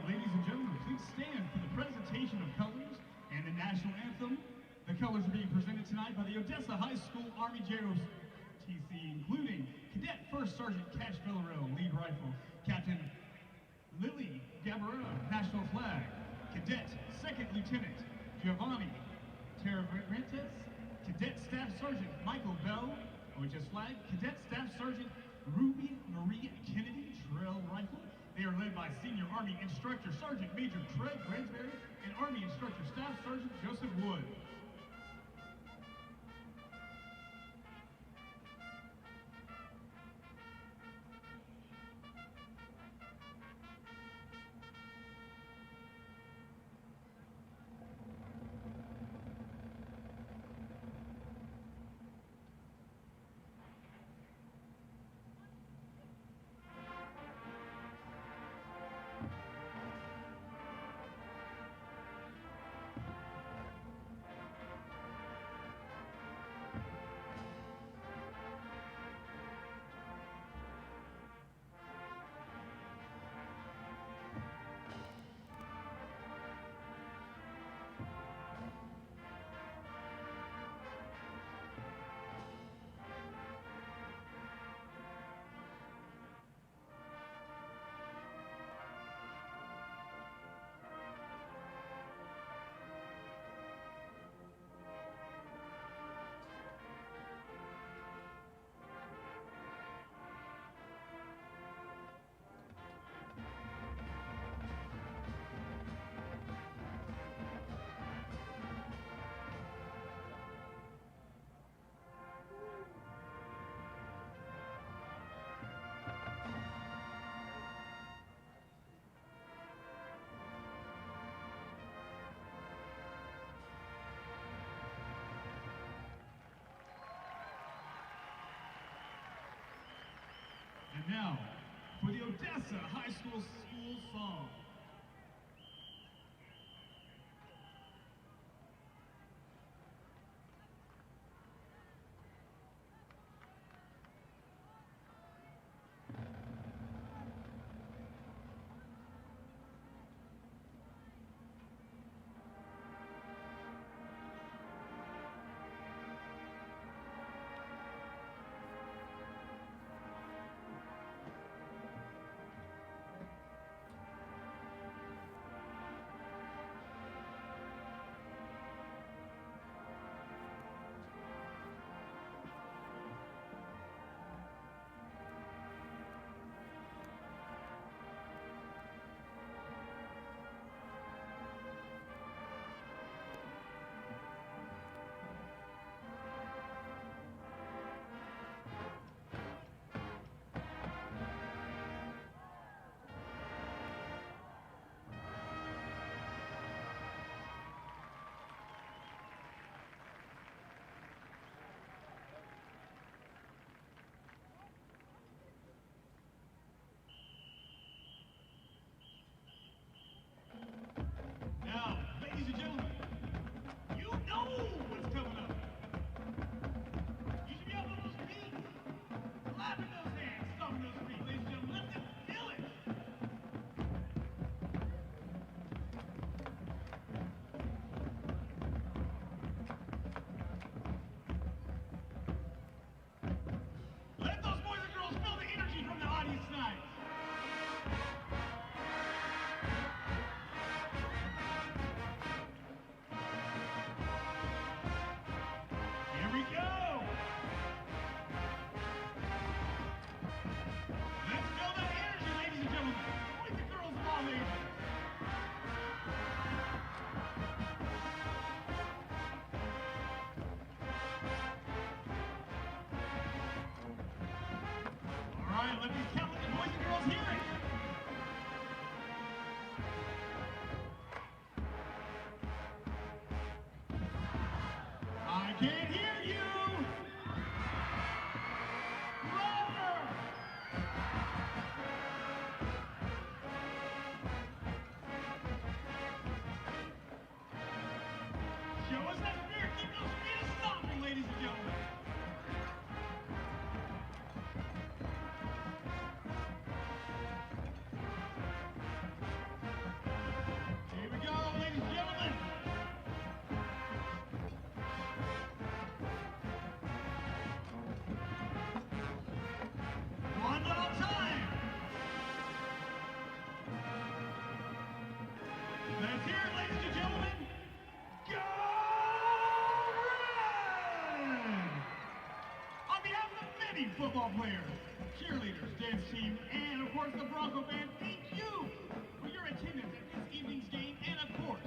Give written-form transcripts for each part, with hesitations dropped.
ladies and gentlemen, please stand for the presentation of colors and the national anthem. The colors are being presented tonight by the Odessa High School Army JOTC, including Cadet First Sergeant Cash Villarreal, lead rifle, Captain Lily Gabaretta, national flag, Cadet Second Lieutenant Giovanni Terrantes, Cadet Staff Sergeant Michael Bell, OHS flag, Cadet Staff Sergeant Ruby Marie Kennedy, trail rifle. They are led by Senior Army Instructor Sergeant Major Craig Ransberry and Army Instructor Staff Sergeant Joseph Wood. And now, for the Odessa High School song. Now, ladies and gentlemen, you know what's coming up. You should be up on those feet, clapping those hands, stomping those feet. Ladies and gentlemen, let them feel it. Let those boys and girls feel the energy from the audience tonight. Here we go! Let's feel that energy, ladies and gentlemen. Boys and girls of all ages. All right, let these talented boys and girls hear it. I can't hear you! Louder! Show us that spirit. Keep those feet stomping, ladies and gentlemen. many football players, cheerleaders, dance team, and of course the Bronco band. Thank you for your attendance at this evening's game, and of course,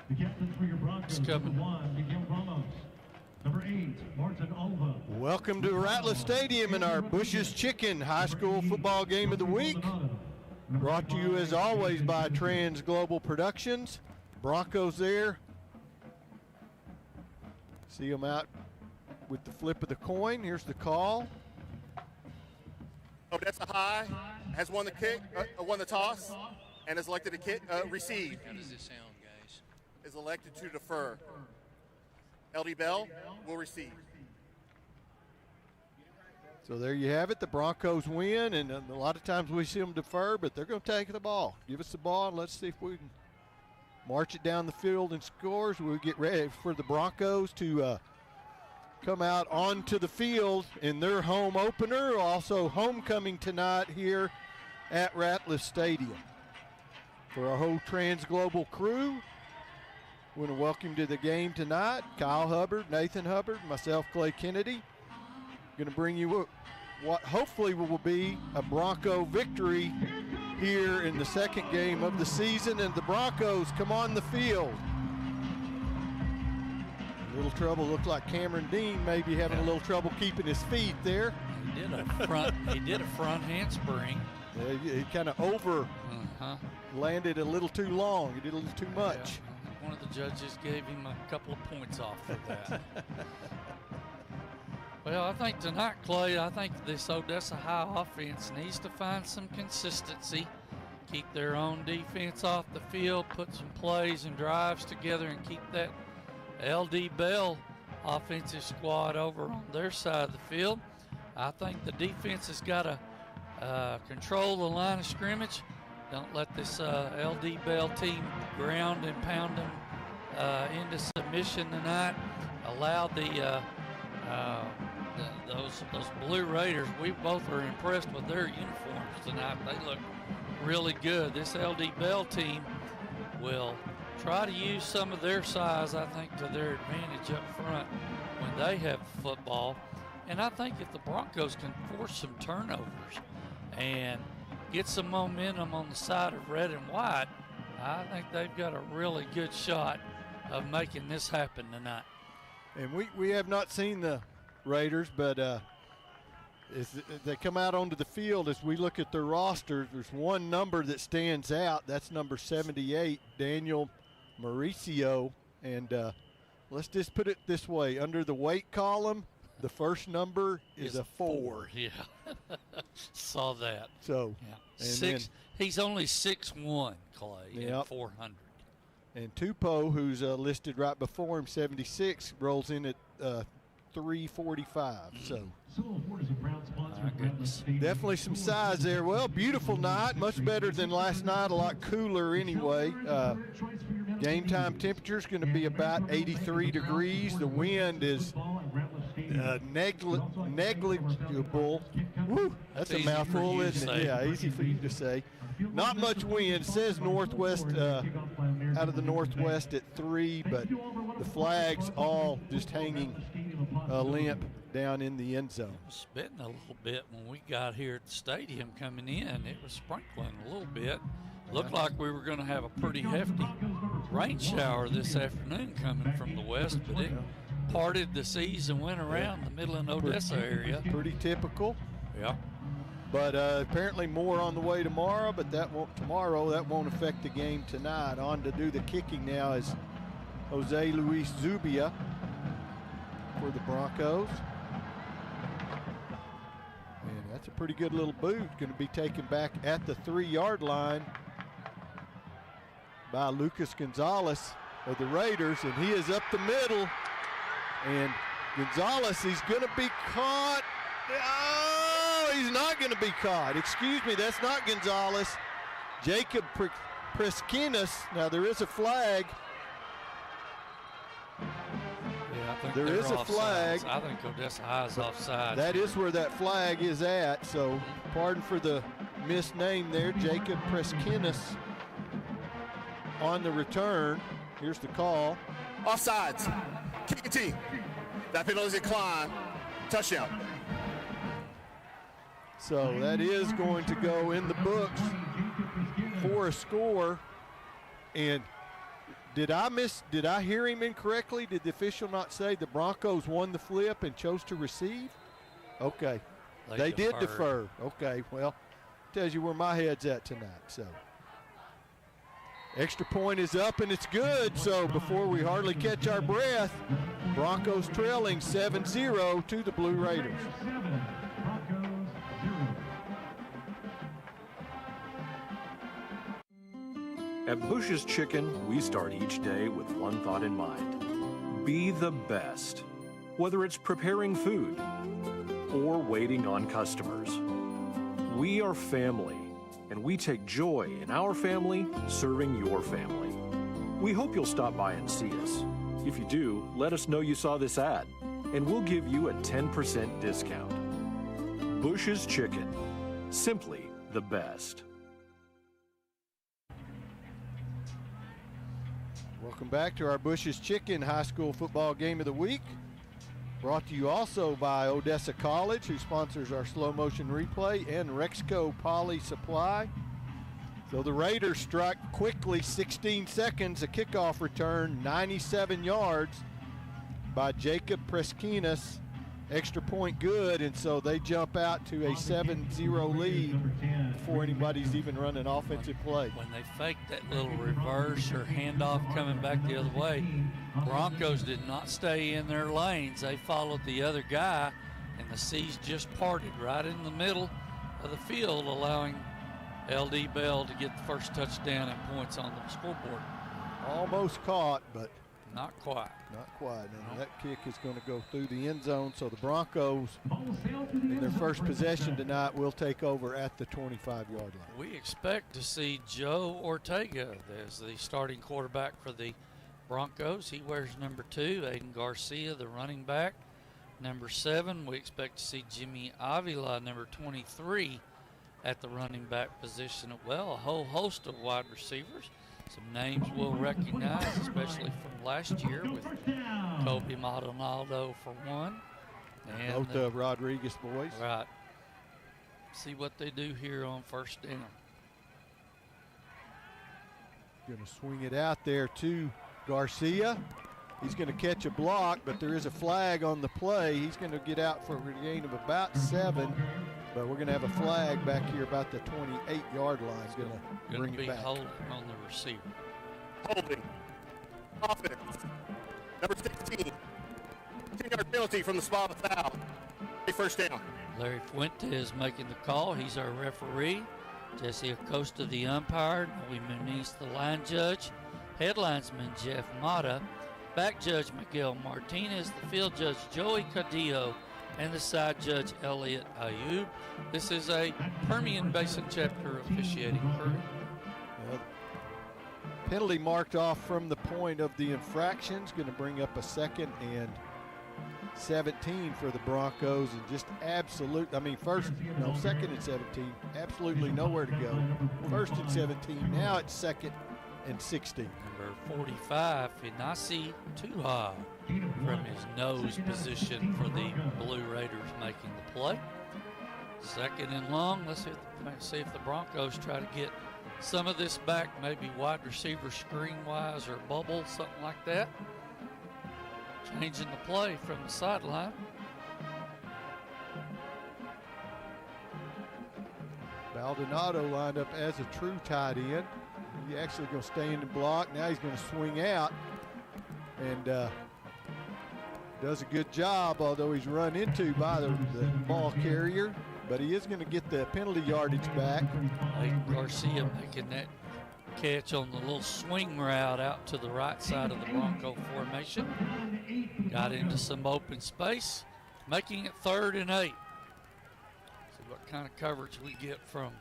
the captains for your Broncos, number 1, Miguel Ramos. Number 8, Martin Alva. Welcome to Ratliff Stadium in our Bush's Chicken High School Football Game of the Week. Brought to you as always by Trans Global Productions. Broncos there. See them out with the flip of the coin. Here's the call. Odessa High has won the kick, won the toss, and is elected to receive. How does this sound, guys? Is elected to defer. LD Bell will receive. So there you have it. The Broncos win, and a lot of times we see them defer, but they're going to take the ball. Give us the ball, and let's see if we can march it down the field and scores. We'll get ready for the Broncos to come out onto the field in their home opener, also homecoming tonight here at Ratliff Stadium. For our whole Trans Global crew, we want to welcome you to the game tonight. Kyle Hubbard, Nathan Hubbard, myself, Clay Kennedy. Going to bring you what hopefully will be a Bronco victory here in the second game of the season, and the Broncos come on the field. A little trouble, looked like Cameron Dean may be having a little trouble keeping his feet there. He did a front handspring. He kind of landed a little too long. He did a little too much. Yeah. One of the judges gave him a couple of points off for that. Well, I think tonight, Clay, I think this Odessa High offense needs to find some consistency, keep their own defense off the field, put some plays and drives together, and keep that LD Bell offensive squad over on their side of the field. I think the defense has got to control the line of scrimmage. Don't let this LD Bell team ground and pound them into submission tonight. Allow those Blue Raiders. We both are impressed with their uniforms tonight. They look really good. This LD Bell team will try to use some of their size, I think, to their advantage up front when they have football. And I think if the Broncos can force some turnovers and get some momentum on the side of red and white, I think they've got a really good shot of making this happen tonight. And we have not seen the Raiders, but as they come out onto the field, as we look at their roster, there's one number that stands out. That's number 78, Daniel Mauricio. And let's just put it this way. Under the weight column, the first number is a 4. Yeah, saw that. So, yeah. He's only 6'1", Clay, yep. and 400. And Tupou, who's listed right before him, 76, rolls in at 345. So definitely some size there. Well, beautiful night, much better than last night, a lot cooler anyway. Game time temperature is going to be about 83 degrees. The wind is negligible. Woo, that's a mouthful, isn't it? Yeah, easy for you to say. Not much wind. It says northwest, out of the northwest at 3, but the flags all just hanging limp down in the end zone. It was spitting a little bit when we got here at the stadium coming in. It was sprinkling a little bit. Looked like we were going to have a pretty hefty rain shower this afternoon coming from the west, but it parted the seas and went around the Midland Odessa area. Pretty typical. Yeah. But apparently more on the way tomorrow, but that won't affect the game tonight. On to do the kicking now is Jose Luis Zubia for the Broncos. And that's a pretty good little boot. Going to be taken back at the 3-yard line by Lucas Gonzalez of the Raiders, and he is up the middle. And Gonzalez, he's going to be caught. Oh, he's not going to be caught. Excuse me, that's not Gonzalez. Jacob Preskinas. Now there is a flag. Yeah, I think there is a flag. I think Odessa High is offside. That is where that flag is at. So pardon for the misname there. Jacob Preskinas on the return. Here's the call. Offsides. Kicking team. That penalty is declined. Touchdown. So that is going to go in the books for a score. And did I hear him incorrectly? Did the official not say the Broncos won the flip and chose to receive? Okay. They did defer. Okay, well, tells you where my head's at tonight. So extra point is up and it's good. So before we hardly catch our breath, Broncos trailing 7-0 to the Blue Raiders. At Bush's Chicken, we start each day with one thought in mind. Be the best. Whether it's preparing food or waiting on customers. We are family, and we take joy in our family serving your family. We hope you'll stop by and see us. If you do, let us know you saw this ad, and we'll give you a 10% discount. Bush's Chicken. Simply the best. Welcome back to our Bush's Chicken High School Football Game of the Week. Brought to you also by Odessa College, who sponsors our slow motion replay, and Rexco Poly Supply. So the Raiders strike quickly, 16 seconds, a kickoff return, 97 yards by Jacob Preskinas. Extra point good, and so they jump out to a 7-0 lead before anybody's even running offensive play. When they faked that little reverse or handoff coming back the other way, Broncos did not stay in their lanes. They followed the other guy, and the seas just parted right in the middle of the field, allowing LD Bell to get the first touchdown and points on the scoreboard. Almost caught, but not quite. Not quite. And that kick is going to go through the end zone. So the Broncos, in their first possession tonight, will take over at the 25-yard line. We expect to see Joe Ortega as the starting quarterback for the Broncos. He wears number 2. Aiden Garcia, the running back. Number 7, we expect to see Jimmy Avila, number 23, at the running back position as well. A whole host of wide receivers. Some names we'll recognize, especially from last year with Kobe Maldonado for one. And both the Rodriguez boys. Right. See what they do here on first down. Going to swing it out there to Garcia. He's going to catch a block, but there is a flag on the play. He's going to get out for a gain of about 7. But we're going to have a flag back here about the 28-yard line. He's going to bring it back. Holding on the receiver. Holding. Offense. Number 16. 10-yard penalty from the spot of foul. First down. Larry Fuentes making the call. He's our referee. Jesse Acosta, the umpire. Noe Muniz, the line judge. Head linesman Jeff Mata. Back judge Miguel Martinez. The field judge Joey Cadillo. And the side judge, Elliot Ayub. This is a Permian Basin chapter officiating crew. Penalty marked off from the point of the infractions. Going to bring up a 2nd and 17 for the Broncos. And just second and 17. Absolutely nowhere to go. 1st and 17. Now it's 2nd and 16. Number 45, Inasi Tuha, from his nose position for the Blue Raiders making the play. 2nd and long. Let's see if the Broncos try to get some of this back, maybe wide receiver screen-wise or bubble, something like that. Changing the play from the sideline. Baldonado lined up as a true tight end. He actually going to stand and block. Now he's going to swing out and does a good job, although he's run into by the ball carrier. But he is going to get the penalty yardage back. Garcia making that catch on the little swing route out to the right side of the Bronco formation. Got into some open space, making it 3rd and 8. See what kind of coverage we get from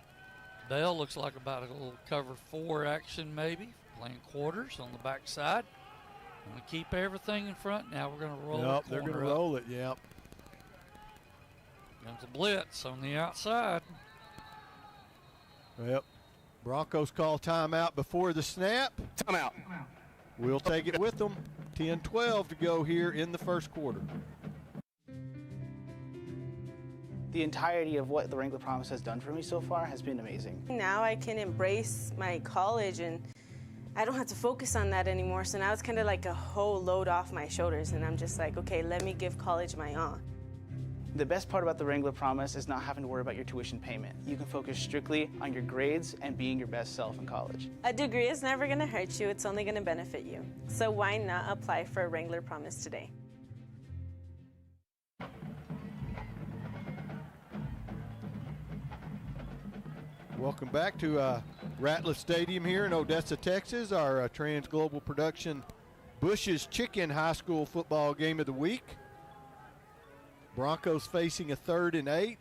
Bell. Looks like about a little cover 4 action maybe. Playing quarters on the backside. Going to keep everything in front. Now we're going to roll Yep, they're going to roll it, yep. Comes a blitz on the outside. Yep. Broncos call timeout before the snap. Timeout. We'll take it with them. 10-12 to go here in the first quarter. The entirety of what the Wrangler Promise has done for me so far has been amazing. Now I can embrace my college and I don't have to focus on that anymore. So now it's kind of like a whole load off my shoulders and I'm just like, okay, let me give college my all. The best part about the Wrangler Promise is not having to worry about your tuition payment. You can focus strictly on your grades and being your best self in college. A degree is never going to hurt you. It's only going to benefit you. So why not apply for a Wrangler Promise today? Welcome back to Ratliff Stadium here in Odessa, Texas. Our Trans Global Production Bush's Chicken High School football game of the week. Broncos facing a 3rd and 8.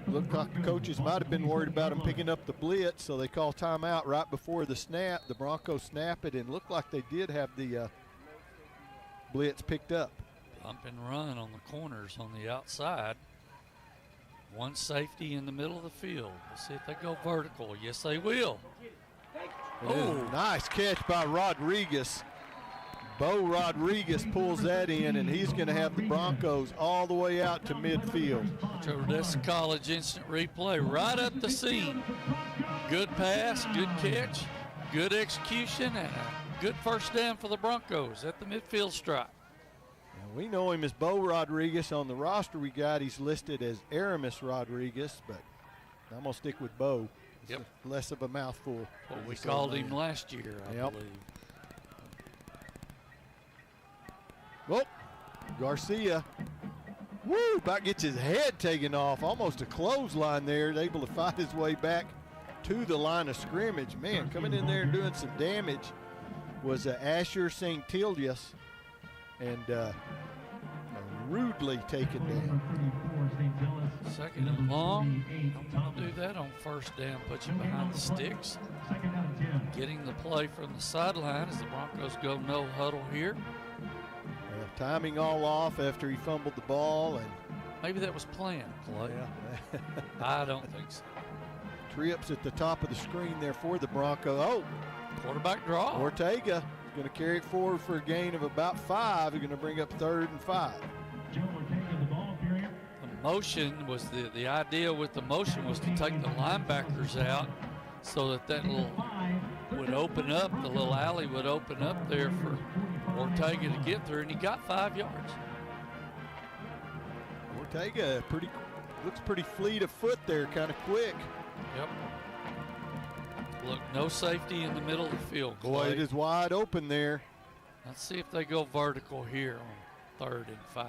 Looked like the coaches might have been worried about them picking up the blitz, so they call timeout right before the snap. The Broncos snap it and looked like they did have the blitz picked up. Bump and run on the corners on the outside. One safety in the middle of the field. Let's see if they go vertical. Yes, they will. Oh, nice catch by Rodriguez. Bo Rodriguez pulls that in, and he's going to have the Broncos all the way out to midfield. Odessa College instant replay right up the seam. Good pass, good catch, good execution, and a good first down for the Broncos at the midfield stripe. Now, we know him as Bo Rodriguez. On the roster we got, he's listed as Aramis Rodriguez, but I'm going to stick with Bo. It's less of a mouthful. What we called him last year, I believe. Well, Garcia, woo, about gets his head taken off. Almost a clothesline there. Able to fight his way back to the line of scrimmage. Man, coming in there and doing some damage was Asher St. Tilius, and rudely taken down. 2nd and long. Don't want to do that on first down. Put you behind the sticks. Getting the play from the sideline as the Broncos go no huddle here. Timing all off after he fumbled the ball, and maybe that was planned, Clay. Yeah. I don't think so. Trips at the top of the screen there for the Broncos. Oh, quarterback draw. Ortega is going to carry it forward for a gain of about 5. He's going to bring up 3rd and 5. The motion was the idea with the motion was to take the linebackers out so that little would open up, the little alley would open up there for Ortega to get through, and he got 5 yards. Ortega looks pretty fleet of foot there, kind of quick. Yep. Look, no safety in the middle of the field, Clay. Boy, it is wide open there. Let's see if they go vertical here on 3rd and 5.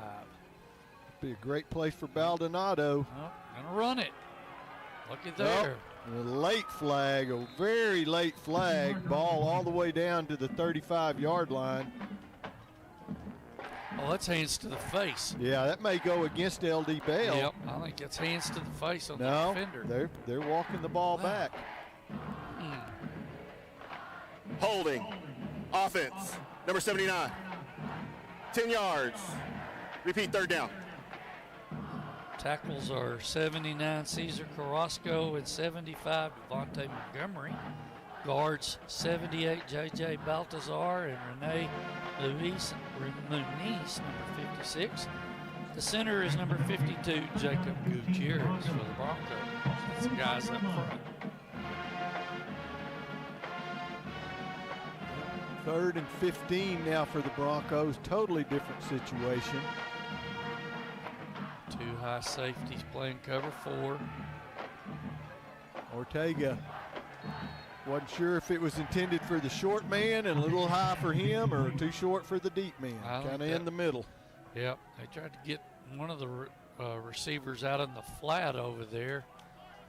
Be a great place for Baldonado. Oh, gonna run it. Looky there. A late flag, a very late flag. Ball all the way down to the 35-yard line. Oh, that's hands to the face. Yeah, that may go against LD Bell. Yep, I think it's hands to the face on the defender. No, they're walking the ball back. Holding. Offense. Number 79. 10 yards. Repeat, 3rd down. Tackles are 79 Cesar Carrasco and 75 Devontae Montgomery. Guards 78 J.J. Baltazar and Rene Muniz, number 56. The center is number 52 Jacob Gutierrez for the Broncos. That's the guys up front. 3rd and 15 now for the Broncos. Totally different situation. 2 high safeties playing cover 4. Ortega wasn't sure if it was intended for the short man and a little high for him or too short for the deep man, kind of in the middle. Yep, they tried to get one of the receivers out in the flat over there.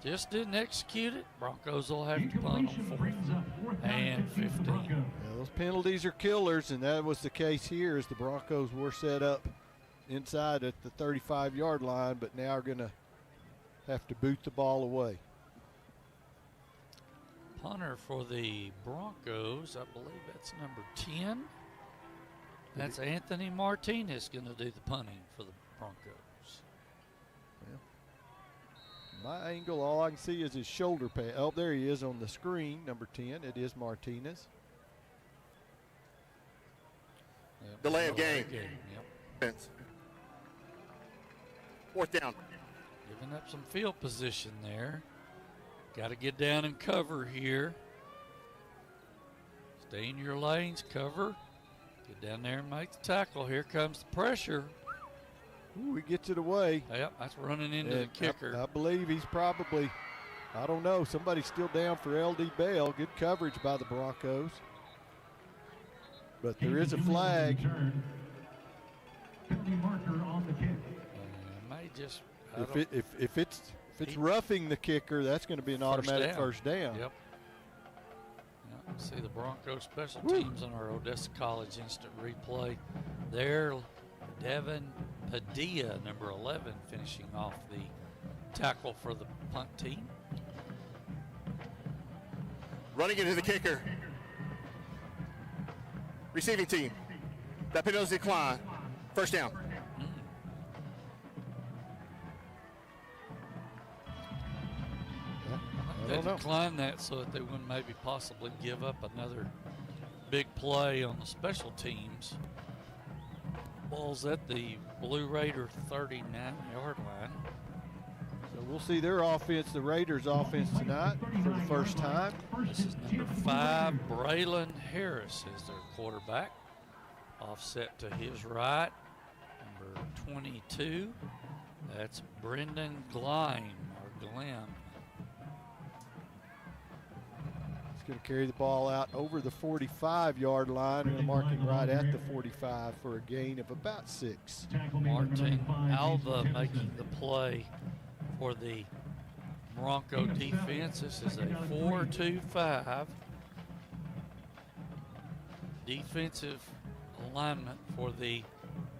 Just didn't execute it. Broncos will have to punt on 4th and 15. Yeah, those penalties are killers, and that was the case here as the Broncos were set up inside at the 35-yard line, but now are going to have to boot the ball away. Punter for the Broncos, I believe that's number 10. That's Anthony Martinez going to do the punting for the Broncos. My angle, all I can see is his shoulder pad. Oh, there he is on the screen, number 10. It is Martinez. Yep. Delay of game. Yep. 4th down. Giving up some field position there. Got to get down and cover here. Stay in your lanes, cover. Get down there and make the tackle. Here comes the pressure. Ooh, he gets it away. Yep, that's running into the kicker. I believe he's probably, I don't know, somebody's still down for L.D. Bell. Good coverage by the Broncos. But there is a flag. Penalty marker on the kick. May just, if it's roughing the kicker, that's going to be an automatic first down. Yep. See the Broncos special teams on our Odessa College instant replay. There, Devin Padilla, number 11, finishing off the tackle for the punt team. Running into the kicker. Receiving team. That penalty decline. First down. They declined that so that they wouldn't maybe possibly give up another big play on the special teams. Ball's at the Blue Raider 39-yard line. So we'll see their offense, the Raiders' offense tonight for the first time. This is number 5, Braylon Harris is their quarterback. Offset to his right, number 22. That's Brendan Gleim, or Glenn. Going to carry the ball out over the 45-yard line and marking right at the 45 for a gain of about 6. Martin Alva making the play for the Bronco defense. This is a 4-2-5 defensive alignment for the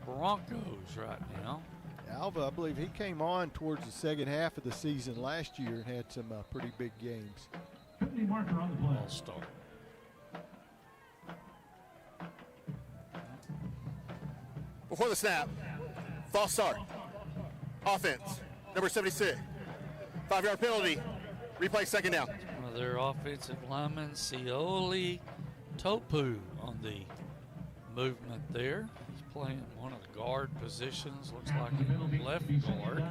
Broncos right now. Alva, I believe he came on towards the second half of the season last year and had some pretty big games. Penalty marker on the play. Ball start. Before the snap, false start. Offense, number 76. 5-yard penalty. Replay, second down. One of their offensive linemen, Sioli Topu, on the movement there. He's playing one of the guard positions. Looks like a left guard.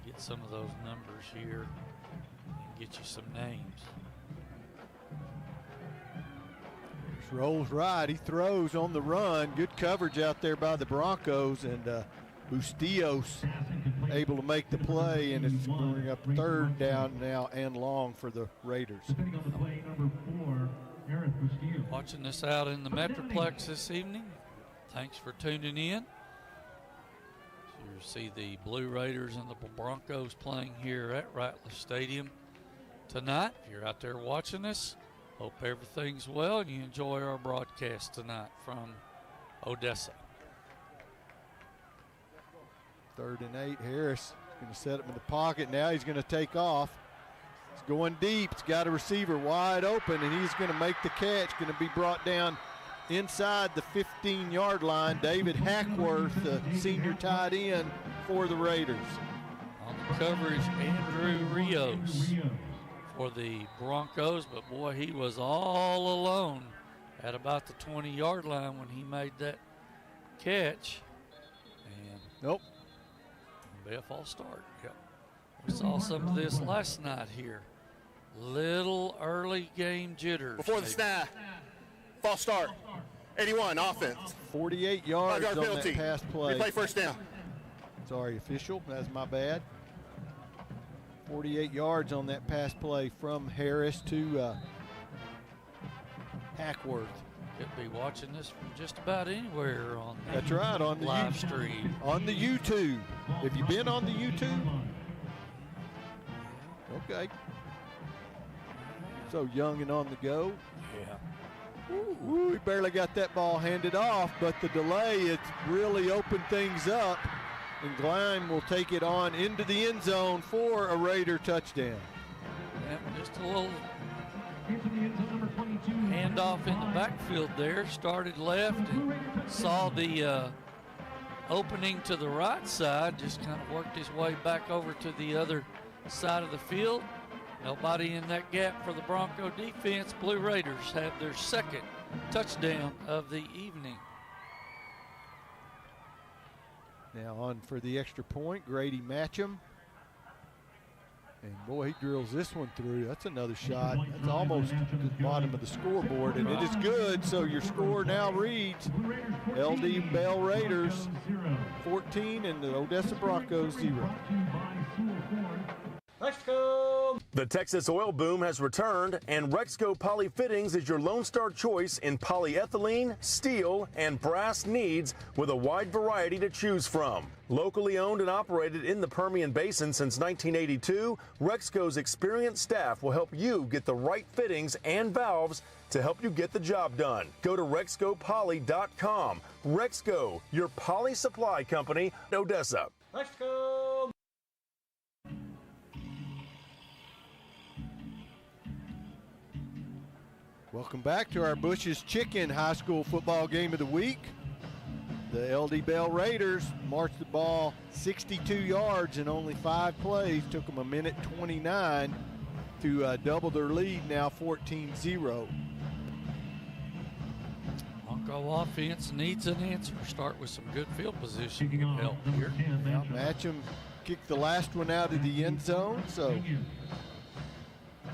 Get some of those numbers here and get you some names. Rolls right, he throws on the run. Good coverage out there by the Broncos, and Bustillos able to make the play, and it's going up 3rd down now and long for the Raiders. Depending on the play, number 4, Gareth Bustillos. Watching this out in the Metroplex this evening. Thanks for tuning in. You see the Blue Raiders and the Broncos playing here at Ratliff Stadium tonight. If you're out there watching us, hope everything's well and you enjoy our broadcast tonight from Odessa. 3rd and 8. Harris is going to set him in the pocket. Now he's going to take off. He's going deep. He's got a receiver wide open, and he's going to make the catch. Going to be brought down inside the 15-yard line. David Hackworth, the senior tight end for the Raiders. On the coverage, Andrew Rios for the Broncos, but boy, he was all alone at about the 20-yard line when he made that catch. And nope. Be a false start. Yep. We saw some of this last night here Little early game jitters. Before the snap, false start. 81, offense. 48 yards 5-yard on penalty. that pass play. Replay first down. Sorry, official, that's my bad. 48 yards on that pass play from Harris to Hackworth. Could be watching this from just about anywhere on the That's right, on the live stream. On the YouTube. Have you been on the YouTube? Okay. So Young and on the go. Yeah. Ooh, he barely got that ball handed off, but the delay, it's really opened things up. And Gleim will take it on into the end zone for a Raider touchdown. Yeah, just a little handoff in the backfield there. Started left and saw the opening to the right side. Just kind of worked his way back over to the other side of the field. Nobody in that gap for the Bronco defense. Blue Raiders have their second touchdown of the evening. Now on for the extra point, Grady Matcham. And boy, he drills this one through. That's another shot. That's almost to the bottom of the scoreboard, and it is good. So your score now reads LD Bell Raiders 14 and the Odessa Broncos 0. The Texas oil boom has returned, and Rexco Poly Fittings is your Lone Star choice in polyethylene, steel, and brass needs with a wide variety to choose from. Locally owned and operated in the Permian Basin since 1982, Rexco's experienced staff will help you get the right fittings and valves to help you get the job done. Go to RexcoPoly.com. Rexco, your poly supply company, Odessa. Rexco! Welcome back to our Bush's Chicken High School Football Game of the Week. The LD Bell Raiders marched the ball 62 yards in only 5 plays. Took them 1:29 to double their lead, now 14-0. Bronco offense needs an answer. Start with some good field position to help here. Now Matcham kicked the last one out of the end zone, so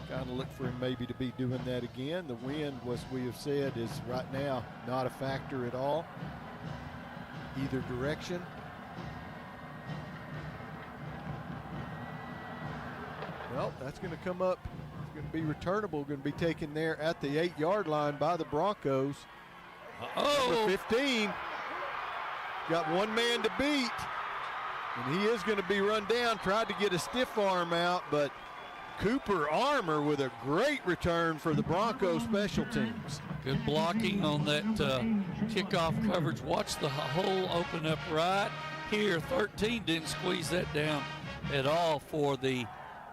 kind of look for him maybe to be doing that again. The wind, as we have said, is right now not a factor at all, either direction. Well, that's going to come up. It's going to be returnable, going to be taken there at the 8-yard line by the Broncos. Number 15 got one man to beat, and he is going to be run down. Tried to get a stiff arm out, but Cooper Armour with a great return for the Broncos special teams. Good blocking on that kickoff coverage. Watch the hole open up right here. 13 didn't squeeze that down at all for the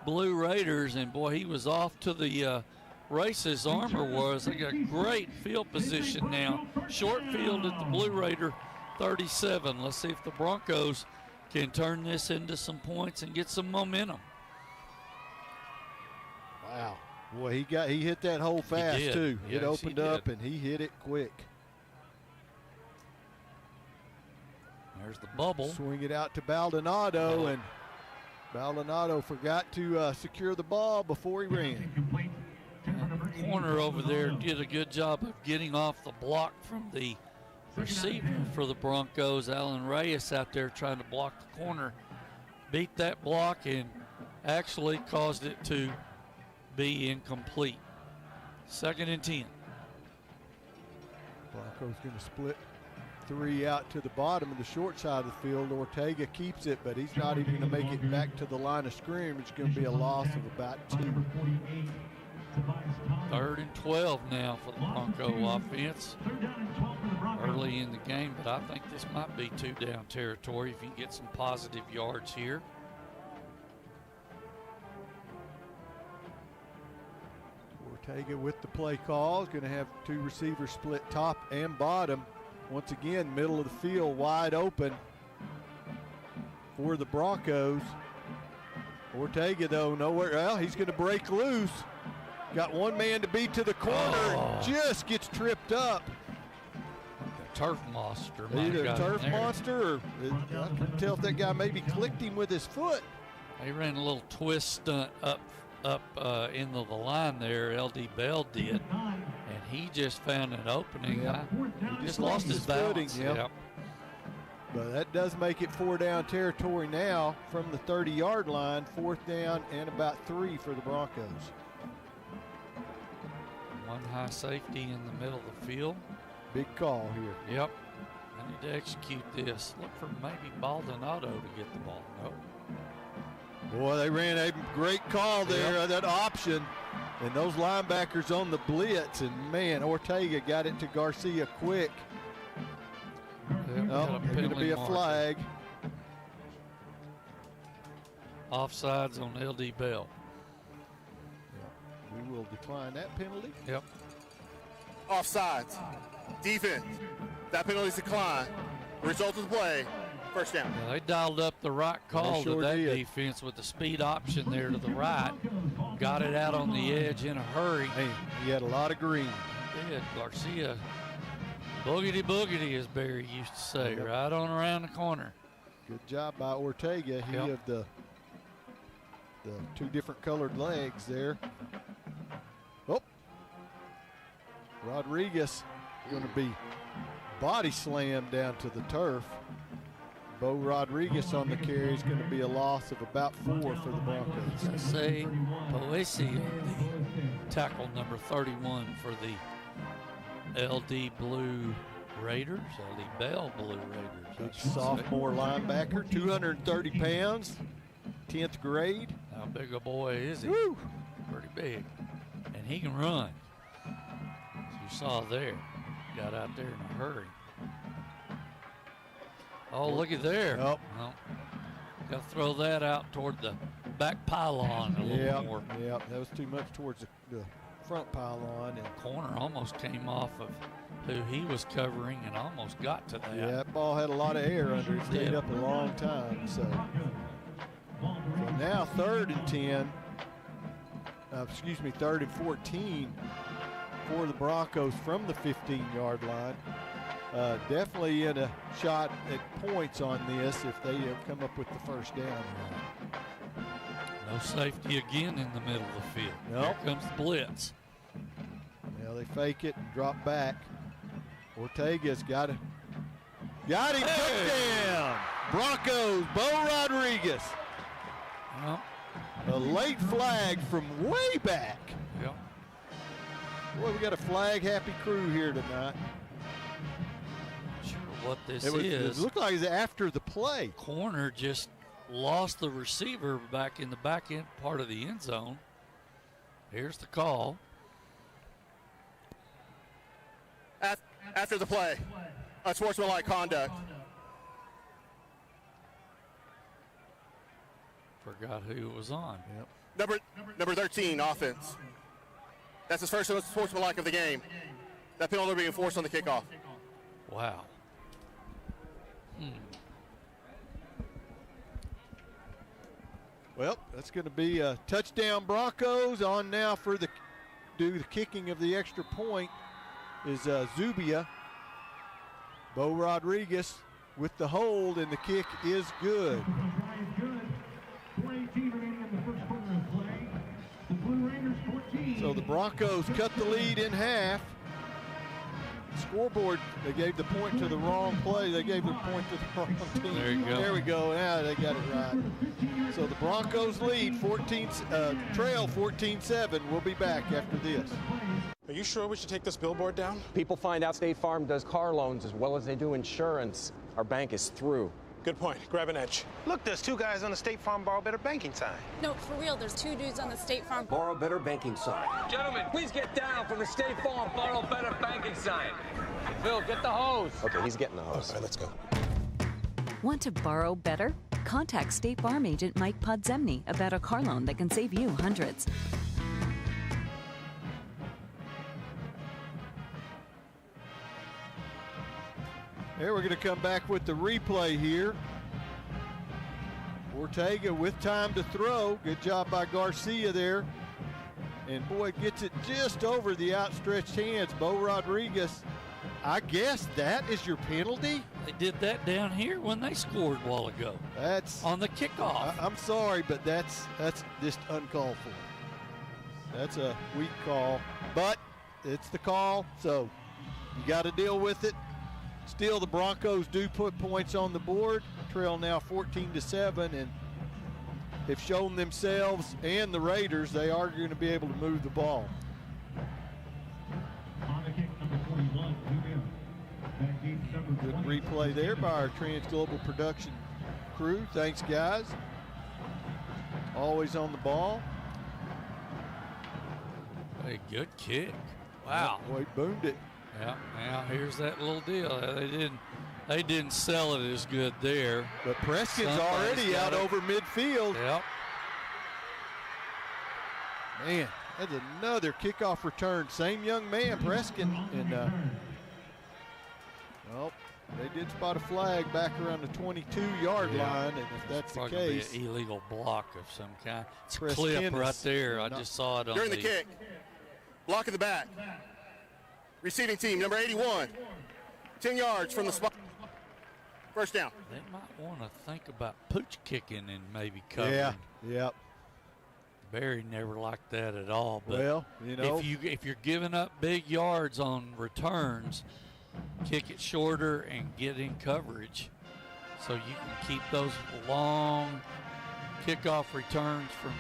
Blue Raiders, and boy, he was off to the races. Armour was. They got great field position now. Short field at the Blue Raider 37. Let's see if the Broncos can turn this into some points and get some momentum. Wow, boy, he hit that hole fast too. Yes, it opened up and he hit it quick. There's the bubble. Swing it out to Baldonado, and Baldonado forgot to secure the ball before he ran. The corner over there did a good job of getting off the block from the receiver for the Broncos. Alan Reyes out there trying to block the corner. Beat that block and actually caused it to be incomplete. 2nd and 10. Broncos going to split 3 out to the bottom of the short side of the field. Ortega keeps it, but he's not even going to make it back to the line of scrimmage. It's going to be a loss of about 2. 3rd and 12 now for the Bronco offense. Early in the game, but I think this might be 2-down territory if you can get some positive yards here. Ortega with the play call is going to have 2 receivers split top and bottom. Once again, middle of the field wide open for the Broncos. Ortega, though, nowhere. Well, he's going to break loose. Got one man to beat to the corner. Just gets tripped up. The turf monster. Either a turf monster or I couldn't tell if that guy maybe clicked him with his foot. They ran a little twist stunt up up into the line there, LD Bell did, and he just found an opening. Yep. He just lost his balance. footing. Yep. But that does make it 4 down territory now from the 30-yard line, 4th down and about 3 for the Broncos. One high safety in the middle of the field. Big call here. Yep. I need to execute this. Look for maybe Baldonado to get the ball. Nope. Boy, they ran a great call there, that option. And those linebackers on the blitz. And, man, Ortega got it to Garcia quick. Yep, Oh, there's going to be a flag. Offsides on LD Bell. We will decline that penalty. Yep. Offsides. Defense. That penalty's declined. Result of the play, first down. Yeah, they dialed up the right call sure to that did. defense with the speed option there to the right. Got it out on the edge in a hurry. Hey, he had a lot of green. He did. Garcia, boogity boogity, as Barry used to say, Yep. right on around the corner. Good job by Ortega. He Yep. of the 2 different colored legs there. Oh, Rodriguez going to be body slammed down to the turf. Bo Rodriguez on the carry is going to be a loss of about 4 for the Broncos. Say Poesi on the tackle number 31 for the LD Blue Raiders, LD Bell Blue Raiders. Big sophomore linebacker, 230 pounds, 10th grade. How big a boy is he? Woo. Pretty big. And he can run. As you saw there, got out there in a hurry. Oh, look at there. Yep. Well, got to throw that out toward the back pylon a little more. Yep, that was too much towards the front pylon. And Corner almost came off of who he was covering and almost got to that. yeah, that ball had a lot of air under it. Stayed up a long time. So now 3rd and 10. Excuse me, 3rd and 14 for the Broncos from the 15-yard line. Definitely in a shot at points on this if they come up with the first down. No safety again in the middle of the field. Nope. Here comes the blitz. Now they fake it and drop back. Ortega's got him. Touchdown! Broncos, Bo Rodriguez. Well, A late flag from way back. yeah. Boy, we got a flag-happy crew here tonight. Sure what this It is. looked like it was after the play. Corner just lost the receiver back in the back end part of the end zone. Here's the call. After the play, unsportsmanlike conduct. Forgot who it was on. Yep. Number 13, offense. That's his first unsportsmanlike of the game. That penalty will be enforced on the kickoff. Wow. Well, that's going to be a touchdown Broncos. On now for the kicking of the extra point is Zubia. Bo Rodriguez with the hold, and the kick is good. So the Broncos cut the lead in half. Scoreboard, they gave the point to the wrong play. They gave the point to the wrong team. There you go. There we go. Now they got it right. So the Broncos lead trail 14-7. We'll be back after this. Are you sure we should take this billboard down? People find out State Farm does car loans as well as they do insurance. Our bank is through. Good point. Grab an edge. Look, there's 2 guys on the State Farm Borrow Better banking sign. No, for real, there's 2 dudes on the State Farm Borrow Better banking sign. Gentlemen, please get down from the State Farm Borrow Better banking sign. Phil, get the hose. Okay, he's getting the hose. All right, let's go. Want to borrow better? Contact State Farm agent Mike Podzemny about a car loan that can save you hundreds. Here we're going to come back with the replay here. Ortega with time to throw. Good job by Garcia there. And boy, gets it just over the outstretched hands. Bo Rodriguez, I guess that is your penalty? They did that down here when they scored a while ago. That's on the kickoff. I'm sorry, but that's just uncalled for. That's a weak call, but it's the call, so you got to deal with it. Still, the Broncos do put points on the board, trail now 14-7, and have shown themselves and the Raiders they are going to be able to move the ball. On the kick, number 41, Good replay there by our Trans Global production crew. Thanks, guys. Always on the ball. A good kick. Wow. Boy, boomed it. Yeah. Now here's that little deal. They didn't sell it as good there. But Preston's already out over midfield. Yep. Man, that's another kickoff return. Same young man, Preston. And well, they did spot a flag back around the 22-yard line, and if that's the case, be an illegal block of some kind. It's a Chris clip Kennis. right there. I just saw it on During the kick, block in the back. Receiving team, number 81, 10 yards from the spot. First down. They might want to think about pooch kicking and maybe covering. Yeah, yep. Barry never liked that at all. But well, you know, if you're giving up big yards on returns, kick it shorter and get in coverage so you can keep those long kickoff returns from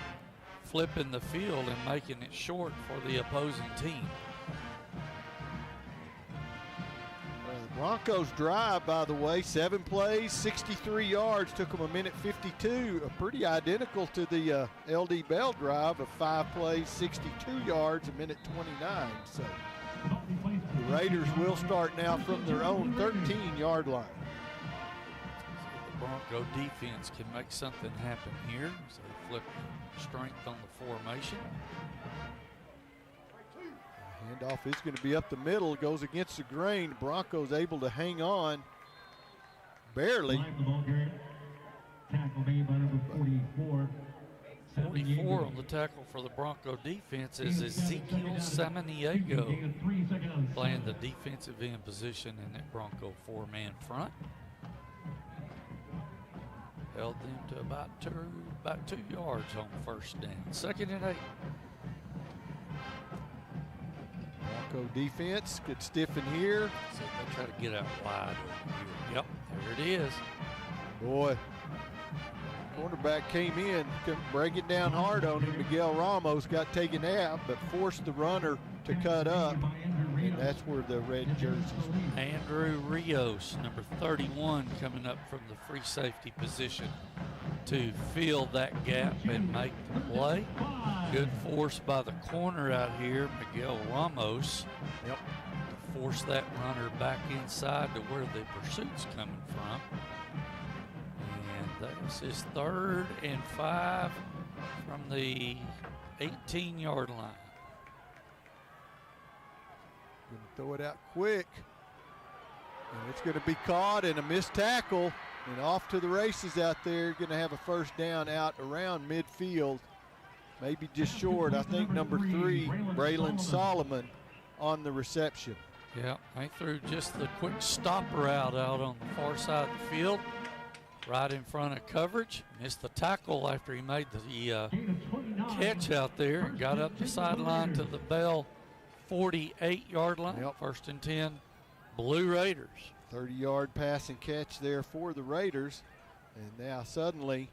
flipping the field and making it short for the opposing team. the Broncos drive, by the way, 7 plays, 63 yards, took them a minute 52, pretty identical to the LD Bell drive of 5 plays, 62 yards, a minute 29. So the Raiders will start now from their own 13-yard line. The Bronco defense can make something happen here. So they flip strength on the formation. Handoff is going to be up the middle, goes against the grain. Broncos able to hang on barely. Tackle made by number 44. 44 on the tackle for the Bronco defense is Ezekiel Samaniego, playing the defensive end position in that Bronco 4-man front. Held them to about 2 yards on first down. 2nd and 8. Bronco defense could stiffen here. See if they try to get out wide over here. Yep, there it is. Boy, cornerback came in, couldn't break it down hard on him. Miguel Ramos got taken out, but forced the runner to cut up. And that's where the red jerseys. Andrew Rios, number 31, coming up from the free safety position to fill that gap and make the play. Good force by the corner out here, Miguel Ramos. Yep. To force that runner back inside to where the pursuit's coming from. And that's his 3rd and 5 from the 18-yard line. Gonna throw it out quick. And it's gonna be caught and a missed tackle. And off to the races out there. Gonna have a first down out around midfield. Maybe just short. I think number 3, Braylon Solomon, on the reception. Yeah, they threw just the quick stop route out on the far side of the field, right in front of coverage. Missed the tackle after he made the catch out there and got up the sideline to the Bell 48-yard line. Yep. 1st and 10, Blue Raiders. 30-yard pass and catch there for the Raiders. And now suddenly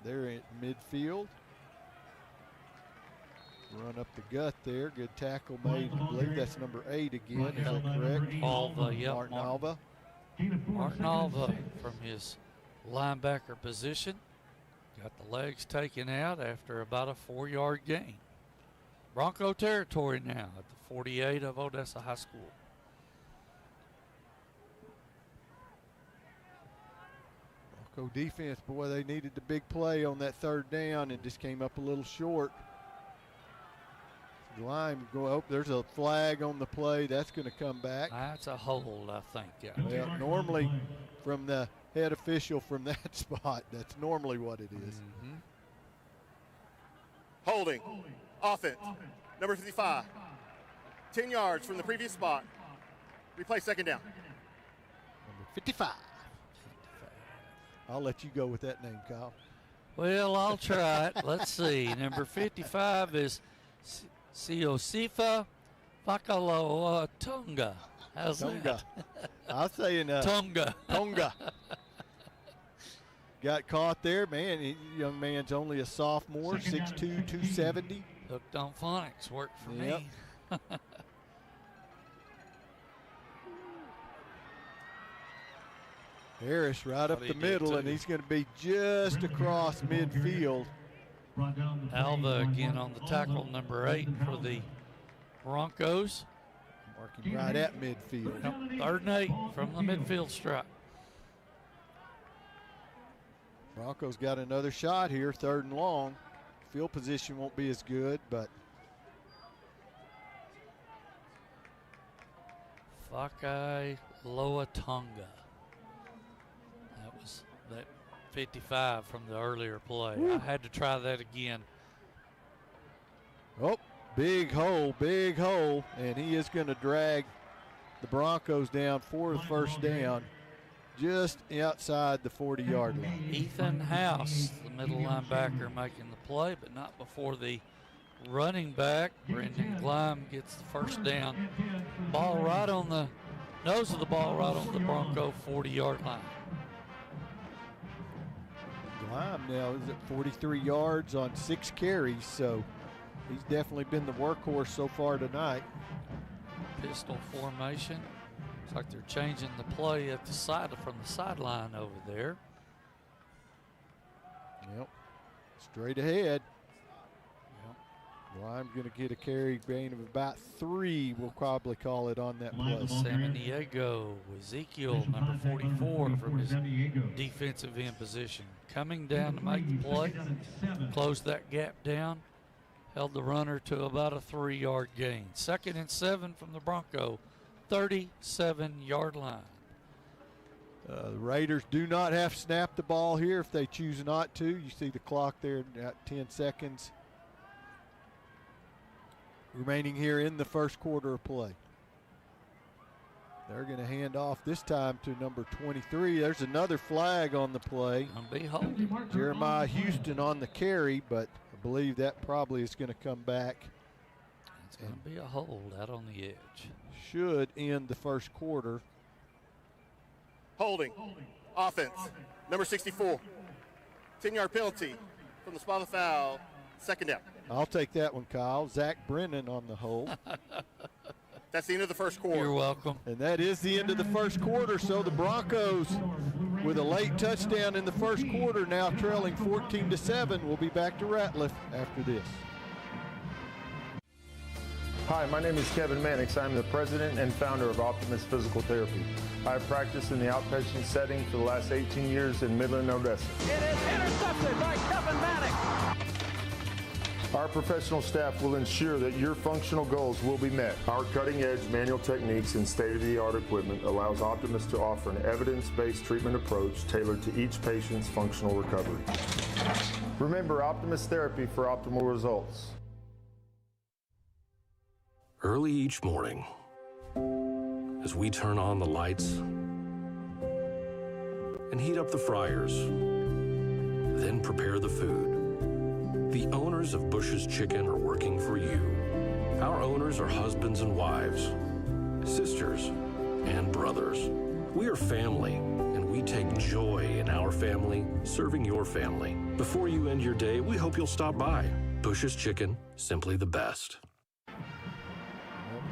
they're at midfield. Run up the gut there. Good tackle made. I believe that's number 8 again. Is that correct? Alva, yep. Martin Alva. Martin Alva from his linebacker position. Got the legs taken out after about a 4-yard gain. Bronco territory now at the 48 of Odessa High School. Bronco defense, boy, they needed the big play on that 3rd down and just came up a little short. The line go up. There's a flag on the play. That's going to come back. That's a hold, I think. Yeah. Well, normally from the head official from that spot, that's normally what it is. Mm-hmm. Holding. Offense. Number 55. 10 yards from the previous spot. Replay 2nd down. Number 55. I'll let you go with that name, Kyle. Well, I'll try it. Let's see. Number 55 is Siosifa Fakaloa Tonga. How's Tonga. that? I was saying Tonga. Tonga. Got caught there, man. Young man's only a sophomore, 6'2", 270. Hooked on phonics worked for me. Harris right up the middle, and he's going to be just across midfield. Alva again on the tackle, number 8 for the Broncos. Marking right at midfield. Yep, 3rd and 8 from the midfield stripe. Broncos got another shot here, 3rd and long. Field position won't be as good, but Fakai Loa Tonga. That was that 55 from the earlier play. I had to try that again. Oh, big hole, and he is going to drag the Broncos down for the first down, just outside the 40-yard line. Ethan House, the middle linebacker, making the play, but not before the running back, Brendan Gleim, gets the first down. Ball right on the nose of the ball, right on the Bronco 40-yard line. Gleim now is at 43 yards on 6 carries, so he's definitely been the workhorse so far tonight. Pistol formation. Looks like they're changing the play at the side from the sideline over there. Yep, straight ahead. Well, I'm going to get a carry gain of about 3, we'll probably call it on that play. San Diego, Ezekiel, number 44 from his defensive end position. Coming down to make the play, closed that gap down, held the runner to about a 3-yard gain. 2nd and 7 from the Bronco, 37-yard line. The Raiders do not have to snap the ball here if they choose not to. You see the clock there at 10 seconds. Remaining here in the first quarter of play. They're going to hand off this time to number 23. There's another flag on the play. Jeremiah Houston on the carry, but I believe that probably is going to come back. It's going to be a hold out on the edge. Should end the first quarter. Holding. Offense. Number 64. 10-yard penalty from the spot of the foul. 2nd down. I'll take that one, Kyle. Zach Brennan on the hold. That's the end of the first quarter. You're welcome. And that is the end of the first quarter. So the Broncos, with a late touchdown in the first quarter, now trailing 14-7. We'll be back to Ratliff after this. Hi, my name is Kevin Mannix. I'm the president and founder of Optimus Physical Therapy. I have practiced in the outpatient setting for the last 18 years in Midland, Odessa. It is intercepted by Kevin Mannix. Our professional staff will ensure that your functional goals will be met. Our cutting-edge manual techniques and state-of-the-art equipment allows Optimus to offer an evidence-based treatment approach tailored to each patient's functional recovery. Remember, Optimus Therapy for optimal results. Early each morning, as we turn on the lights and heat up the fryers, then prepare the food, the owners of Bush's Chicken are working for you. Our owners are husbands and wives, sisters and brothers. We are family, and we take joy in our family, serving your family. Before you end your day, we hope you'll stop by. Bush's Chicken, simply the best.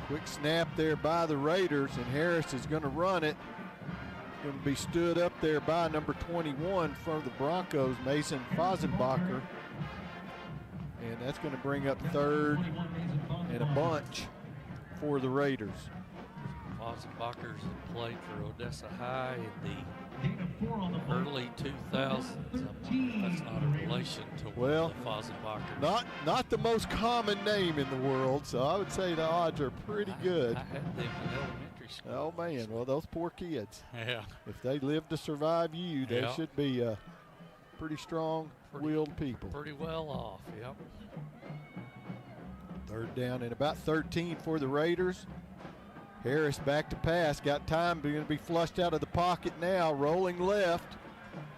Quick snap there by the Raiders, and Harris is going to run it. Going to be stood up there by number 21 for the Broncos, Mason Fosenbacher. And that's going to bring up 3rd and a bunch for the Raiders. Fosenbacher's played for Odessa High in the early 2000s. That's not a relation to Fosenbacher. Not the most common name in the world, so I would say the odds are pretty good. I had them in elementary school. Oh man, well those poor kids. Yeah. If they live to survive you, they should be pretty strong-willed people. Pretty well off, yep. 3rd down and about 13 for the Raiders. Harris back to pass, got time, going to be flushed out of the pocket now, rolling left,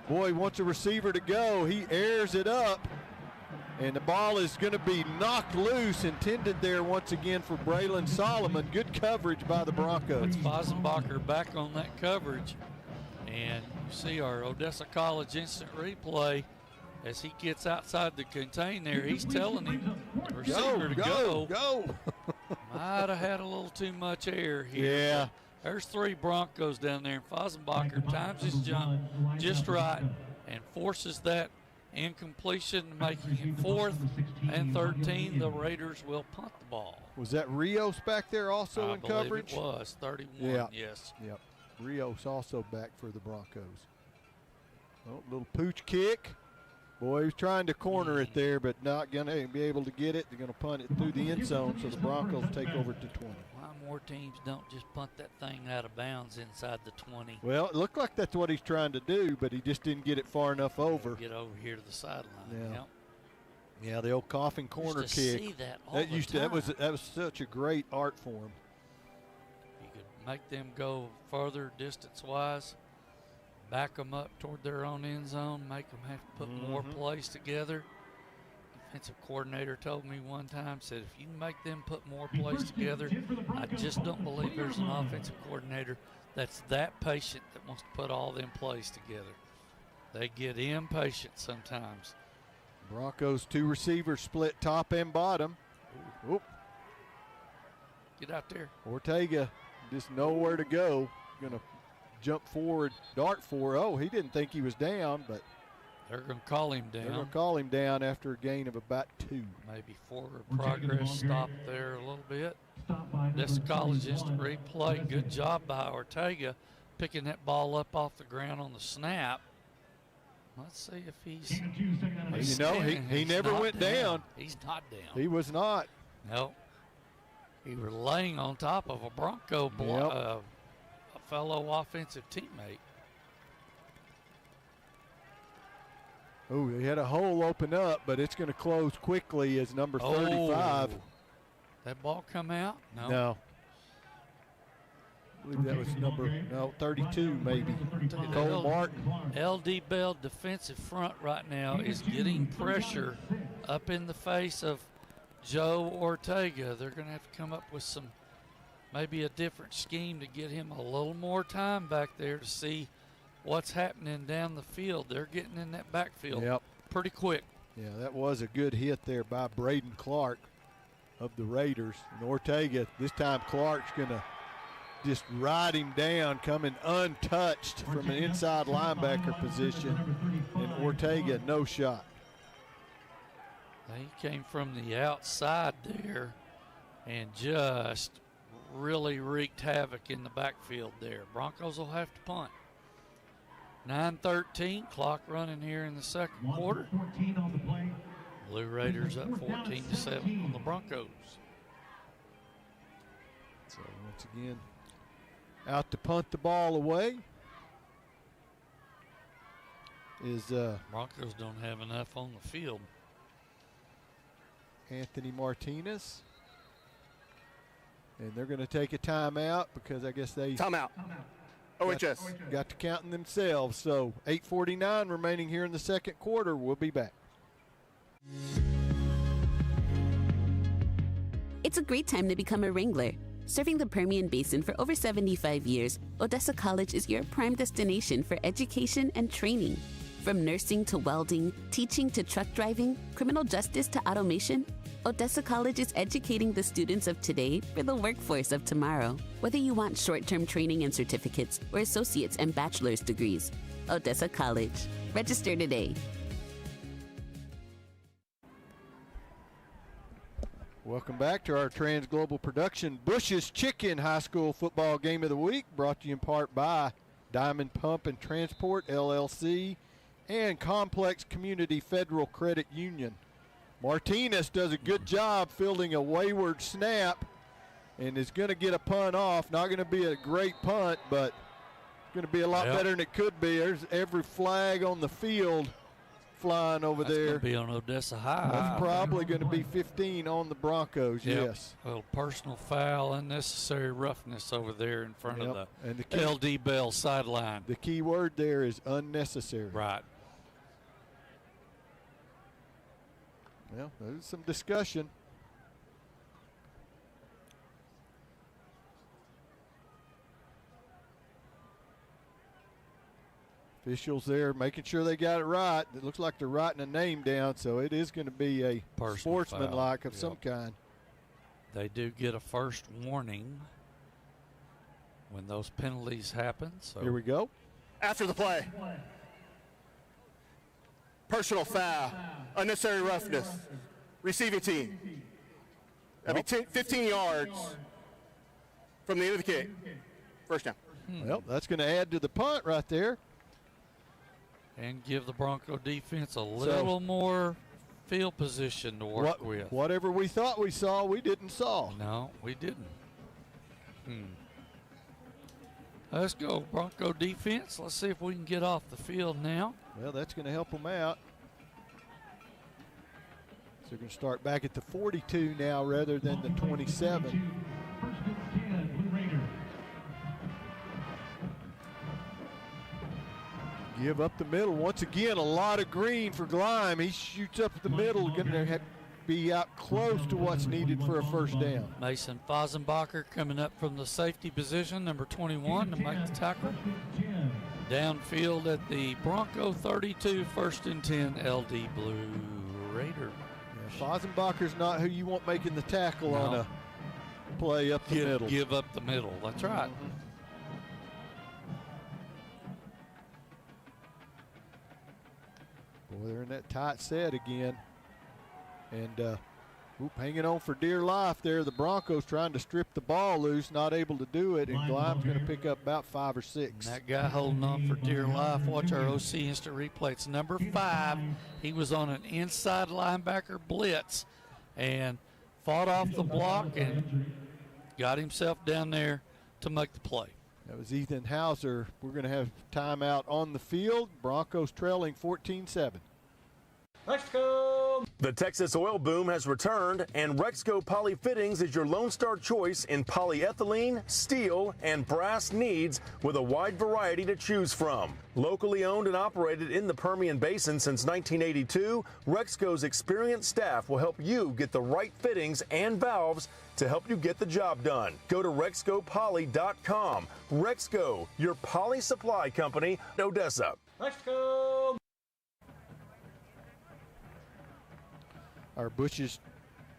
Boy wants a receiver to go. He airs it up, and the ball is going to be knocked loose, intended there once again for Braylon Solomon. Good coverage by the Broncos. It's Fosenbacher back on that coverage. And you see our Odessa College instant replay. As he gets outside the contain there, he's telling him, receiver to go. Might have had a little too much air here. Yeah. There's 3 Broncos down there, and Fosenbacher times his jump just right and forces that incompletion, making it 4th and 13. The Raiders will punt the ball. Was that Rios back there also in coverage? It was 31. Yeah. Yes. Yep. Rios also back for the Broncos. Oh, little pooch kick. Boy, he was trying to corner it there, but not going to be able to get it. They're going to punt it through the end zone, so the Broncos take over to 20. Why more teams don't just punt that thing out of bounds inside the 20? Well, it looked like that's what he's trying to do, but he just didn't get it far enough over. Get over here to the sideline. Yeah. Yep. Yeah, the old coughing corner used to kick. See that all the that time. that was such a great art form. You could make them go further distance-wise, back them up toward their own end zone, make them have to put more plays together. Defensive coordinator told me one time, said, if you can make them put more plays together, I just don't believe there's an offensive coordinator that's that patient that wants to put all them plays together. They get impatient sometimes. Broncos 2 receivers split top and bottom. Oop. Get out there. Ortega just nowhere to go. Going to jump forward, dart for. Oh, he didn't think he was down, but they're going to call him down. They're going to call him down after a gain of about 2. Maybe forward progress stopped there a little bit. This college instant replay. Good job by Ortega picking that ball up off the ground on the snap. Let's see if he's. He never went down. He's not down. He was not. No. He was laying on top of a Bronco a fellow offensive teammate. Oh, he had a hole open up, but it's going to close quickly as number 35. That ball come out? No. I believe that was number 32 maybe. Cole Martin. LD Bell defensive front right now is getting pressure up in the face of Joe Ortega. They're going to have to come up with maybe a different scheme to get him a little more time back there to see what's happening down the field. They're getting in that backfield pretty quick. Yeah, that was a good hit there by Braden Clark of the Raiders. And Ortega, this time Clark's going to just ride him down, coming untouched from an inside linebacker position. And Ortega, no shot. He came from the outside there and just really wreaked havoc in the backfield there. Broncos will have to punt. 9:13, clock running here in the second quarter. Blue Raiders up 14-7 on the Broncos. So once again, out to punt the ball away is Broncos don't have enough on the field. Anthony Martinez. And they're going to take a timeout because I guess they timeout. OHS got to counting themselves. So 8:49 remaining here in the second quarter. We'll be back. It's a great time to become a Wrangler. Serving the Permian Basin for over 75 years, Odessa College is your prime destination for education and training. From nursing to welding, teaching to truck driving, criminal justice to automation, Odessa College is educating the students of today for the workforce of tomorrow. Whether you want short-term training and certificates or associate's and bachelor's degrees, Odessa College. Register today. Welcome back to our Trans Global production, Bush's Chicken High School Football Game of the Week, brought to you in part by Diamond Pump and Transport, LLC, and Complex Community Federal Credit Union. Martinez does a good job fielding a wayward snap and is going to get a punt off. Not going to be a great punt, but going to be a lot better than it could be. There's every flag on the field flying over That's there. Gonna be on Odessa High. That's probably going to be 15 on the Broncos, Yep. yes. A little personal foul, unnecessary roughness over there in front of And the LD Bell sideline. The key word there is unnecessary. Right. Well, there's some discussion. Officials there making sure they got it right. It looks like they're writing a name down, so it is going to be a sportsmanlike of some kind. They do get a first warning when those penalties happen. So here we go. After the play. Personal foul. Unnecessary roughness. Receiving team. That'd be 15 yards from the end of the kick. First down. Well, that's going to add to the punt right there. And give the Bronco defense a little more field position to work with. Whatever we thought we saw, we didn't saw. No, we didn't. Let's go, Bronco defense. Let's see if we can get off the field now. Well, that's going to help them out. So they're going to start back at the 42 now rather than the 27. Give up the middle. Once again, a lot of green for Gleim. He shoots up the middle, going to be out close to what's needed for a first down. Mason Fosenbacher coming up from the safety position, number 21, to make the tackle. Downfield at the Bronco 32, 1st and 10, LD Blue Raider. Yeah, Fosenbacher's not who you want making the tackle on a play up the middle. Give up the middle. That's right. Boy, they're in that tight set again. And hanging on for dear life there. The Broncos trying to strip the ball loose, not able to do it. And Gleim's going to pick up about 5 or 6. And that guy holding on for dear life. Watch our OC instant replay. It's number 5. He was on an inside linebacker blitz and fought off the block and got himself down there to make the play. That was Ethan Hauser. We're going to have timeout on the field. Broncos trailing 14-7. Let's go! The Texas oil boom has returned, and Rexco Poly Fittings is your Lone Star choice in polyethylene, steel, and brass needs with a wide variety to choose from. Locally owned and operated in the Permian Basin since 1982, Rexco's experienced staff will help you get the right fittings and valves to help you get the job done. Go to RexcoPoly.com. Rexco, your poly supply company, Odessa. Let's go! Our Bush's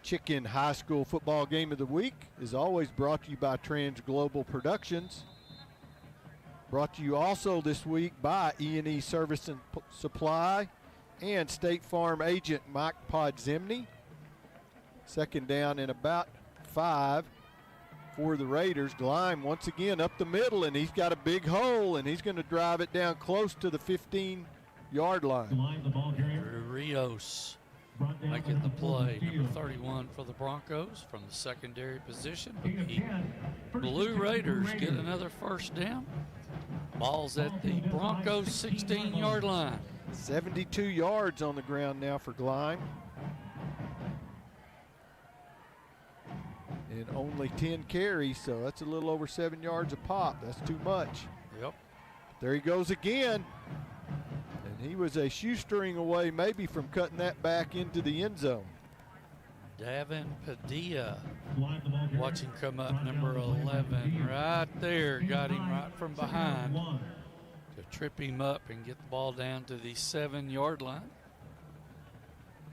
Chicken High School Football Game of the Week is always brought to you by Trans Global Productions. Brought to you also this week by E&E Service and Supply and State Farm agent Mike Podzemny. Second down and about 5 for the Raiders. Gleim once again up the middle, and he's got a big hole, and he's going to drive it down close to the 15-yard line. Rios making the play, number 31 for the Broncos from the secondary position. The Blue Raiders get another first down. Ball's at the Broncos 16-yard line. 72 yards on the ground now for Gleim. And only 10 carries, so that's a little over 7 yards a pop. That's too much. Yep. There he goes again. And he was a shoestring away maybe from cutting that back into the end zone. Davin Padilla, watch him come up, number 11, right there. Got him right from behind to trip him up and get the ball down to the 7-yard line.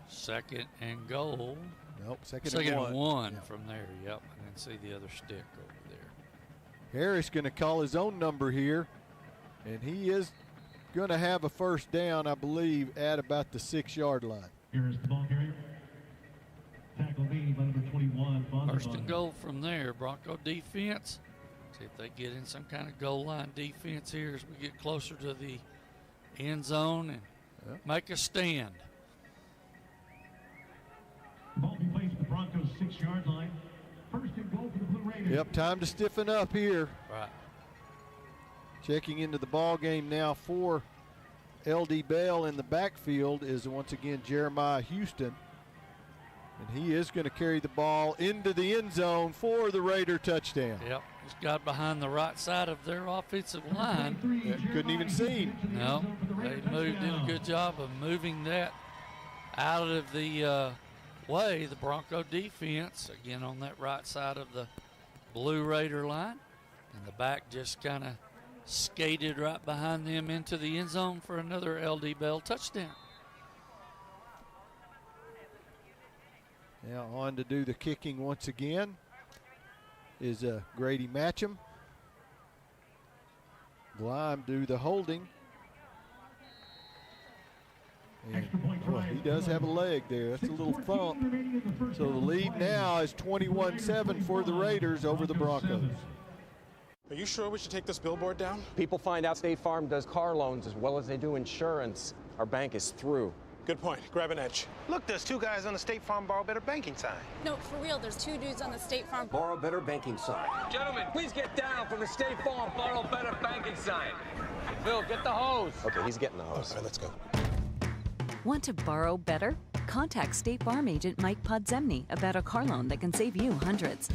Second and goal. Nope, second and one yeah. From there, yep. I didn't see the other stick over there. Harris going to call his own number here, and he is going to have a first down, I believe, at about the 6-yard line. Here is the ball carrier. Tackle made by number 21. First and goal from there. Bronco defense. See if they get in some kind of goal line defense here as we get closer to the end zone and make a stand. Ball be placed at the Broncos 6-yard line. First and goal for the Blue Raiders. Yep, time to stiffen up here. Right. Checking into the ball game now for LD Bell in the backfield is once again Jeremiah Houston. And he is going to carry the ball into the end zone for the Raider touchdown. Yep, he's got behind the right side of their offensive line. Couldn't even see him. No, they did a good job of moving that out of the way. The Bronco defense, again on that right side of the blue Raider line. And the back just kind of skated right behind them into the end zone for another LD Bell touchdown. Now on to do the kicking once again is Grady Matcham. Gleim do the holding. And boy, he does have a leg there. That's a little thump. So the lead now is 21-7 for the Raiders over the Broncos. Are you sure we should take this billboard down? People find out State Farm does car loans as well as they do insurance. Our bank is through. Good point. Grab an edge. Look, there's two guys on the State Farm Borrow Better banking sign. No, for real, there's two dudes on the State Farm Borrow Better banking sign. Gentlemen, please get down from the State Farm Borrow Better banking sign. Phil, get the hose. Okay, he's getting the hose. All right, let's go. Want to borrow better? Contact State Farm agent Mike Podzemny about a car loan that can save you hundreds.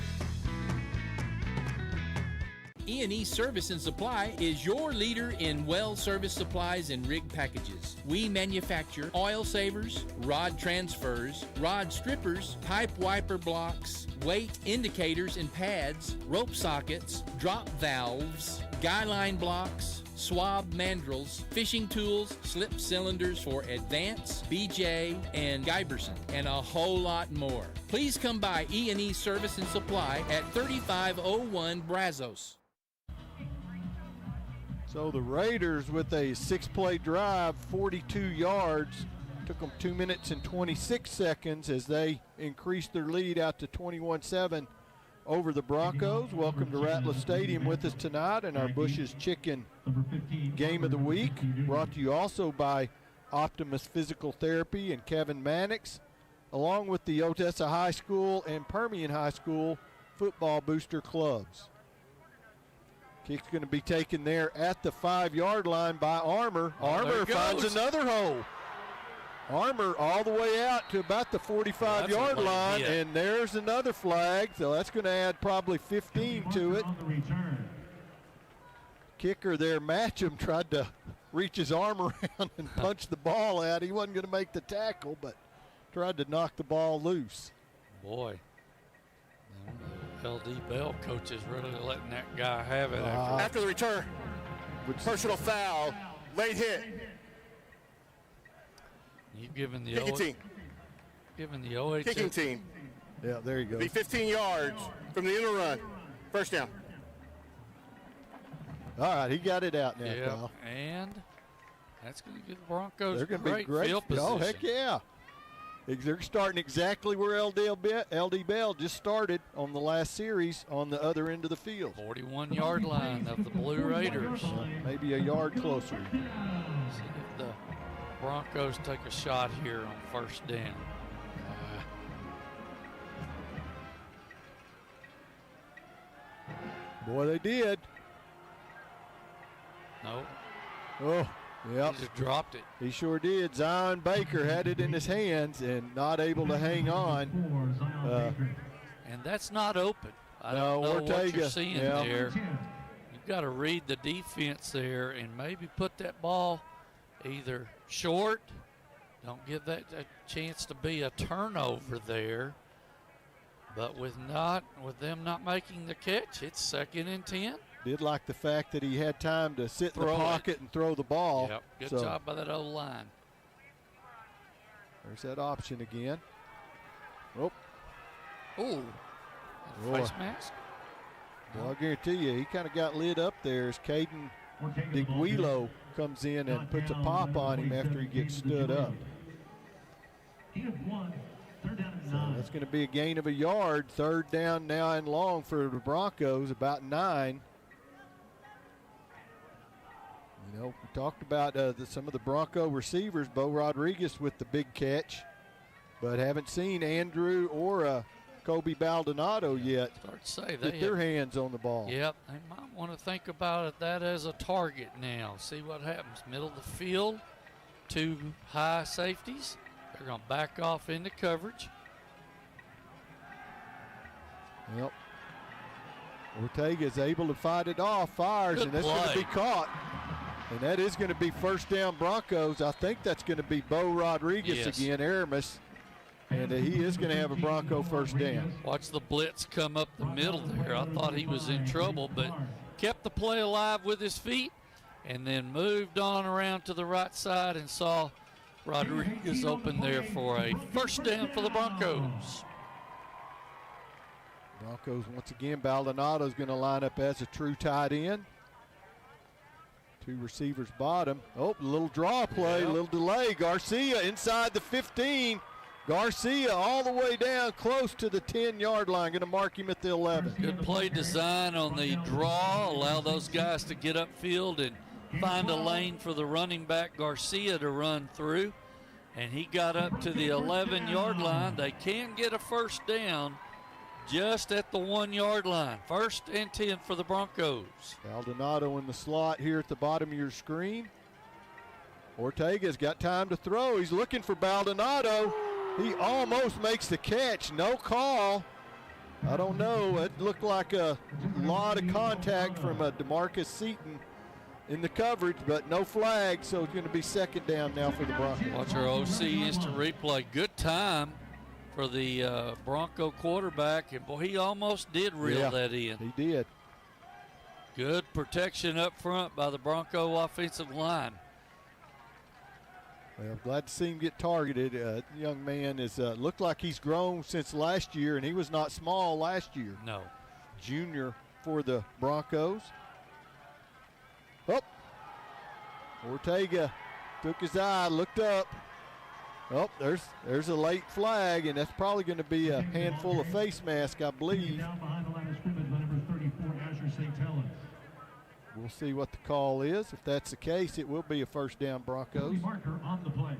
E&E Service and Supply is your leader in well service supplies and rig packages. We manufacture oil savers, rod transfers, rod strippers, pipe wiper blocks, weight indicators and pads, rope sockets, drop valves, guy line blocks, swab mandrels, fishing tools, slip cylinders for Advance, BJ, and Giberson, and a whole lot more. Please come by E&E Service and Supply at 3501 Brazos. So the Raiders with a 6-play drive, 42 yards, took them 2 minutes and 26 seconds as they increased their lead out to 21-7 over the Broncos. Welcome to Ratliff Stadium with us tonight and our Bush's Chicken Game of the Week, brought to you also by Optimus Physical Therapy and Kevin Mannix, along with the Odessa High School and Permian High School football booster clubs. Kick's going to be taken there at the 5-yard line by Armour. Armour finds another hole. Armour all the way out to about the 45-yard line, and there's another flag, so that's going to add probably 15 to it. Kicker there, Matcham, tried to reach his arm around and punch the ball out. He wasn't going to make the tackle, but tried to knock the ball loose. Boy. LD Bell coach is really letting that guy have it after the return. Personal foul, late hit. You've given the kicking team. Given the OHS. Kicking team. Yeah, there you go. Be 15 yards from the inner run. First down. All right, he got it out now, yeah, Kyle. And that's going to give the Broncos They're going to be great field position. Oh, heck yeah. They're starting exactly where LD Bell just started on the last series on the other end of the field. 41-yard line of the Blue Raiders. Maybe a yard closer. See if the Broncos take a shot here on first down. Boy, they did. No. Oh. Yep. He just dropped it. He sure did. Zion Baker had it in his hands and not able to hang on. And that's not open. I no, don't know Ortega, what you're seeing there. You've got to read the defense there and maybe put that ball either short. Don't give that a chance to be a turnover there. But with them not making the catch, it's 2nd and 10. Did like the fact that he had time to sit in the pocket and throw the ball. Yep, good job by that O-line. There's that option again. Oh. Ooh. Face mask. Well, I guarantee you, he kind of got lit up there as Caden DeGuilo comes in and puts a pop on him after he gets stood up. So that's going to be a gain of a yard. 3rd down now and long for the Broncos, about 9. You know, we talked about some of the Bronco receivers, Bo Rodriguez with the big catch, but haven't seen Andrew or Kobe Baldonado yet get their hands on the ball. Yep, they might want to think about that as a target now. See what happens. Middle of the field, two high safeties. They're going to back off into coverage. Yep. Ortega is able to fight it off, fires, and that's going to be caught. And that is going to be first down Broncos. I think that's going to be Bo Rodriguez again, Aramis. And he is going to have a Bronco first down. Watch the blitz come up the middle there. I thought he was in trouble, but kept the play alive with his feet and then moved on around to the right side and saw Rodriguez open there for a first down for the Broncos. Broncos, once again, Baldonado's going to line up as a true tight end. Two receivers bottom. Oh, a little draw play, a little delay. Garcia inside the 15. Garcia all the way down close to the 10-yard line. Going to mark him at the 11. Good play design on the draw. Allow those guys to get upfield and find a lane for the running back Garcia to run through. And he got up to the 11-yard line. They can get a first down just at the 1-yard line. First and 10 for the Broncos. Baldonado in the slot here at the bottom of your screen. Ortega's got time to throw. He's looking for Baldonado. He almost makes the catch. No call. I don't know. It looked like a lot of contact from DeMarcus Seaton in the coverage, but no flag, so it's going to be second down now for the Broncos. Watch our OC instant replay. Good time for the Bronco quarterback, and boy, he almost did reel that in. He did. Good protection up front by the Bronco offensive line. Well, glad to see him get targeted. Young man is looked like he's grown since last year, and he was not small last year. No. Junior for the Broncos. Oh, Ortega took his eye, looked up. Oh, there's a late flag, and that's probably going to be a handful of face mask, I believe. Down behind the line of scrimmage by number 34, Azure St. Helens. We'll see what the call is. If that's the case, it will be a first down Broncos. Marker on the play.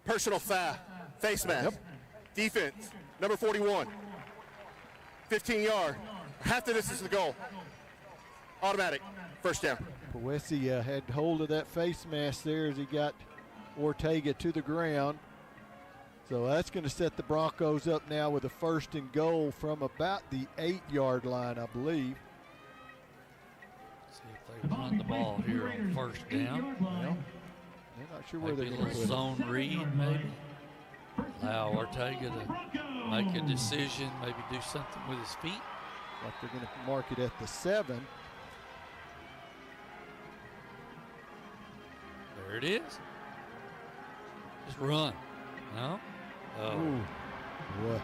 Personal foul, face mask. Yep. Defense, number 41. 15-yard. Half the distance to the goal. Automatic, first down. Powesi had hold of that face mask there as he got Ortega to the ground. So that's going to set the Broncos up now with a first and goal from about the 8-yard line, I believe. See if they run the ball here on first down. Well, they're not sure where they're maybe going a to little zone read, maybe. Allow Ortega to make a decision, maybe do something with his feet. Like they're going to mark it at the 7. There it is. Just run. No? Oh. Ooh. What?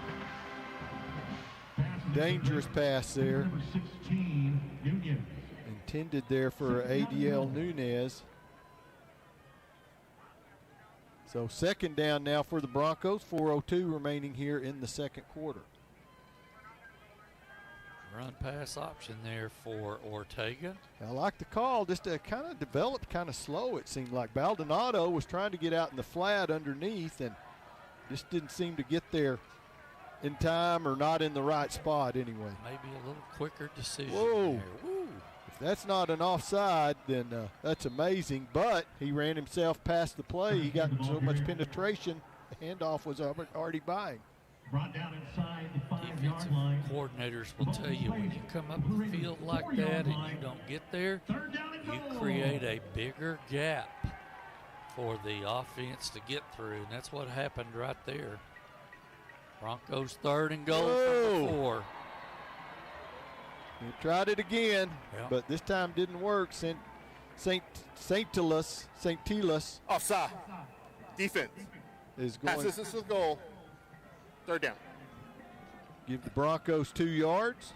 Dangerous pass there. Number 16, Nunez. Intended there for ADL Nunez. So second down now for the Broncos. 4:02 remaining here in the second quarter. Run pass option there for Ortega. I like the call. Just kind of developed kind of slow, it seemed like. Baldonado was trying to get out in the flat underneath and just didn't seem to get there in time or not in the right spot anyway. Maybe a little quicker decision. Whoa. There. Woo. If that's not an offside, then that's amazing. But he ran himself past the play. He got so much penetration, the handoff was already by him. Brought down inside the 5-yard Defensive line. coordinators will tell you when you come up the field like that and you don't get there, you create a bigger gap for the offense to get through, and that's what happened right there. Broncos third and goal from the 4. He tried it again, but this time didn't work. St. Tilas Offside. Defense. is going Pass distance to the goal. Third down. give the Broncos 2 yards.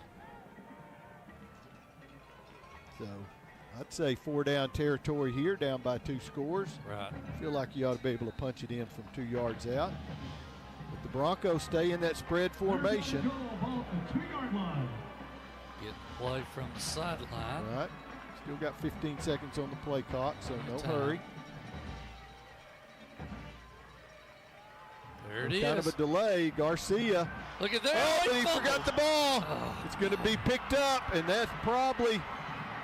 So I'd say 4-down territory here, down by 2 scores. Right. I feel like you ought to be able to punch it in from 2 yards out. But the Broncos stay in that spread formation. Get the play from the sideline. Right. Still got 15 seconds on the play clock, so no hurry. There it is. Kind of a delay. Garcia. Look at that. Oh, he forgot the ball. It's going to be picked up, and that's probably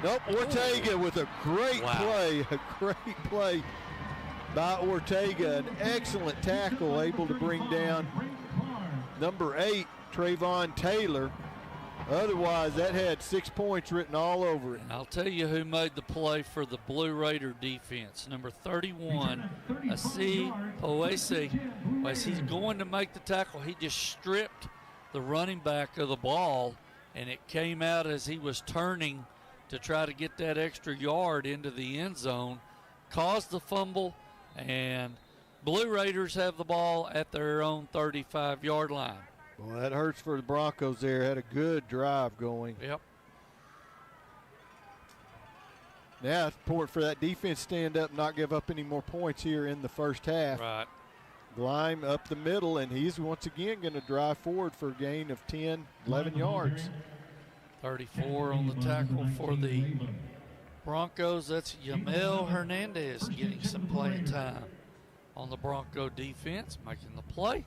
Nope, Ortega with a great play, a great play by Ortega. An excellent tackle, able to bring down number 8, Trayvon Taylor. Otherwise, that had 6 points written all over it. And I'll tell you who made the play for the Blue Raider defense. Number 31, OHS. As he's going to make the tackle, he just stripped the running back of the ball, and it came out as he was turning to try to get that extra yard into the end zone, caused the fumble, and Blue Raiders have the ball at their own 35-yard line. Well, that hurts for the Broncos there. Had a good drive going. Yep. Now it's important for that defense to stand up and not give up any more points here in the first half. Right. Glime up the middle, and he's once again going to drive forward for a gain of 10, 11 yards. 34 on the tackle for the Broncos. That's Yamel Hernandez getting some playing time on the Bronco defense, making the play.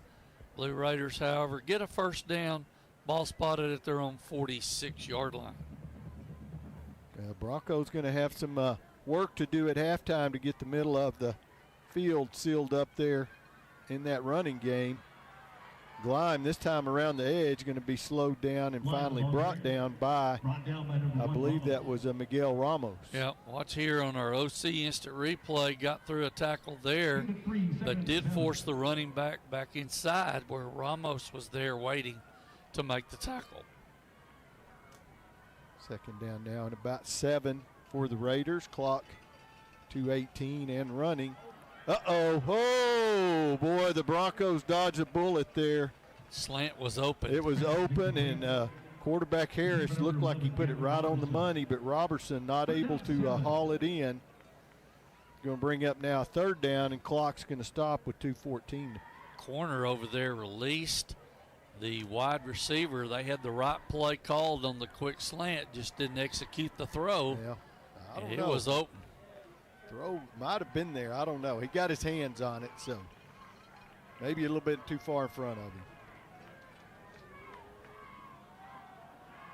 Blue Raiders, however, get a first down, ball spotted at their own 46-yard line. Broncos going to have some work to do at halftime to get the middle of the field sealed up there in that running game. Glime this time around the edge going to be slowed down and finally brought down by, I believe that was Miguel Ramos. Yeah, watch here on our OC instant replay, got through a tackle there, but did force the running back inside where Ramos was there waiting to make the tackle. Second down now and about 7 for the Raiders. Clock 2:18 and running. Oh, boy, the Broncos dodged a bullet there. Slant was open. It was open, and quarterback Harris looked like he put it right on the money, but Robertson not able to haul it in. Going to bring up now 3rd down, and clock's going to stop with 2:14. Corner over there released the wide receiver. They had the right play called on the quick slant, just didn't execute the throw. Yeah, I don't know. know. It was open. Throw might have been there. I don't know. He got his hands on it, so maybe a little bit too far in front of him.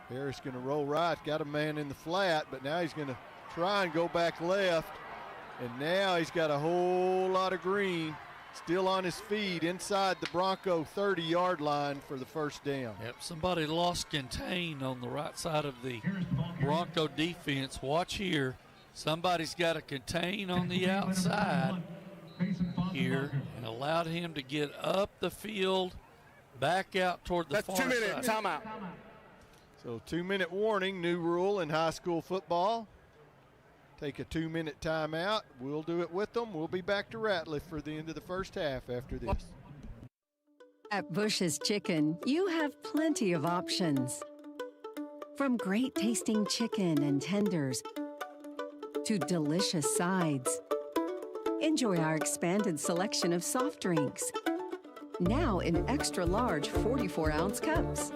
Harris going to roll right. Got a man in the flat, but now he's going to try and go back left. And now he's got a whole lot of green still on his feet inside the Bronco 30-yard line for the first down. Yep, somebody lost contain on the right side of the Bronco defense. Watch here. Somebody's got to contain on the outside here and allowed him to get up the field, back out toward the far side. That's 2 minute timeout. So 2-minute warning, new rule in high school football. Take a 2-minute timeout. We'll do it with them. We'll be back to Ratliff for the end of the first half after this. At Bush's Chicken, you have plenty of options. From great tasting chicken and tenders to delicious sides. Enjoy our expanded selection of soft drinks, now in extra large 44-ounce cups.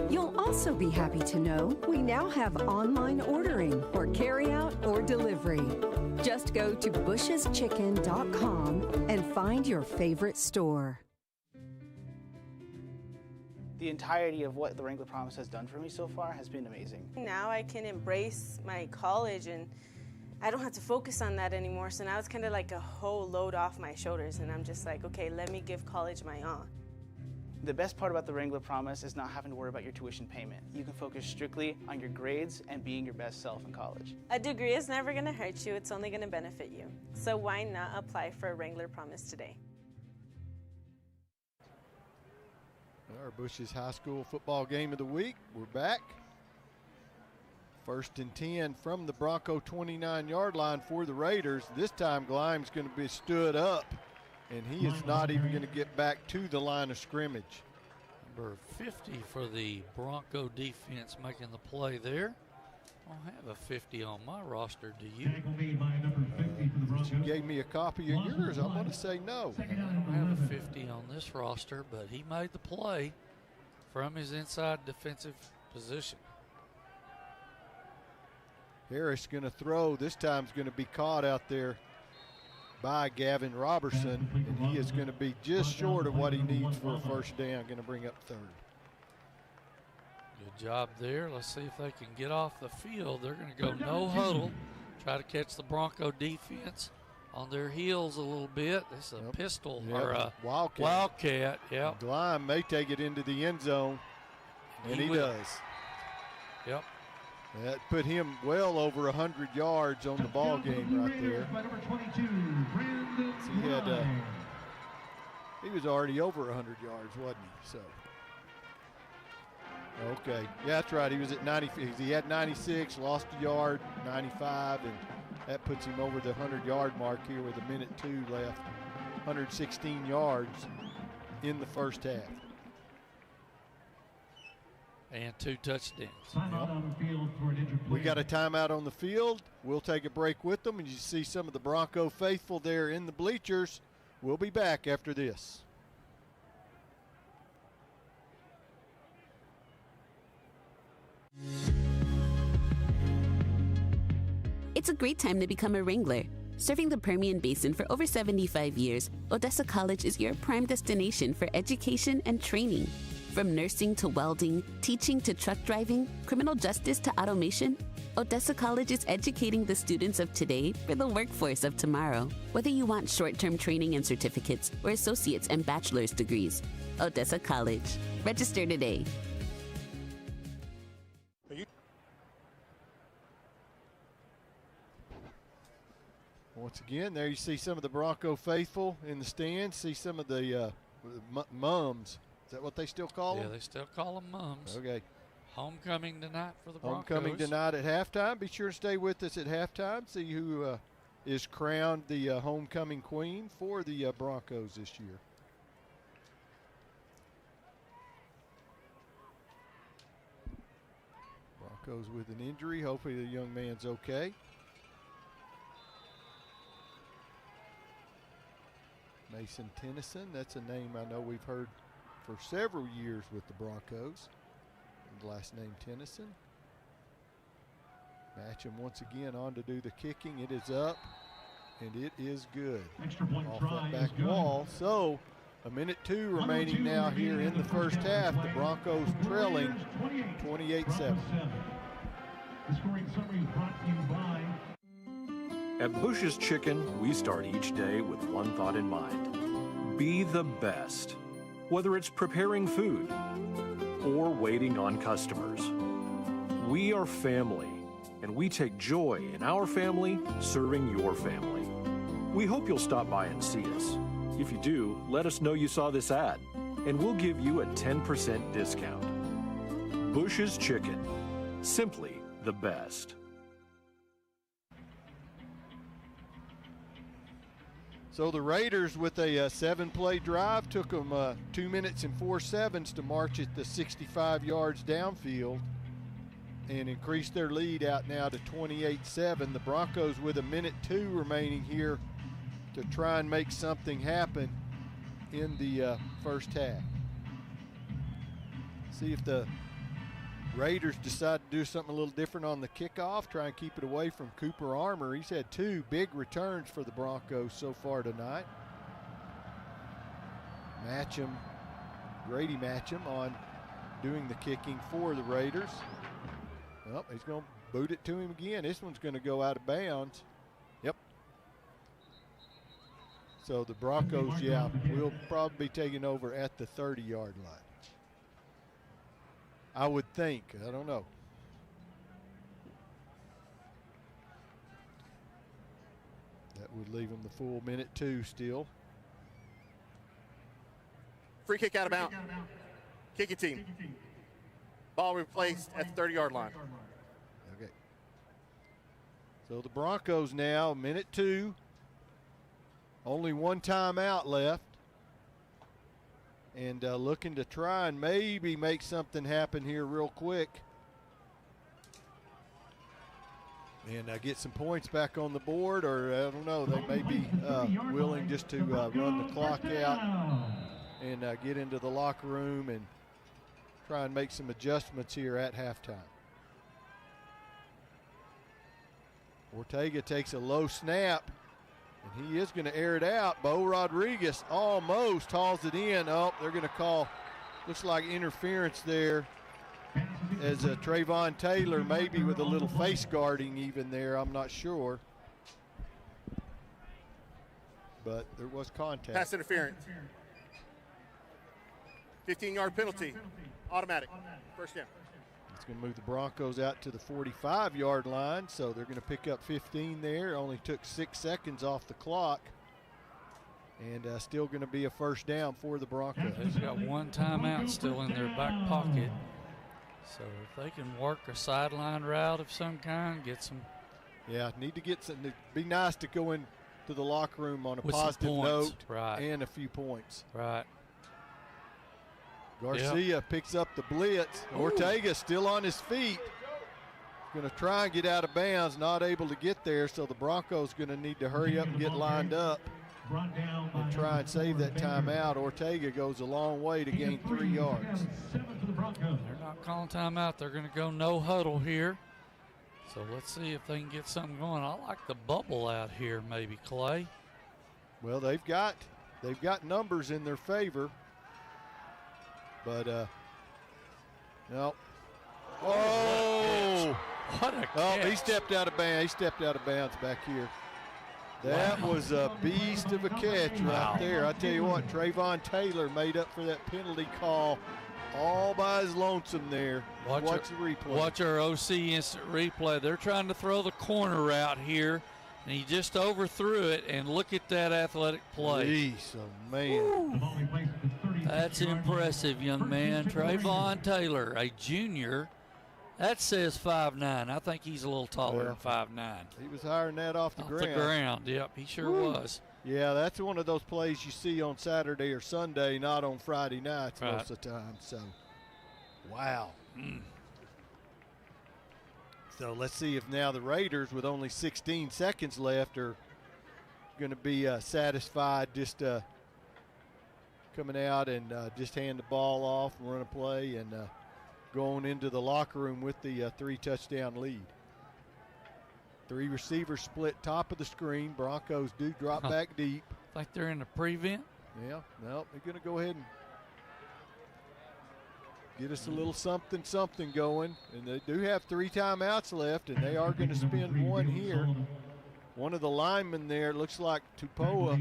You'll also be happy to know we now have online ordering for carryout or delivery. Just go to busheschicken.com and find your favorite store. The entirety of what the Wrangler Promise has done for me so far has been amazing. Now I can embrace my college, and I don't have to focus on that anymore. So now it's kind of like a whole load off my shoulders, and I'm just like, okay, let me give college my all. The best part about the Wrangler Promise is not having to worry about your tuition payment. You can focus strictly on your grades and being your best self in college. A degree is never going to hurt you. It's only going to benefit you. So why not apply for a Wrangler Promise today? Our Bush's high school football game of the week. We're back. 1st and 10 from the Bronco 29-yard line for the Raiders. This time Glime's going to be stood up, and he is not even going to get back to the line of scrimmage. Number 50 for the Bronco defense making the play there. I don't have a 50 on my roster, do you? You gave me a copy of yours. I'm going to say no. I don't have a 50 on this roster, but he made the play from his inside defensive position. Harris going to throw. This time is going to be caught out there by Gavin Robertson, and he is going to be just short of what he needs for a first down. Going to bring up 3rd. Good job there. Let's see if they can get off the field. They're going to go no huddle, try to catch the Bronco defense on their heels a little bit. This is a pistol or a Wildcat. Yep. Gleim may take it into the end zone, and he does. Yep. That put him well over 100 yards on the ball game right there. So he was already over 100 yards, wasn't he? So, okay, yeah, that's right. He was at 90. He had 96, lost a yard, 95, and that puts him over the 100-yard mark here with 1:02 left. 116 yards in the first half. And 2 touchdowns. Timeout on the field for an injured player. We got a timeout on the field. We'll take a break with them, and you see some of the Bronco faithful there in the bleachers. We'll be back after this. It's a great time to become a Wrangler. Serving the Permian Basin for over 75 years, Odessa College is your prime destination for education and training. From nursing to welding, teaching to truck driving, criminal justice to automation, Odessa College is educating the students of today for the workforce of tomorrow. Whether you want short-term training and certificates or associate's and bachelor's degrees, Odessa College. Register today. Once again, there you see some of the Bronco faithful in the stands. See some of the mums. Is that what they still call them? Yeah, they still call them mums. Okay. Homecoming tonight for the Broncos. Homecoming tonight at halftime. Be sure to stay with us at halftime. See who is crowned the homecoming queen for the Broncos this year. Broncos with an injury. Hopefully the young man's okay. Mason Tennyson, that's a name I know we've heard for several years with the Broncos. The last name Tennyson. Matcham once again on to do the kicking. It is up, and it is good. Extra point off try that back wall. So, 1:02 remaining now here in the first half. The Broncos trailing 28-7. The scoring summary is brought to you by At Bush's Chicken, we start each day with one thought in mind. Be the best. Whether it's preparing food or waiting on customers. We are family, and we take joy in our family serving your family. We hope you'll stop by and see us. If you do, let us know you saw this ad, and we'll give you a 10% discount. Bush's Chicken. Simply the best. So the Raiders, with a 7-play drive, took them 2 minutes and 4 seconds to march it the 65 yards downfield and increase their lead out now to 28-7. The Broncos with 1:02 remaining here to try and make something happen in the first half. See if the Raiders decide to do something a little different on the kickoff, try and keep it away from Cooper Armour. He's had 2 big returns for the Broncos so far tonight. Grady Matcham on doing the kicking for the Raiders. Well, he's going to boot it to him again. This one's going to go out of bounds. Yep. So the Broncos, will probably be taking over at the 30-yard line. I would think. I don't know. That would leave them the full 1:02 still. Free kick out of bounds. Kicking team. Ball replaced at the 30-yard line. Okay. So the Broncos now, 1:02. Only one timeout left. And looking to try and maybe make something happen here real quick. And get some points back on the board, or I don't know, they may be willing just to run the clock out and get into the locker room and try and make some adjustments here at halftime. Ortega takes a low snap. And he is going to air it out. Bo Rodriguez almost hauls it in. Oh, they're going to call, looks like interference there. as Trayvon Taylor, maybe with a little face guarding even there. I'm not sure. But there was contact. Pass interference. 15-yard penalty. Automatic. First down. It's going to move the Broncos out to the 45-yard line, so they're going to pick up 15 there. Only took 6 seconds off the clock. And still going to be a first down for the Broncos. They've got one timeout still in their back pocket. So if they can work a sideline route of some kind, get some. Yeah, need to get some. It'd be nice to go into the locker room on a with positive note, right, and a few points. Right. Garcia picks up the blitz. Ooh. Ortega still on his feet. Going to try and get out of bounds, not able to get there, so the Broncos going to need to hurry up and get lined up and try and save that timeout. Ortega goes a long way to gain 3 yards. They're not calling timeout. They're going to go no huddle here. So let's see if they can get something going. I like the bubble out here, maybe, Clay. Well, they've got numbers in their favor. But, no. Oh! What a catch. Oh, he stepped out of bounds. He stepped out of bounds back here. That was a beast of a catch right there. I tell you what, Trayvon Taylor made up for that penalty call all by his lonesome there. Watch the replay. Watch our OC instant replay. They're trying to throw the corner route here, and he just overthrew it, and look at that athletic play. Jeez, oh man. That's impressive, young man. Trayvon Taylor, a junior. That says 5'9". I think he's a little taller than 5'9". He was higher than that off the ground. Off the ground, yep, he sure was. Yeah, that's one of those plays you see on Saturday or Sunday, not on Friday nights most of the time. So, wow. So let's see if now the Raiders, with only 16 seconds left, are going to be satisfied just coming out and just hand the ball off and run a play and going into the locker room with the 3-touchdown lead. 3 receivers split top of the screen. Broncos do drop back deep. Like they're in a prevent? Yeah, no, they're going to go ahead and get us a little something going. And they do have 3 timeouts left, and they are going to spend one here. One of the linemen there, it looks like Tupoa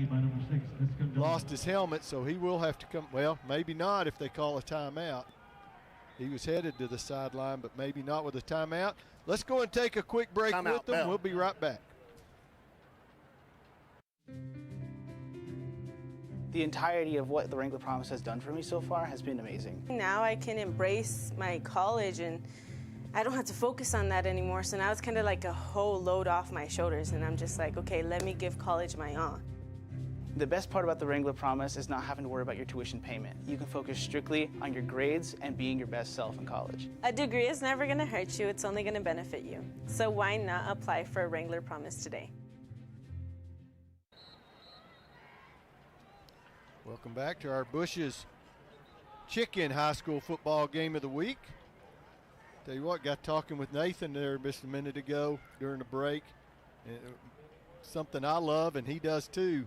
lost his helmet, so he will have to come. Well, maybe not if they call a timeout. He was headed to the sideline, but maybe not with a timeout. Let's go and take a quick break with them. We'll be right back. The entirety of what the Wrangler Promise has done for me so far has been amazing. Now I can embrace my college, and I don't have to focus on that anymore. So now it's kind of like a whole load off my shoulders, and I'm just like, okay, let me give college my all. The best part about the Wrangler Promise is not having to worry about your tuition payment. You can focus strictly on your grades and being your best self in college. A degree is never going to hurt you. It's only going to benefit you. So why not apply for a Wrangler Promise today? Welcome back to our Bush's Chicken High School Football Game of the Week. Tell you what, got talking with Nathan there just a minute ago during the break. And something I love, and he does too.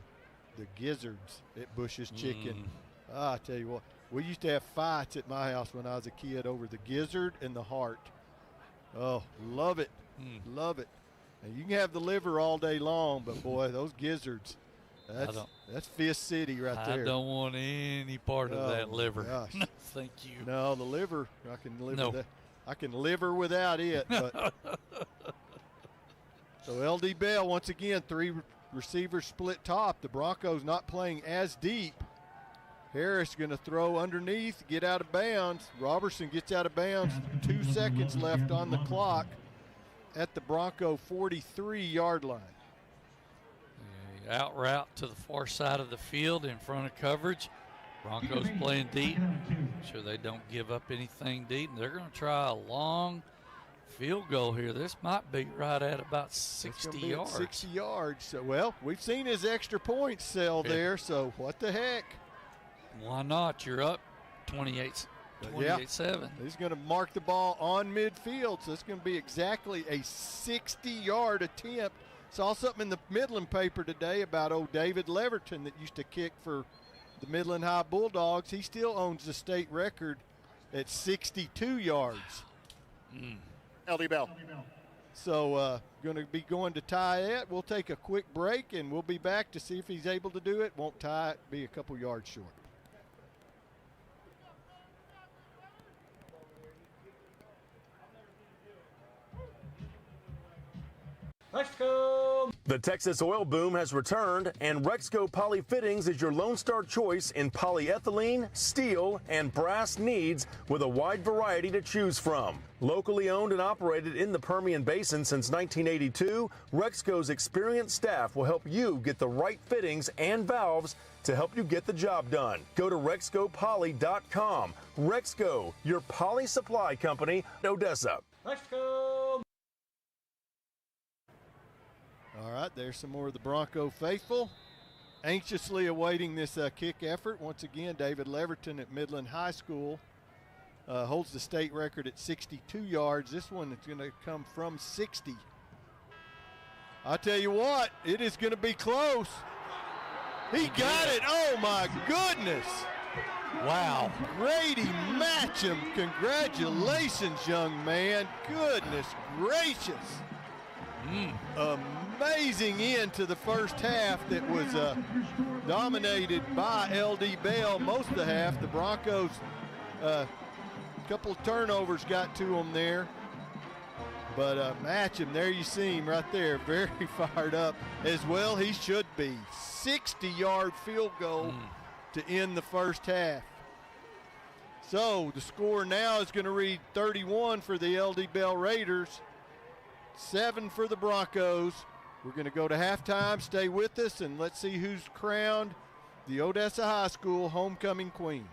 The gizzards at Bush's Chicken. I tell you what, we used to have fights at my house when I was a kid over the gizzard and the heart. Oh, love it. Love it. And you can have the liver all day long, but boy, those gizzards, that's Fist City right there. I don't want any part of that liver. Gosh. No, thank you. No, the liver, I can live with that. I can liver without it. But so LD Bell, once again, 3 receivers split top. The Broncos not playing as deep. Harris going to throw underneath, get out of bounds. Robertson gets out of bounds. 2 seconds left on the clock at the Bronco 43-yard line. Out route to the far side of the field in front of coverage. Broncos playing deep. Sure they don't give up anything deep. They're going to try a long field goal here. This might be right at about 60 yards. 60 yards. So, well, we've seen his extra points sell there, so what the heck? Why not? You're up 28-7. He's going to mark the ball on midfield, so it's going to be exactly a 60-yard attempt. Saw something in the Midland paper today about old David Leverton that used to kick for the Midland High Bulldogs. He still owns the state record at 62 yards. LD Bell. So going to be going to tie it. We'll take a quick break, and we'll be back to see if he's able to do it. Won't tie it, be a couple yards short. Rexco! The Texas oil boom has returned, and Rexco Poly Fittings is your Lone Star choice in polyethylene, steel, and brass needs with a wide variety to choose from. Locally owned and operated in the Permian Basin since 1982, Rexco's experienced staff will help you get the right fittings and valves to help you get the job done. Go to RexcoPoly.com. Rexco, your poly supply company, Odessa. Rexco! All right, there's some more of the Bronco faithful. Anxiously awaiting this kick effort. Once again, David Leverton at Midland High School holds the state record at 62 yards. This one is going to come from 60. I tell you what, it is going to be close. He got it. Oh, my goodness. Wow. Grady Matcham, congratulations, young man. Goodness gracious. Amazing end to the first half that was dominated by LD Bell most of the half. The Broncos, a couple of turnovers got to them there. But Matcham, there you see him right there, very fired up as well. He should be. 60-yard field goal to end the first half. So the score now is going to read 31 for the LD Bell Raiders, 7 for the Broncos. We're going to go to halftime. Stay with us, and let's see who's crowned the Odessa High School homecoming queen.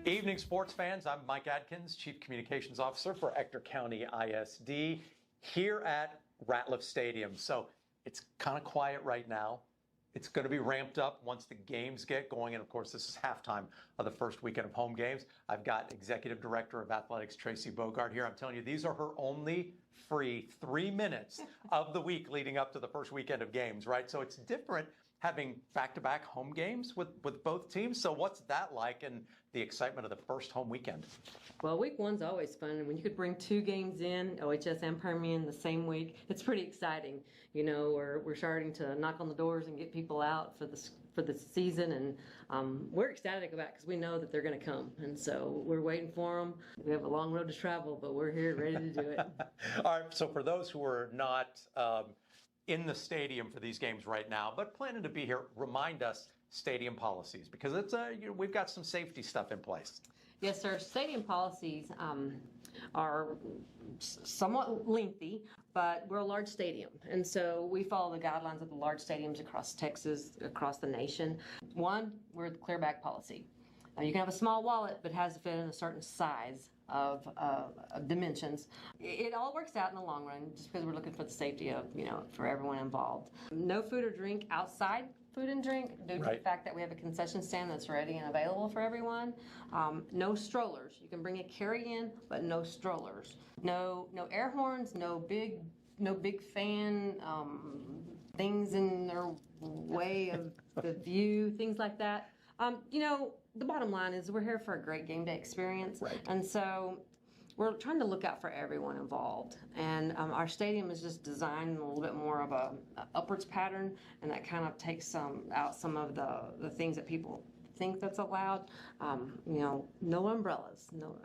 Evening, sports fans. I'm Mike Adkins, Chief Communications Officer for Ector County ISD here at Ratliff Stadium. So it's kind of quiet right now. It's going to be ramped up once the games get going. And of course, this is halftime of the first weekend of home games. I've got Executive Director of Athletics, Tracy Bogart, here. I'm telling you, these are her only free 3 minutes of the week leading up to the first weekend of games, right? So it's different having back-to-back home games with both teams. So what's that like, and the excitement of the first home weekend? Well, week one's always fun. When you could bring 2 games in, OHS and Permian, the same week, it's pretty exciting. You know, we're starting to knock on the doors and get people out for the season, and we're ecstatic about it because we know that they're going to come, and so we're waiting for them. We have a long road to travel, but we're here ready to do it. All right, so for those who are not in the stadium for these games right now, but planning to be here, remind us stadium policies, because it's we've got some safety stuff in place. Yes, sir. Stadium policies are somewhat lengthy, but we're a large stadium, and so we follow the guidelines of the large stadiums across Texas, across the nation. One, we're the clearback policy. You can have a small wallet, but it has to fit in a certain size of dimensions. It all works out in the long run, just because we're looking for the safety of, for everyone involved. No food or drink outside food and drink due to the fact that we have a concession stand that's ready and available for everyone. No strollers. You can bring a carry-in, but no strollers. No air horns. No big fan things in their way of the view. Things like that. The bottom line is we're here for a great game day experience, and so we're trying to look out for everyone involved. And our stadium is just designed in a little bit more of a upwards pattern, and that kind of takes out some of the things that people think that's allowed. No umbrellas, no.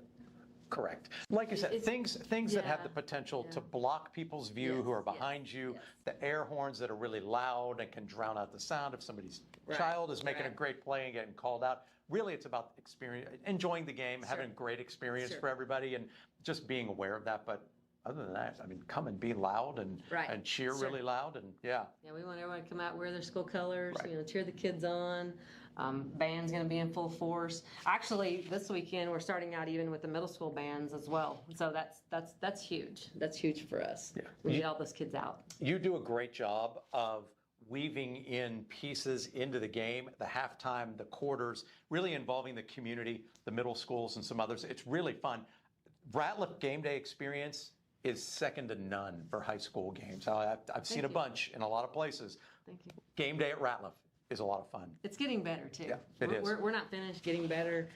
Correct. Like you said, things that have the potential to block people's view who are behind you, the air horns that are really loud and can drown out the sound if somebody's child is making a great play and getting called out. Really, it's about enjoying the game, having a great experience for everybody, and just being aware of that. But other than that, I mean, come and be loud and cheer really loud, and Yeah, we want everyone to come out, wear their school colors, cheer the kids on. Band's going to be in full force. Actually, this weekend we're starting out even with the middle school bands as well. So that's huge. That's huge for us. Yeah. We get all those kids out. You do a great job of weaving in pieces into the game, the halftime, the quarters, really involving the community, the middle schools, and some others. It's really fun. Ratliff game day experience is second to none for high school games. I've seen a bunch in a lot of places. Thank you. Game day at Ratliff is a lot of fun. It's getting better too. Yeah, it is. We're not finished, getting better.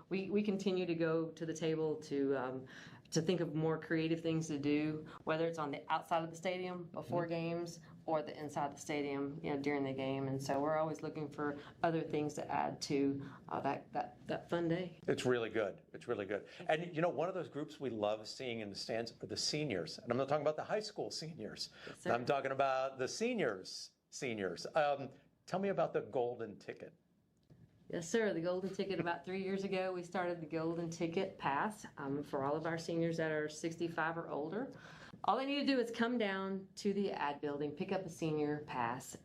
We continue to go to the table to think of more creative things to do, whether it's on the outside of the stadium before games or the inside the stadium, during the game. And so we're always looking for other things to add to that fun day. It's really good. It's really good. And one of those groups we love seeing in the stands are the seniors. And I'm not talking about the high school seniors. Yes, I'm talking about the seniors. Tell me about the golden ticket. Yes, sir. The golden ticket, about 3 years ago, we started the golden ticket pass for all of our seniors that are 65 or older. All they need to do is come down to the ad building, pick up a senior pass.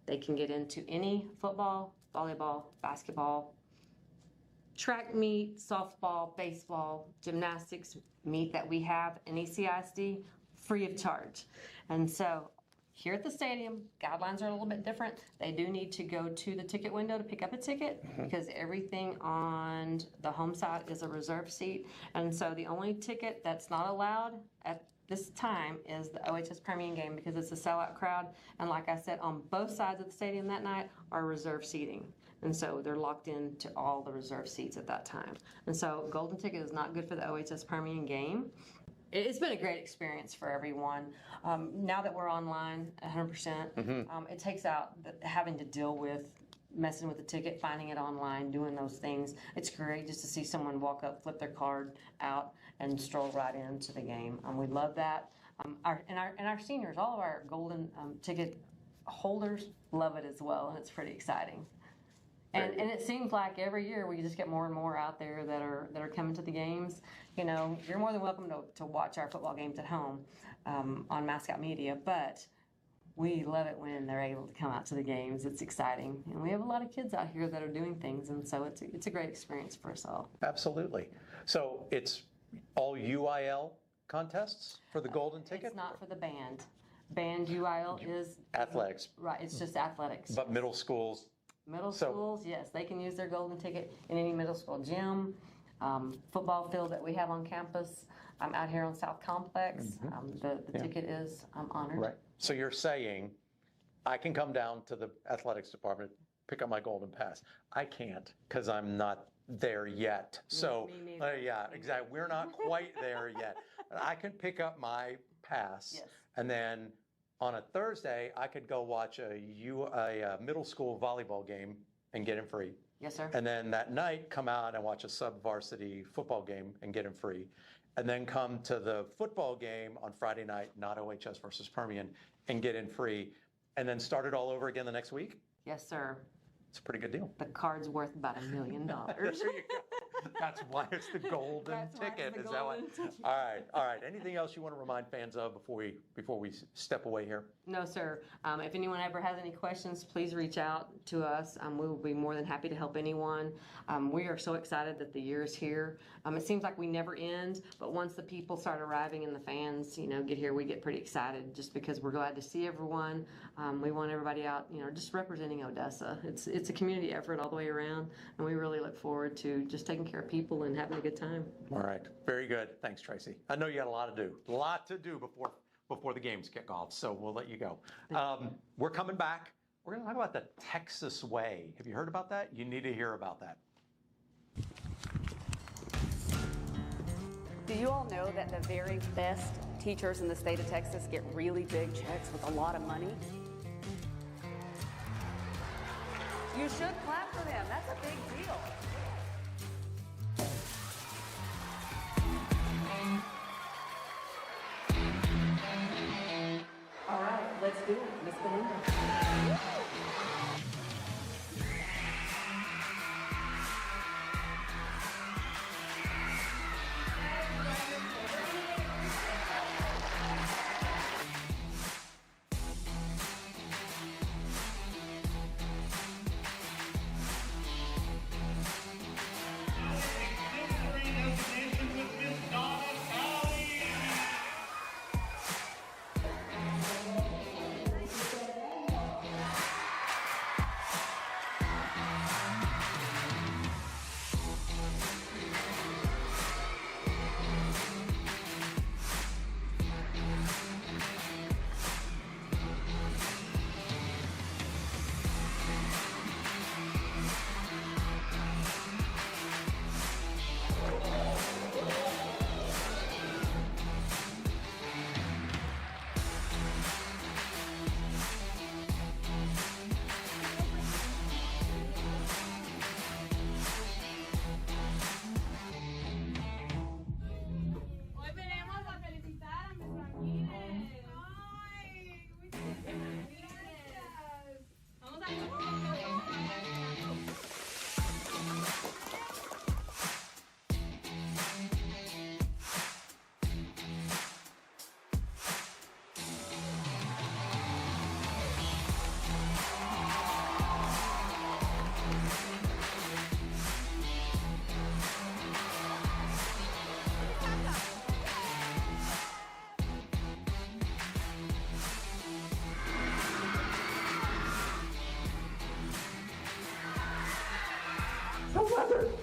They can get into any football, volleyball, basketball, track meet, softball, baseball, gymnastics meet that we have in ECISD, free of charge. And so here at the stadium, guidelines are a little bit different. They do need to go to the ticket window to pick up a ticket because everything on the home side is a reserve seat. And so the only ticket that's not allowed at this time is the OHS Premium game because it's a sellout crowd. And like I said, on both sides of the stadium that night are reserve seating. And so they're locked into all the reserve seats at that time. And so golden ticket is not good for the OHS Premium game. It's been a great experience for everyone. Now that we're online 100%, it takes out having to deal with messing with the ticket, finding it online, doing those things. It's great just to see someone walk up, flip their card out, and stroll right into the game. We love that. Our seniors, all of our golden ticket holders love it as well, and it's pretty exciting. And it seems like every year we just get more and more out there that are coming to the games. You're more than welcome to watch our football games at home on Mascot Media, but we love it when they're able to come out to the games. It's exciting. And we have a lot of kids out here that are doing things, and so it's a great experience for us all. Absolutely. So it's all UIL contests for the golden ticket? It's not for the band. Band UIL is athletics. Right, it's just athletics. But middle schools? Middle schools, yes. They can use their golden ticket in any middle school gym, football field that we have on campus. Out here on South Complex. The ticket is honored. Right. So you're saying I can come down to the athletics department, pick up my golden pass. I can't because I'm not there yet. So yeah, exactly. We're not quite there yet. But I can pick up my pass, and then on a Thursday I could go watch a middle school volleyball game and get in free. Yes, sir. And then that night come out and watch a sub-varsity football game and get in free. And then come to the football game on Friday night, not OHS versus Permian, and get in free, and then start it all over again the next week? Yes, sir. It's a pretty good deal. The card's worth about $1 million. There you go. That's why it's the golden ticket. Is that why? All right. Anything else you want to remind fans of before we step away here? No, sir. If anyone ever has any questions, please reach out to us. We will be more than happy to help anyone. We are so excited that the year is here. It seems like we never end, but once the people start arriving and the fans, get here, we get pretty excited just because we're glad to see everyone. We want everybody out, just representing Odessa. It's a community effort all the way around, and we really look forward to just taking care of people and having a good time. All right. Very good. Thanks, Tracy. I know you got a lot to do before the games kick off, so we'll let you go. We're coming back. We're going to talk about the Texas way. Have you heard about that? You need to hear about that. Do you all know that the very best teachers in the state of Texas get really big checks with a lot of money? You should clap for them. That's a big deal. All right, let's do it, Miss Belinda.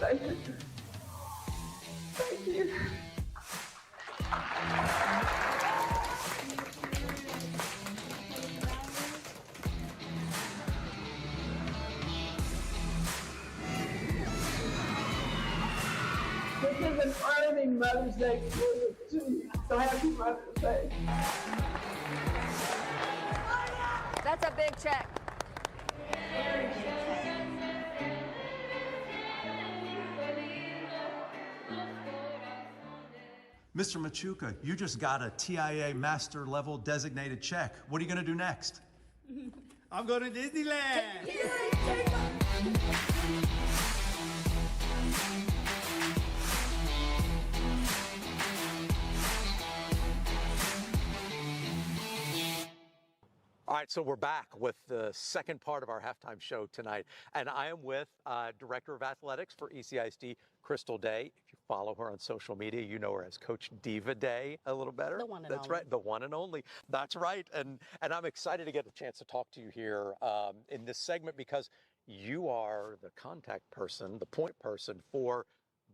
Thank you. Thank you. This is an earning Mother's Day exclusive too, so happy Mother's Day. That's a big check. Mr. Machuca, you just got a TIA master level designated check. What are you going to do next? I'm going to Disneyland. All right, so we're back with the second part of our halftime show tonight, and I am with Director of Athletics for ECISD, Crystal Day. If you follow her on social media, you know her as Coach Diva Day a little better. The one and That's only. right, the one and only. That's right, and I'm excited to get a chance to talk to you here in this segment because you are the contact person, the point person for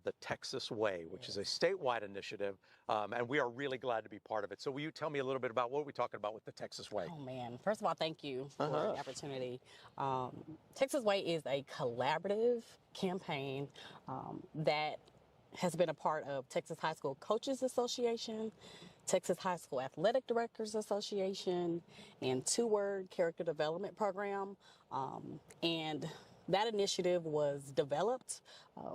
the Texas Way, which is a statewide initiative, and we are really glad to be part of it. So will you tell me a little bit about what we're talking about with the Texas Way? Oh, man. First of all, thank you for the opportunity. Texas Way is a collaborative campaign that has been a part of Texas High School Coaches Association, Texas High School Athletic Directors Association, and Two-Word Character Development Program. And that initiative was developed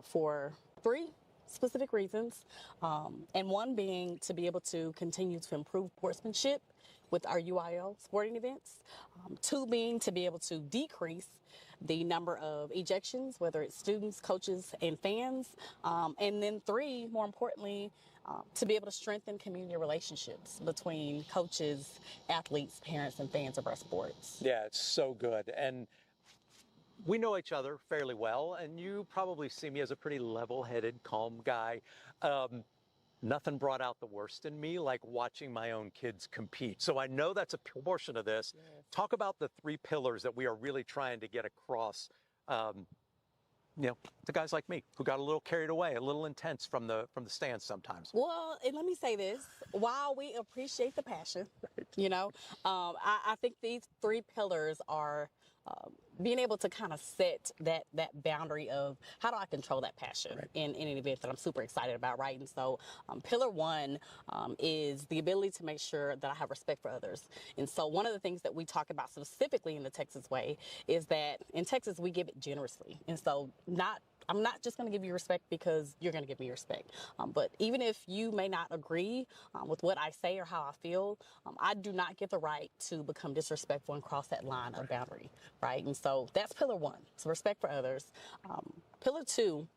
for 3 specific reasons, and one being to be able to continue to improve sportsmanship with our UIL sporting events. 2 being to be able to decrease the number of ejections, whether it's students, coaches, and fans. And then 3, more importantly, to be able to strengthen community relationships between coaches, athletes, parents, and fans of our sports. Yeah, it's so good. And we know each other fairly well, and you probably see me as a pretty level-headed, calm guy. Nothing brought out the worst in me like watching my own kids compete. So I know that's a portion of this. Yes. Talk about the 3 pillars that we are really trying to get across, to guys like me who got a little carried away, a little intense from the stands sometimes. Well, and let me say this, while we appreciate the passion, I think these 3 pillars are being able to kind of set that boundary of how do I control that passion in an event that I'm super excited about, right? And so pillar 1 is the ability to make sure that I have respect for others. And so one of the things that we talk about specifically in the Texas way is that in Texas we give it generously. And so I'm not just going to give you respect because you're going to give me respect. But even if you may not agree with what I say or how I feel, I do not get the right to become disrespectful and cross that line of boundary, right? And so that's pillar 1, so respect for others. Pillar 2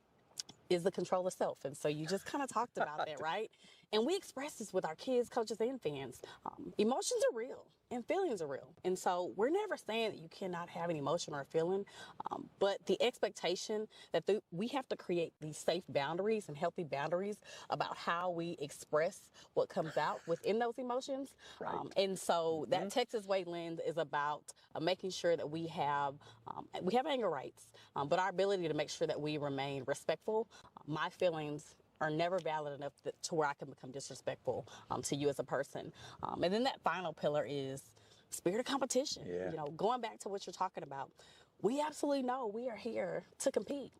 is the control of self. And so you just kind of talked about that, right? And we express this with our kids, coaches, and fans. Emotions are real and feelings are real. And so we're never saying that you cannot have an emotion or a feeling, but the expectation that we have to create these safe boundaries and healthy boundaries about how we express what comes out within those emotions. Right. And so that Texas Way lens is about making sure that we have anger rights, but our ability to make sure that we remain respectful. My feelings are never valid enough to where I can become disrespectful to you as a person. And then that final pillar is spirit of competition. Yeah. Going back to what you're talking about, we absolutely know we are here to compete.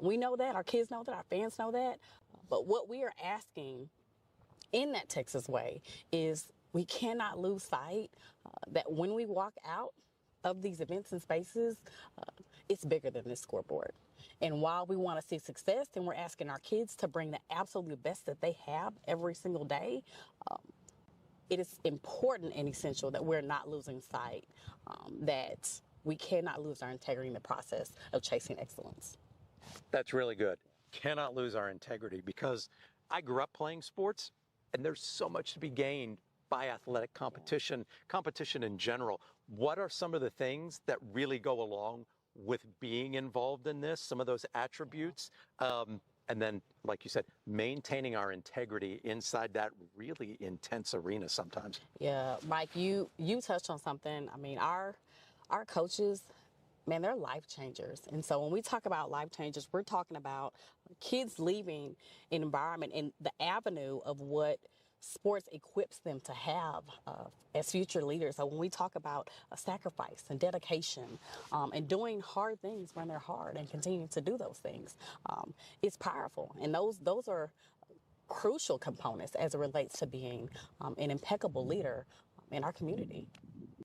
We know that, our kids know that, our fans know that. But what we are asking in that Texas way is we cannot lose sight that when we walk out of these events and spaces, it's bigger than this scoreboard. And while we want to see success and we're asking our kids to bring the absolute best that they have every single day, it is important and essential that we're not losing sight, that we cannot lose our integrity in the process of chasing excellence. That's really good. Cannot lose our integrity, because I grew up playing sports and there's so much to be gained by athletic competition in general. What are some of the things that really go along with being involved in this, some of those attributes, and then, like you said, maintaining our integrity inside that really intense arena sometimes? Yeah, Mike, you touched on something. I mean, our coaches, man, they're life changers. And so when we talk about life changers, we're talking about kids leaving an environment and the avenue of what sports equips them to have as future leaders. So when we talk about a sacrifice and dedication and doing hard things when they're hard and continuing to do those things, it's powerful. And those are crucial components as it relates to being an impeccable leader in our community.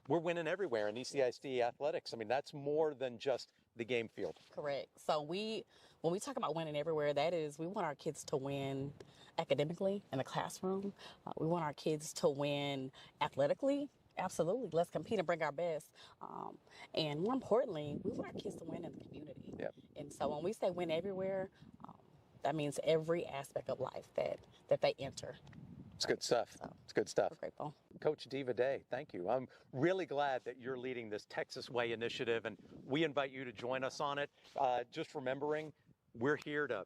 We're winning everywhere in ECISD athletics. I mean, that's more than just the game field. Correct. So when we talk about winning everywhere, that is, we want our kids to win academically in the classroom. We want our kids to win athletically. Absolutely. Let's compete and bring our best. And more importantly, we want our kids to win in the community. Yep. And so when we say win everywhere, that means every aspect of life that they enter. It's good stuff. It's good stuff. We're grateful. Coach Diva Day, thank you. I'm really glad that you're leading this Texas Way initiative, and we invite you to join us on it. Just remembering, we're here to,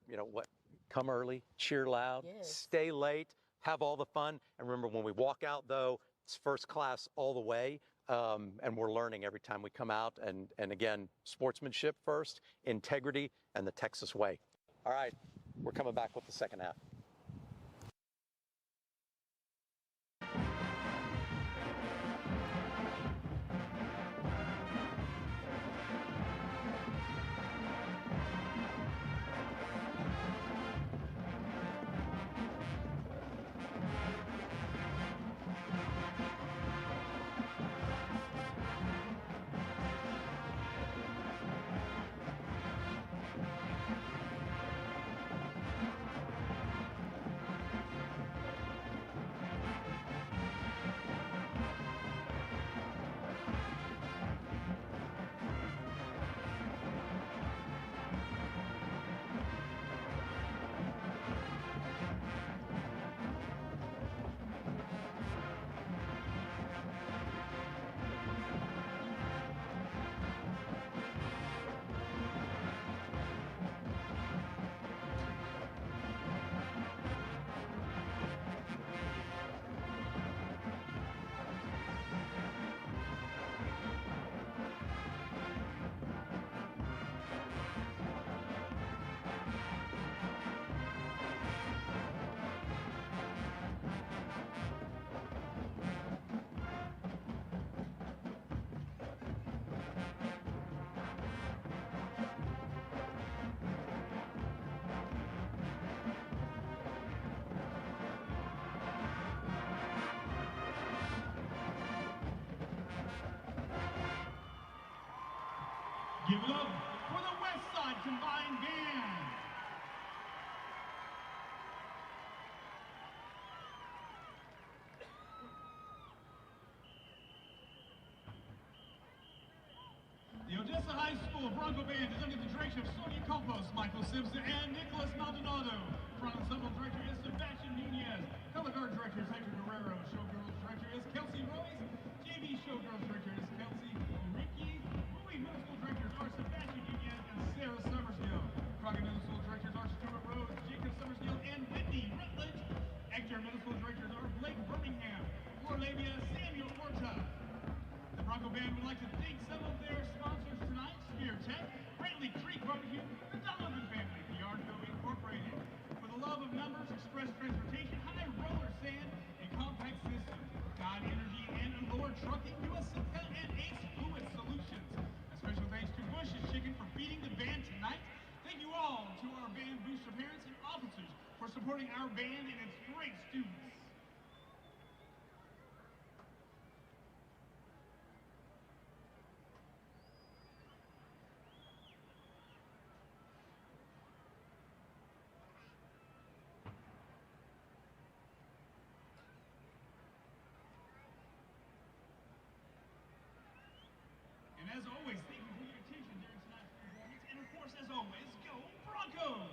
come early, cheer loud, stay late, have all the fun. And remember, when we walk out, though, it's first class all the way, and we're learning every time we come out. And again, sportsmanship first, integrity, and the Texas Way. All right, we're coming back with the second half. Give it up for the West Side Combined Band. The Odessa High School Bronco Band is under the direction of Sonia Campos, Michael Simpson, and Nicholas Maldonado. Front ensemble director is Sebastian Nunez. Color guard director is Hector Guerrero. Showgirls director is Kelsey Royce. JV Showgirls director is Kelsey Ricky. Movie Middle School directors are Sebastian Nunez and Sarah Summersgill. Crockett Middle School directors are Stuart Rose, Jacob Summersgill, and Whitney Rutledge. Ector Middle School directors are Blake Birmingham, Orlavia Samuel Orta. The Bronco Band would like to thank some of their sponsors tonight: Spear Tech, Brantley Creek Barbecue, the Donovan Family, the Yardco Incorporated. For the love of numbers, Express Transportation, High Roller Sand, and Compact Systems, God Energy and Allure Trucking, US Sitka, and Ace Fluid Solutions. A special thanks to Bush's Chicken for feeding the band tonight. Thank you all to our band booster parents and officers for supporting our band and its great students. As always, thank you for your attention during tonight's performance. And of course, as always, go Broncos!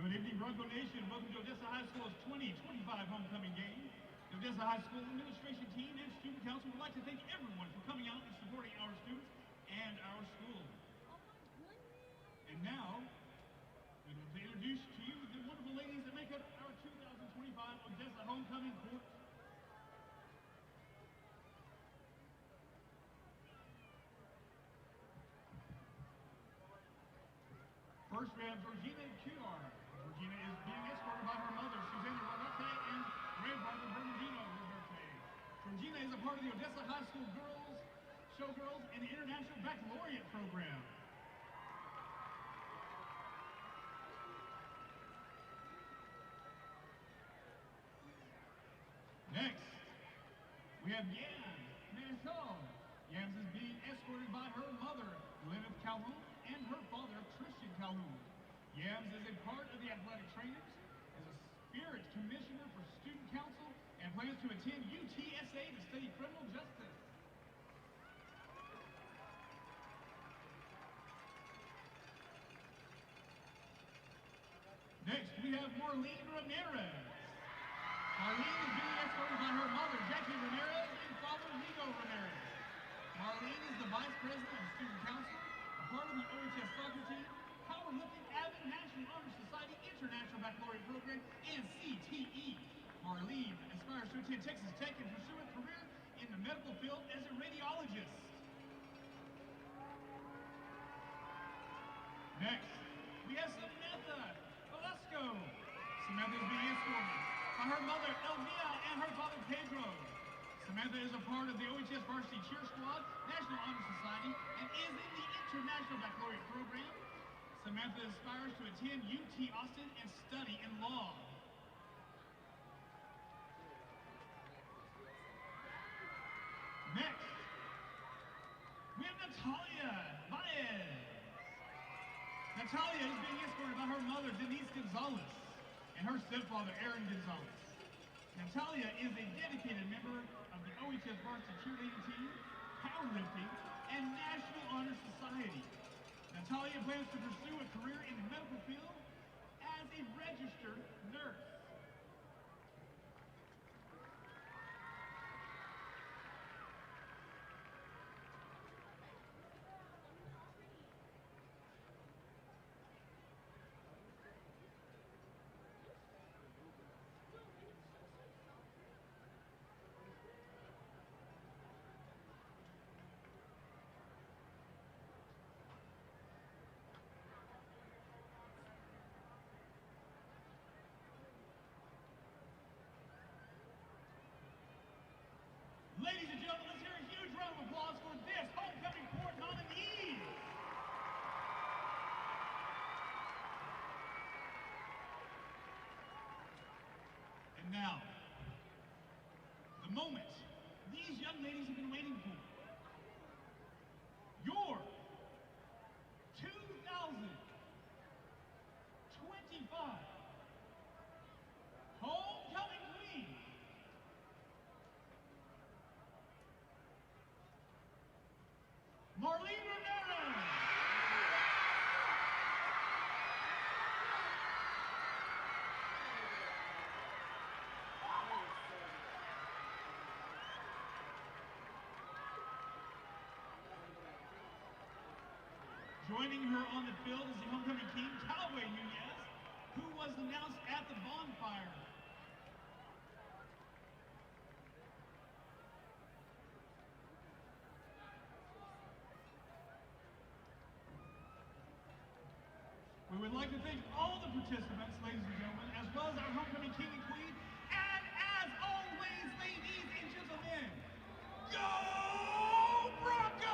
Good evening, Bronco Nation. Welcome to Odessa High School's 2025 homecoming game. The Odessa High School administration team and student council would like to thank everyone for coming out and supporting our students and our school. And now, we'd like to introduce to you the wonderful ladies that make up our 2025 Odessa homecoming court. First, we have Georgina Kudar. Georgina is being escorted by her mother, Susanna Rodarte, and grandfather, Bernardino Rodarte. Georgina is a part of the Odessa High School Girls, Showgirls, and International Baccalaureate program. Next, we have Yams Manchal. Yams is being escorted by her mother, Lynette Calhoun, and her father, Christian Calhoun. Yams is a part of the athletic trainers, is a spirit commissioner for student council, and plans to attend UTSA to study criminal justice. Next, we have Marlene Ramirez. Marlene is being escorted by her mother, Jackie Ramirez, and father, Nico Ramirez. Marlene is the vice president of student council, a part of the OHS soccer team, powerlifting, Avid National Honor Society, International Baccalaureate Program, and CTE. Marlene aspires to attend Texas Tech and pursue a career in the medical field as a radiologist. Next, we have Samantha Velasco. Samantha is being escorted by her mother, Elvia, and her father, Pedro. Samantha is a part of the OHS Varsity Cheer Squad, National Honor Society, and is in the International Baccalaureate program. Samantha aspires to attend UT Austin and study in law. Next, we have Natalia Baez. Natalia is being escorted by her mother, Denise Gonzalez, and her stepfather, Aaron Gonzalez. Natalia is a dedicated member of the OHS Varsity Cheerleading Team, powerlifting, and National Honor Society. Natalia plans to pursue a career in the medical field as a registered nurse. Ladies and gentlemen, let's hear a huge round of applause for this homecoming court nominee. And now, the moment these young ladies have been waiting for. Your 2025 homecoming queen. Marlene Ramirez. Joining her on the field is the homecoming king, Callaway Nunez, who was announced at the bonfire. We would like to thank all the participants, ladies and gentlemen, as well as our homecoming king and queen. And as always, ladies and gentlemen, go Broncos!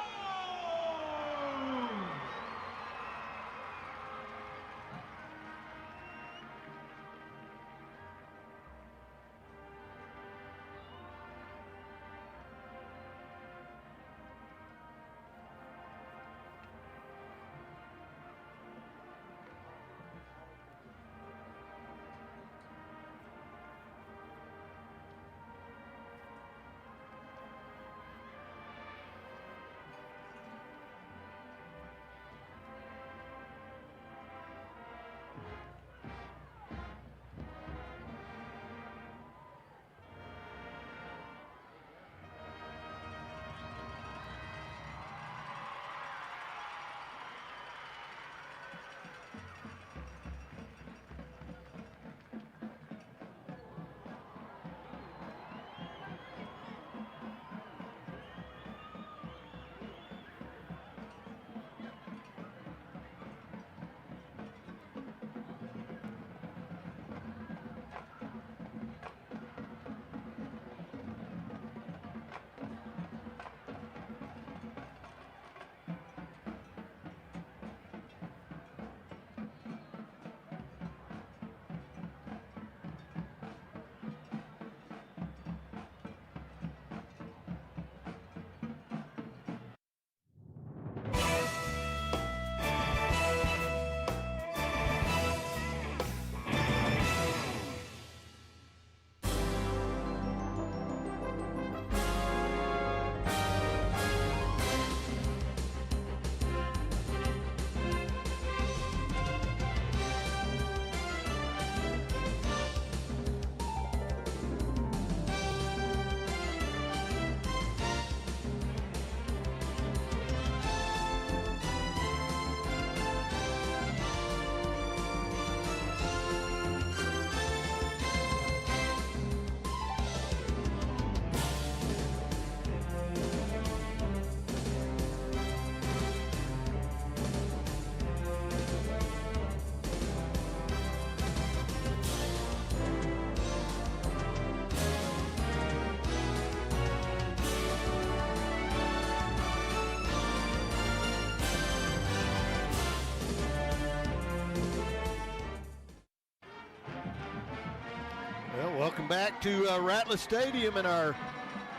Welcome back to Ratliff Stadium and our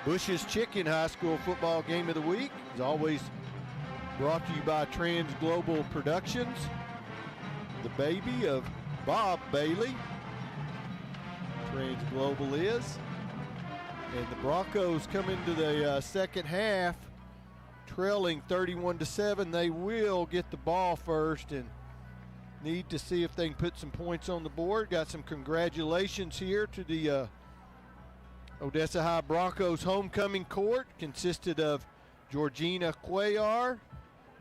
Bush's Chicken High School football game of the week. As always, brought to you by Trans Global Productions, the baby of Bob Bailey. Trans Global is. And the Broncos come into the second half trailing 31-7. They will get the ball first and need to see if they can put some points on the board. Got some congratulations here to the Odessa High Broncos homecoming court. Consisted of Georgina Cuellar,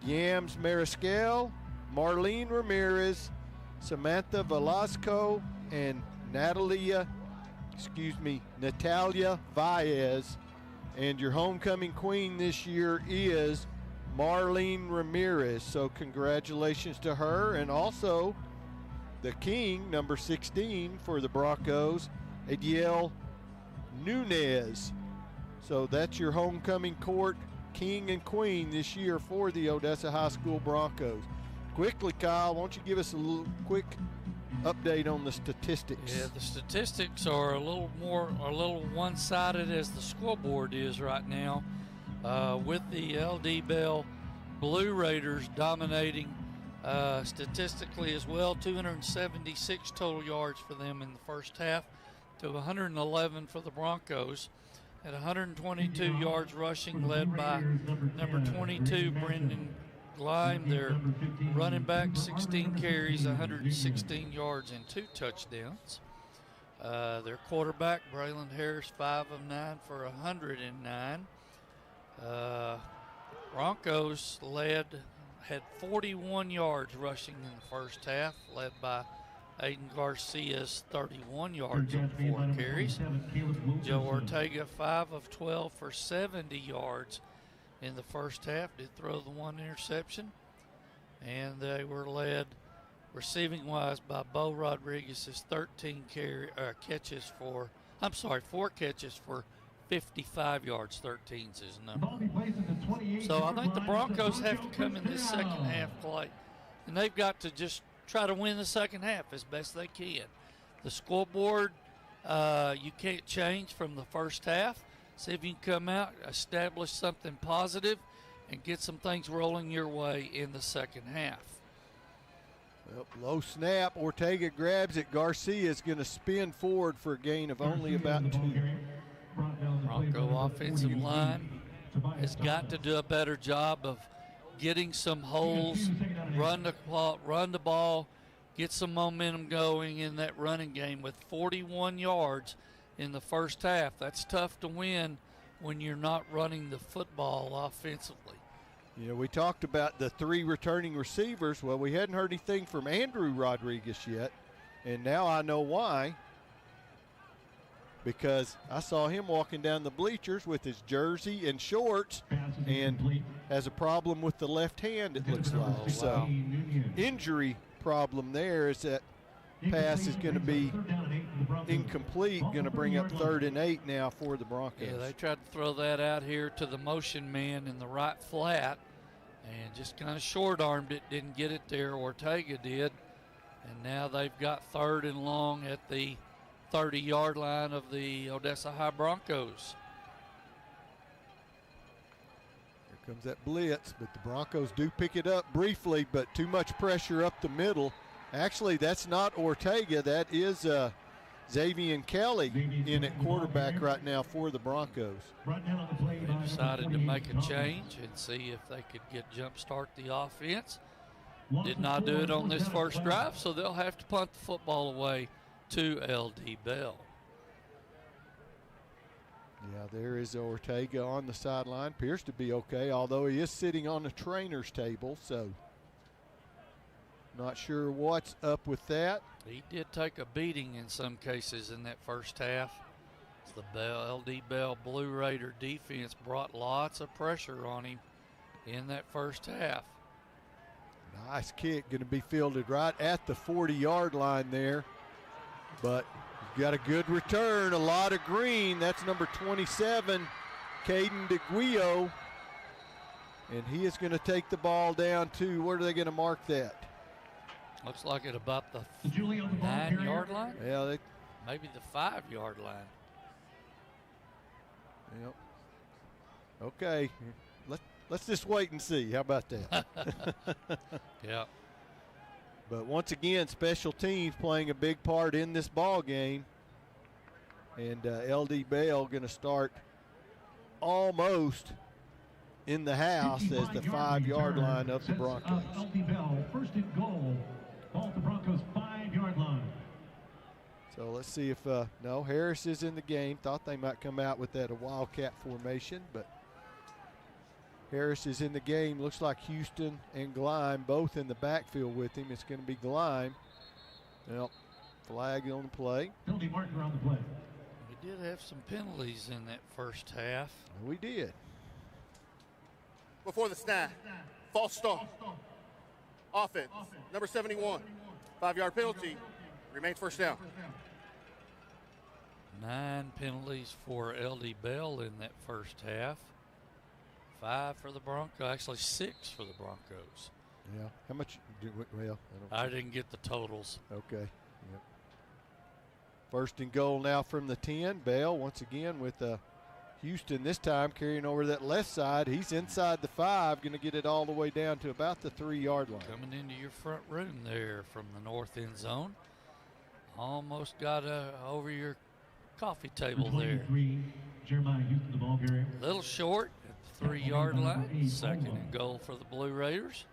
Yams Mariscal, Marlene Ramirez, Samantha Velasco, and Natalia Vaez. And your homecoming queen this year is Marlene Ramirez. So congratulations to her. And also the king, number 16 for the Broncos, Adiel Nunez. So that's your homecoming court king and queen this year for the Odessa High School Broncos. Quickly, Kyle, why don't you give us a little quick update on the statistics? Yeah, the statistics are a little one-sided as the scoreboard is right now, with the LD Bell Blue Raiders dominating statistically as well. 276 total yards for them in the first half to 111 for the Broncos. At 122 yards rushing, led by number 22, Brendan Gleim, their running back, 16 carries, 116 yards, and 2 touchdowns. Their quarterback, Braylon Harris, 5 of 9 for 109. Broncos had 41 yards rushing in the first half, led by Aiden Garcia's 31 yards on 4 carries. Joe Ortega, 5 of 12 for 70 yards in the first half, did throw the 1 interception. And they were led receiving-wise by Bo Rodriguez's 4 catches for 55 yards. 13's his number. So I think the Broncos have to come in this second half, Clay, and they've got to just try to win the second half as best they can. The scoreboard, you can't change from the first half. See if you can come out, establish something positive, and get some things rolling your way in the second half. Well, low snap. Ortega grabs it. Garcia is going to spin forward for a gain of only about 2. Bronco offensive line has got to do a better job of getting some holes, run the ball, get some momentum going in that running game. With 41 yards in the first half, that's tough to win when you're not running the football offensively. You know, we talked about the 3 returning receivers. Well, we hadn't heard anything from Andrew Rodriguez yet, and now I know why. Because I saw him walking down the bleachers with his jersey and shorts and has a problem with the left hand, it looks like. wow. So injury problem there is that pass is going to be incomplete, going to bring up 3rd and 8 now for the Broncos. Yeah, they tried to throw that out here to the motion man in the right flat and just kind of short-armed it, didn't get it there. Ortega did. And now they've got 3rd and long at the 30-yard line of the Odessa High Broncos. Here comes that blitz, but the Broncos do pick it up briefly, but too much pressure up the middle. Actually, that's not Ortega. That is Xavier Kelly in at quarterback right now for the Broncos. They decided to make a change and see if they could jump start the offense. Did not do it on this first drive, so they'll have to punt the football away to LD Bell. Yeah, there is Ortega on the sideline. Appears to be okay, although he is sitting on the trainer's table, so not sure what's up with that. He did take a beating in some cases in that first half. The LD Bell Blue Raider defense brought lots of pressure on him in that first half. Nice kick, going to be fielded right at the 40-yard line there. But you've got a good return, a lot of green. That's number 27, Caden DeGuio. And he is going to take the ball down to, where are they going to mark that? Looks like at about the 9-yard line. Yeah, maybe the 5-yard line. Yep. Okay, let's just wait and see. How about that? Yeah. But once again, special teams playing a big part in this ball game. And LD Bell going to start almost in the house as the 5-yard line of the Broncos. LD Bell, first and goal. Ball at the Broncos 5-yard line. So let's see if, no, Harris is in the game. Thought they might come out with that a Wildcat formation, but Harris is in the game. Looks like Houston and Glime both in the backfield with him. It's going to be Glime. Well, flag on the play. Penalty marker on the play. We did have some penalties in that first half. We did. Before the snap, false start. Offense, number 71. 5-yard penalty, remains first down. 9 penalties for LD Bell in that first half. 5 for the Broncos, actually 6 for the Broncos. Yeah. How much? Well, I didn't get the totals. Okay. Yep. First and goal now from the 10. Bell once again with Houston this time carrying over that left side. He's inside the 5, going to get it all the way down to about the 3-yard line. Coming into your front room there from the north end zone. Almost got over your coffee table there. Jeremiah Houston, the ball carrier. A little short at the 3-yard line. Second and goal for the Blue Raiders.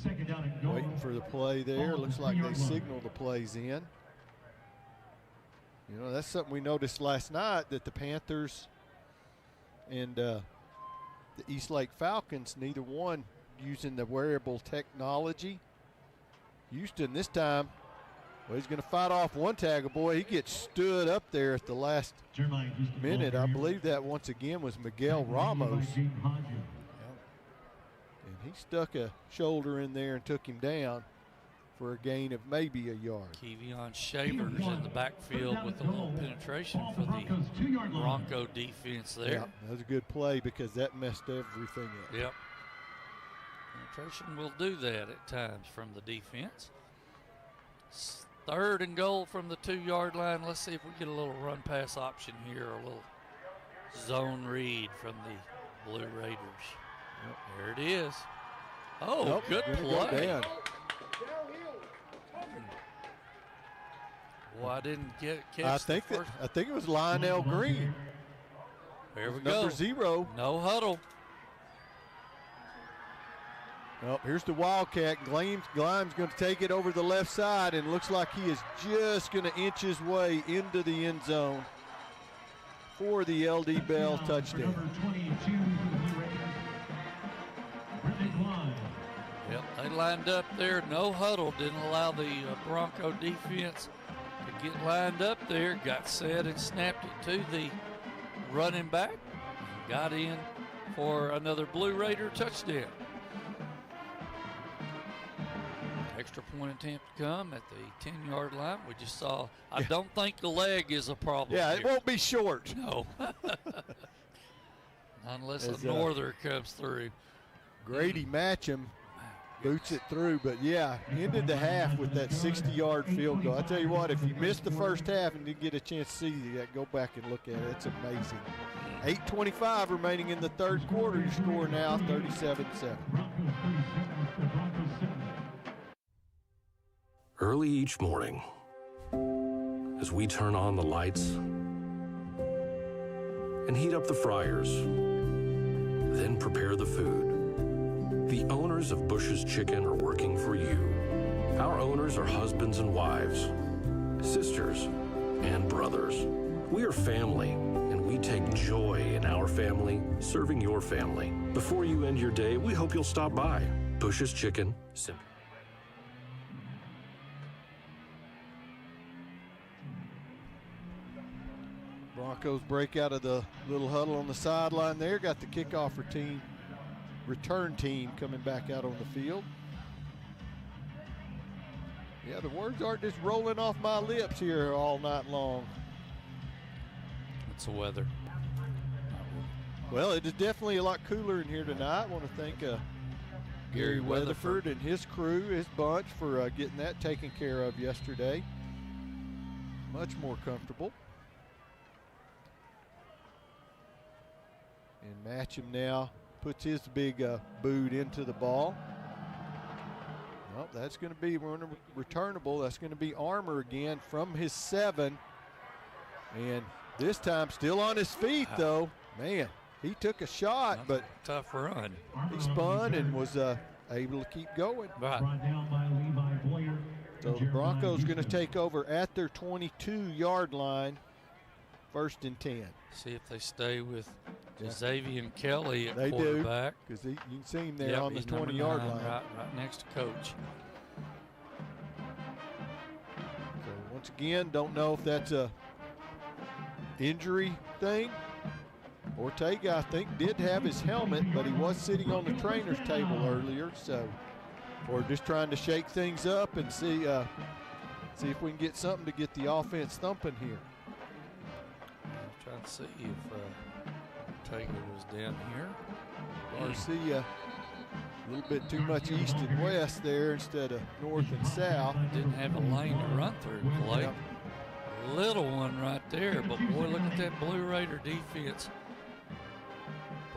Second down and goal. Waiting for the play there. Looks like they signal the plays in. You know, that's something we noticed last night, that the Panthers and the East Lake Falcons, neither one using the wearable technology. Houston this time, well, he's going to fight off one tackle. Boy, he gets stood up there at the last minute. I believe that once again was Miguel Ramos. And he stuck a shoulder in there and took him down for a gain of maybe a yard. Kevion Shavers in the backfield with a little penetration for the Bronco defense there. Yeah, that was a good play because that messed everything up. Yep. Penetration will do that at times from the defense. Third and goal from the 2-yard line. Let's see if we get a little run pass option here, or a little zone read from the Blue Raiders. Yep. There it is. Oh, nope, good play. Well, I didn't catch I think it was Lionel Green. There we go. Number 0. No huddle. Oh, here's the Wildcat. Glime's going to take it over the left side, and looks like he is just going to inch his way into the end zone for the LD Bell touchdown. Yep, they lined up there. No huddle. Didn't allow the Bronco defense to get lined up there. Got set and snapped it to the running back. Got in for another Blue Raider touchdown. Extra point attempt to come at the 10-yard line. We just saw, I don't think the leg is a problem. Yeah, here. it won't be short. No. Unless a norther comes through. Grady Matcham boots it through, but yeah, ended the half with that 60-yard field goal. I tell you what, if you missed the first half and didn't get a chance to see that, go back and look at it. It's amazing. 8:25 remaining in the third quarter. Your score now 37-7. Early each morning, as we turn on the lights and heat up the fryers, then prepare the food, the owners of Bush's Chicken are working for you. Our owners are husbands and wives, sisters and brothers. We are family, and we take joy in our family, serving your family. Before you end your day, we hope you'll stop by. Bush's Chicken, simple. Broncos break out of the little huddle on the sideline there. Got the kickoff return team coming back out on the field. Yeah, the words aren't just rolling off my lips here all night long. It's the weather. Well, it is definitely a lot cooler in here tonight. I want to thank Gary Weatherford and his crew, his bunch, for getting that taken care of yesterday. Much more comfortable. And Matcham now puts his big boot into the ball. Well, that's going to be returnable. That's going to be Armour again from his 7. And this time still on his feet, though. Man, he took a shot, but tough run. He spun and was able to keep going. Right. So the Broncos going to take over at their 22-yard line, 1st and 10. See if they stay with Xavier Kelly at they quarterback. Because you can see him there on the 20-yard line. Right next to Coach. So once again, don't know if that's a injury thing. Ortega, I think, did have his helmet, but he was sitting on the trainer's table earlier. So, or just trying to shake things up and see if we can get something to get the offense thumping here. I'm trying to see if Ortega was down here. Garcia, a little bit too much east and west there instead of north and south. Didn't have a lane to run through, Clay. Yep. Little one right there, but boy, look at that Blue Raider defense.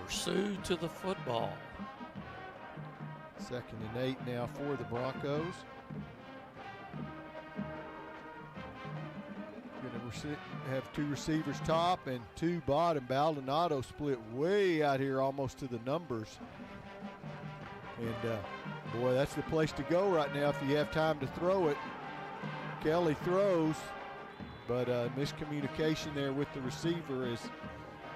Pursue to the football. 2nd and 8 now for the Broncos. Going to have 2 receivers top and 2 bottom. Baldonado split way out here almost to the numbers. And boy, that's the place to go right now if you have time to throw it. Kelly throws, but miscommunication there with the receiver as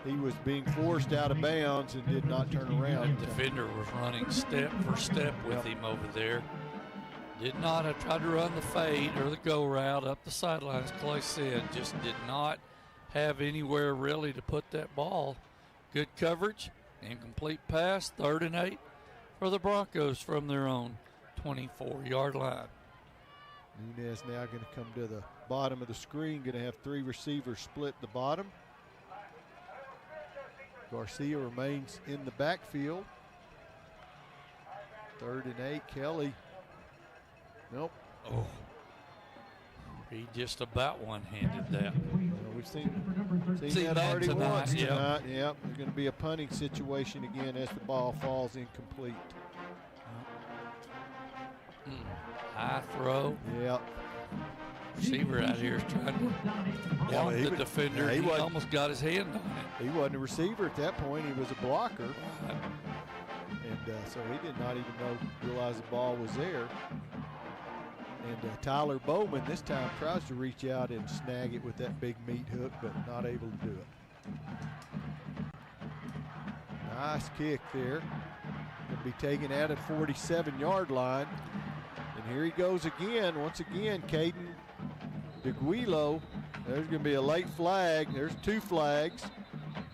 he was being forced out of bounds and did not turn around. The defender was running step for step with him over there. Did not try to run the fade or the go route up the sidelines, Clay said. Just did not have anywhere really to put that ball. Good coverage, incomplete pass, 3rd and 8 for the Broncos from their own 24-yard line. Nunez now going to come to the bottom of the screen, going to have 3 receivers split the bottom. Garcia remains in the backfield. 3rd and 8, Kelly. Nope. Oh. He just about one-handed that. Well, we've seen that already once tonight. Yep. There's going to be a punting situation again as the ball falls incomplete. High throw. Yep. Receiver out here is trying to block the defender. He almost got his hand on it. He wasn't a receiver at that point. He was a blocker. And so he did not even realize the ball was there. And Tyler Bowman this time tries to reach out and snag it with that big meat hook, but not able to do it. Nice kick there. Going to be taken at a 47-yard line. And here he goes again. Once again, Caden DeGuilo. There's going to be a late flag. There's 2 flags,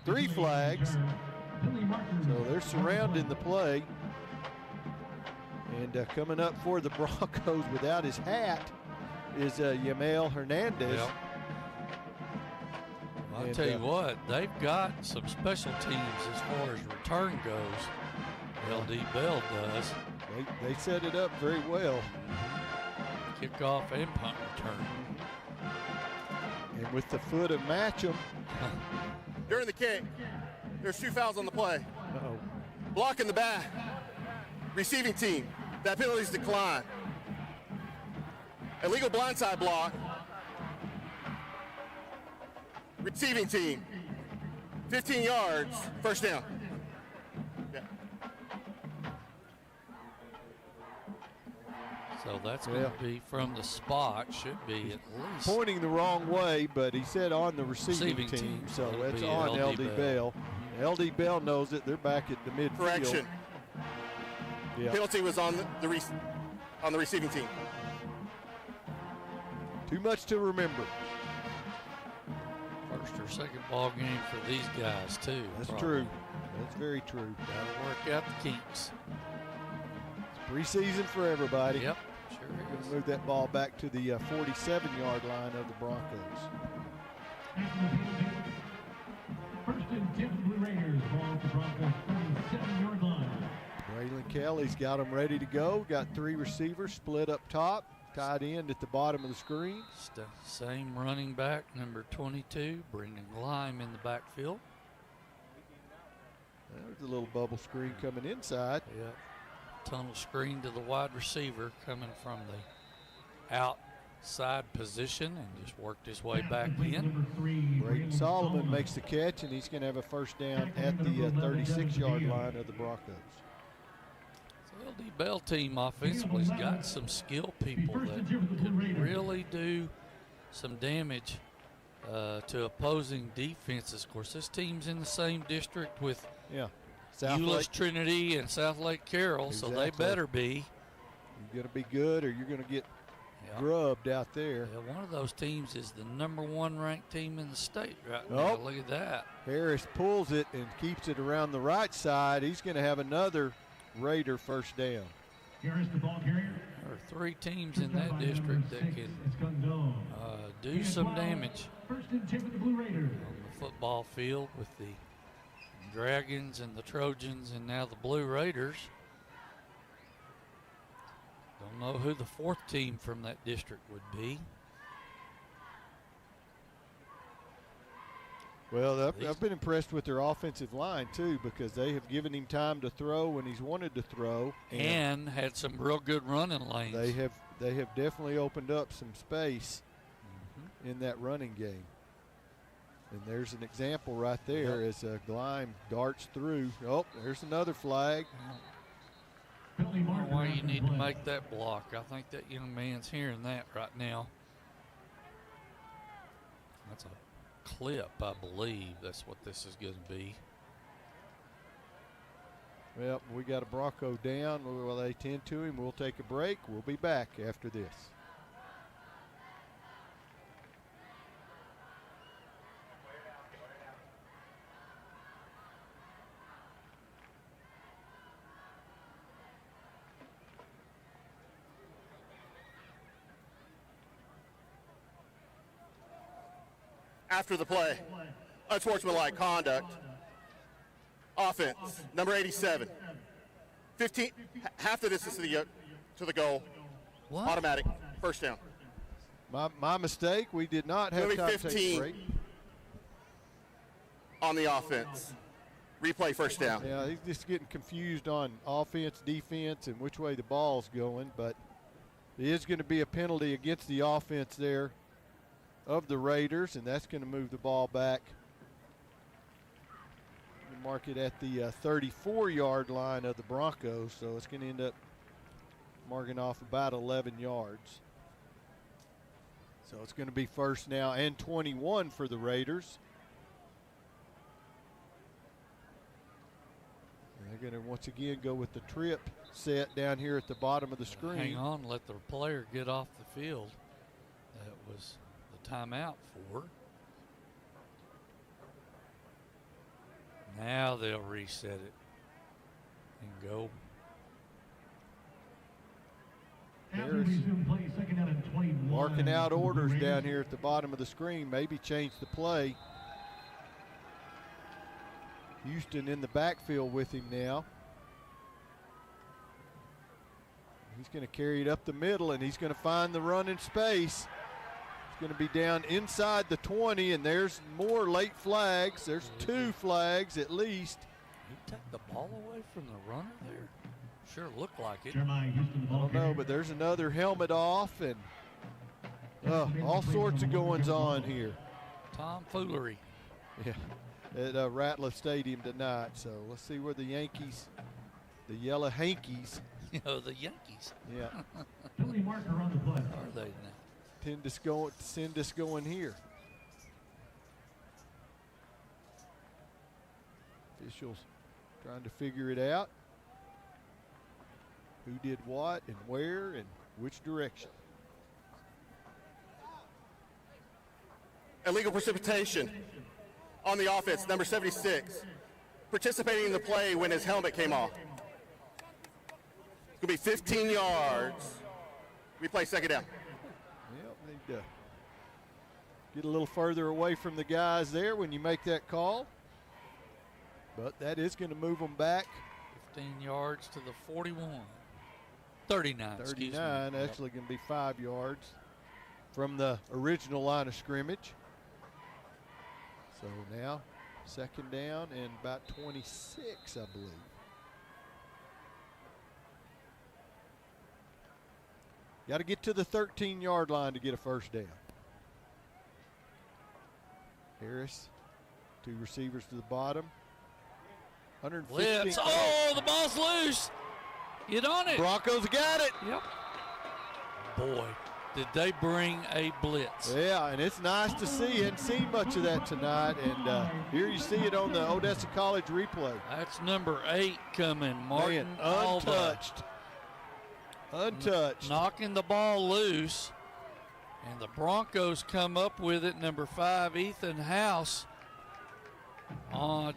3 flags. So they're surrounding the play. And coming up for the Broncos without his hat is Yamel Hernandez. Yep. I'll tell you what, they've got some special teams as far as return goes. LD Bell does. They set it up very well. Kickoff and punt return. And with the foot of Matcham. During the kick, there's 2 fouls on the play. Uh-oh. Block in the back. Receiving team. That penalty's declined. Illegal blindside block. Receiving team. 15 yards, 1st down. Yeah. So that's going to be from the spot. Should be at least. Pointing the wrong way, but he said on the receiving team. So that's on LD Bell. LD Bell knows it. They're back at the midfield. Correction. Yeah. Penalty was on the receiving team. Too much to remember. First or second ball game for these guys too. That's true. That's very true. Got to work out the kinks. It's preseason for everybody. Yep, sure is. Going to move that ball back to the 47-yard line of the Broncos. 1st and 10 Blue Raiders, ball at the Broncos 47-yard line. Braylon Kelly's got them ready to go. Got 3 receivers split up top, tight end at the bottom of the screen. Same running back, number 22, Brendan Glime in the backfield. There's a little bubble screen coming inside. Yep. Tunnel screen to the wide receiver coming from the outside position and just worked his way back in. Braden Solomon makes the catch, and he's going to have a first down at the 36-yard line of the Broncos. So LD Bell team offensively has got some skilled people that could really do some damage to opposing defenses. Of course, this team's in the same district with Euless Trinity and South Lake Carroll, so they better be. You're going to be good or you're going to get grubbed out there. Yeah, one of those teams is the #1 ranked team in the state right now. Look at that. Harris pulls it and keeps it around the right side. He's going to have another Raider first down. Harris, the ball carrier. There are 3 teams in that district that can do some damage First and 10 for the Blue Raiders. on the football field with the Dragons and the Trojans and now the Blue Raiders. Don't know who the 4th team from that district would be. Well, I've been impressed with their offensive line, too, because they have given him time to throw when he's wanted to throw. And had some real good running lanes. They have definitely opened up some space in that running game. And there's an example right there as Glime darts through. Oh, there's another flag. I don't know why you need to make that block. I think that young man's hearing that right now. That's a clip, I believe. That's what this is going to be. Well, we got a Bronco down. Well, they tend to him. We'll take a break. We'll be back after this. After the play, unsportsmanlike conduct. Offense, number 87. 15, half the distance to the goal. What? Automatic, first down. My mistake. We did not have time to take a break. On the offense. Replay, first down. Yeah, he's just getting confused on offense, defense, and which way the ball's going, but it is going to be a penalty against the offense there of the Raiders, and that's going to move the ball back. Mark it at the 34-yard line of the Broncos, so it's going to end up marking off about 11 yards. So it's going to be first now and 21 for the Raiders. And they're going to once again go with the trip set down here at the bottom of the screen. Hang on, let the player get off the field. That was the timeout for. Now they'll reset it and go. Harris marking out orders down here at the bottom of the screen. Maybe change the play. Houston in the backfield with him now. He's going to carry it up the middle, and he's going to find the run in space. It's going to be down inside the 20, and there's more late flags. There's 2 flags at least. He took the ball away from the runner there. Sure looked like it. I don't know, but there's another helmet off, and all sorts of goings on here. Tomfoolery. Yeah, at Ratliff Stadium tonight. So let's see where the Yankees, the Yellow Hankies. The Yankees. Yeah. Penalty marker on the play. Are they now? Send us going here. Officials trying to figure it out. Who did what and where and which direction. Illegal precipitation on the offense, number 76. Participating in the play when his helmet came off. It's going to be 15 yards. Replay, second down. Yep, need to get a little further away from the guys there when you make that call. But that is going to move them back 15 yards to the 41. 39, excuse me. 39, actually going to be 5 yards from the original line of scrimmage. So now, second down and about 26, I believe. Got to get to the 13-yard line to get a first down. Harris, 2 receivers to the bottom. 115. Blitz. Oh, the ball's loose. Get on it. Broncos got it. Yep. Boy, did they bring a blitz. Yeah, and it's nice to see. Hadn't seen much of that tonight. And here you see it on the Odessa College replay. That's number 8 coming. Martin untouched. Untouched. Knocking the ball loose. And the Broncos come up with it. Number 5, Ethan House.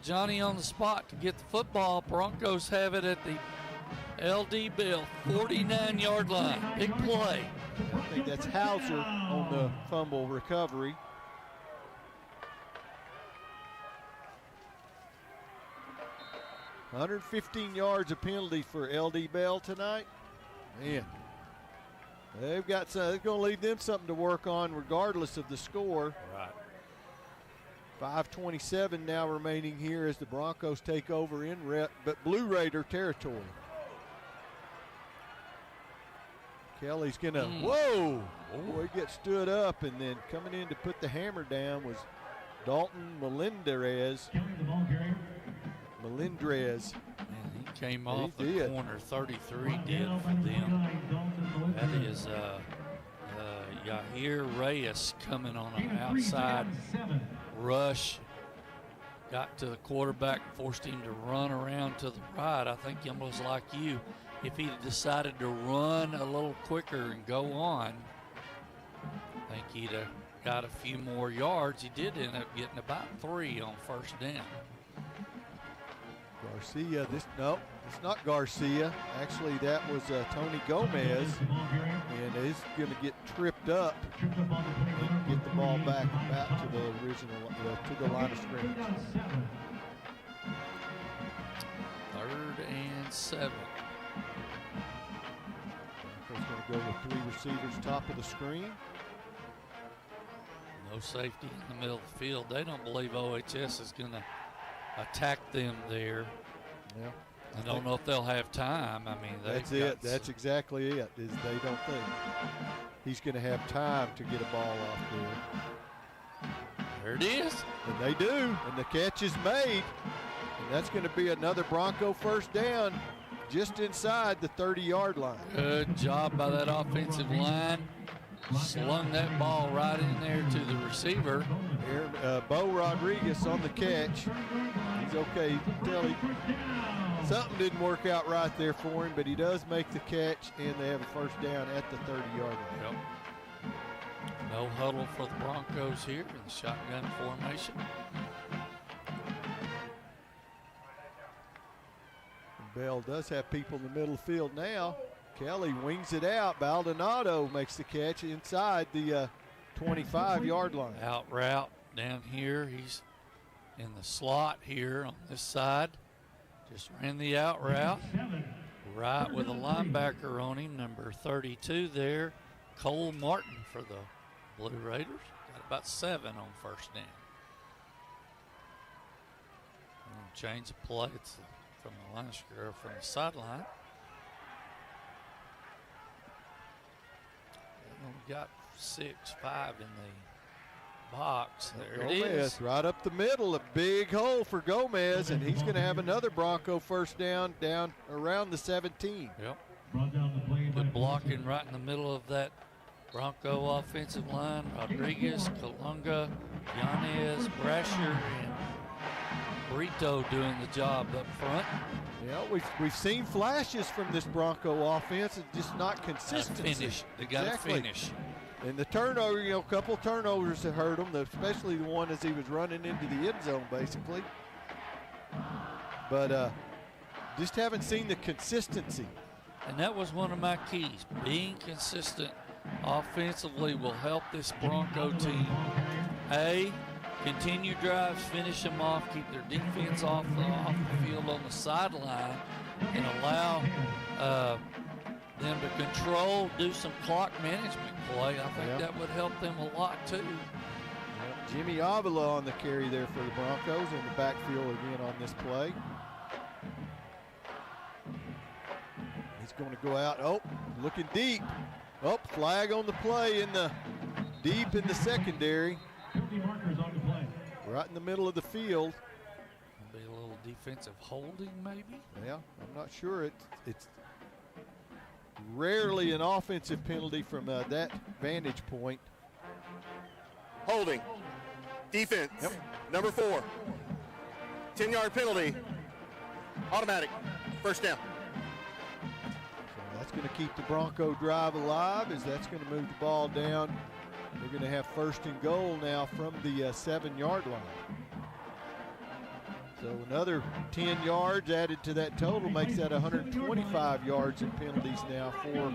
Johnny on the spot to get the football. Broncos have it at the LD Bell 49-yard line. Big play. I think that's Hauser on the fumble recovery. $115 yards of penalty for LD Bell tonight. Man, they've got some. It's going to leave them something to work on regardless of the score. Right. 5:27 now remaining here as the Broncos take over in but Blue Raider territory. Kelly's going to, whoa! Boy, he gets stood up, and then coming in to put the hammer down was Dalton Melendrez. And he came off the corner. 33 did for them. That is Yahir Reyes coming on an outside rush. Got to the quarterback, forced him to run around to the right. I think almost like you. If he decided to run a little quicker and go on, I think he'd have got a few more yards. He did end up getting about 3 on first down. Garcia, no, it's not Garcia. Actually, that was Tony Gomez, and he's going to get tripped up and get the ball back to the original, to the line of scrimmage. 3rd and 7. He's going to go with 3 receivers top of the screen. No safety in the middle of the field. They don't believe OHS is going to attack them there. Yeah. I don't know if they'll have time. I mean, that's it. That's exactly it. Is they don't think he's going to have time to get a ball off there. There it is. And they do. And the catch is made. And that's going to be another Bronco first down just inside the 30-yard line. Good job by that offensive line. Slung that ball right in there to the receiver. Bo Rodriguez on the catch. He's okay. You can tell something didn't work out right there for him, but he does make the catch, and they have a first down at the 30-yard line. Yep. No huddle for the Broncos here in the shotgun formation. And Bell does have people in the middle of the field now. Kelly wings it out. Baldonado makes the catch inside the 25-yard line. Out route down here. He's in the slot here on this side. Just ran the out route. Right with a linebacker on him, number 32 there. Cole Martin for the Blue Raiders. Got about 7 on first down. Change of play. It's from the line square from the sideline. We got 6-5 in the box. There Gomez, it is. Right up the middle, a big hole for Gomez, and he's going to have another Bronco first down around the 17. Yep. Good blocking right in the middle of that Bronco offensive line. Rodriguez, Kalunga, Yanez, Brasher, and Brito doing the job up front. Yeah, we've seen flashes from this Bronco offense. It's just not consistency. Finish. They got to finish. And the turnover, a couple of turnovers that hurt him, especially the one as he was running into the end zone, basically. But just haven't seen the consistency. And that was one of my keys. Being consistent offensively will help this Bronco team, A, continue drives, finish them off, keep their defense off the field on the sideline, and allow them to control, do some clock management play. I think that would help them a lot too. Jimmy Avila on the carry there for the Broncos in the backfield again on this play. He's going to go out. Oh, looking deep. Oh, flag on the play deep in the secondary. Right in the middle of the field. Be a little defensive holding, maybe. Yeah, I'm not sure. It's rarely an offensive penalty from that vantage point. Holding. Defense. Number 4. 10-yard penalty. Automatic. First down. So that's going to keep the Bronco drive alive, as that's going to move the ball down. They're going to have first and goal now from the 7-yard line. So another 10 yards added to that total makes that 125 yards in penalties now for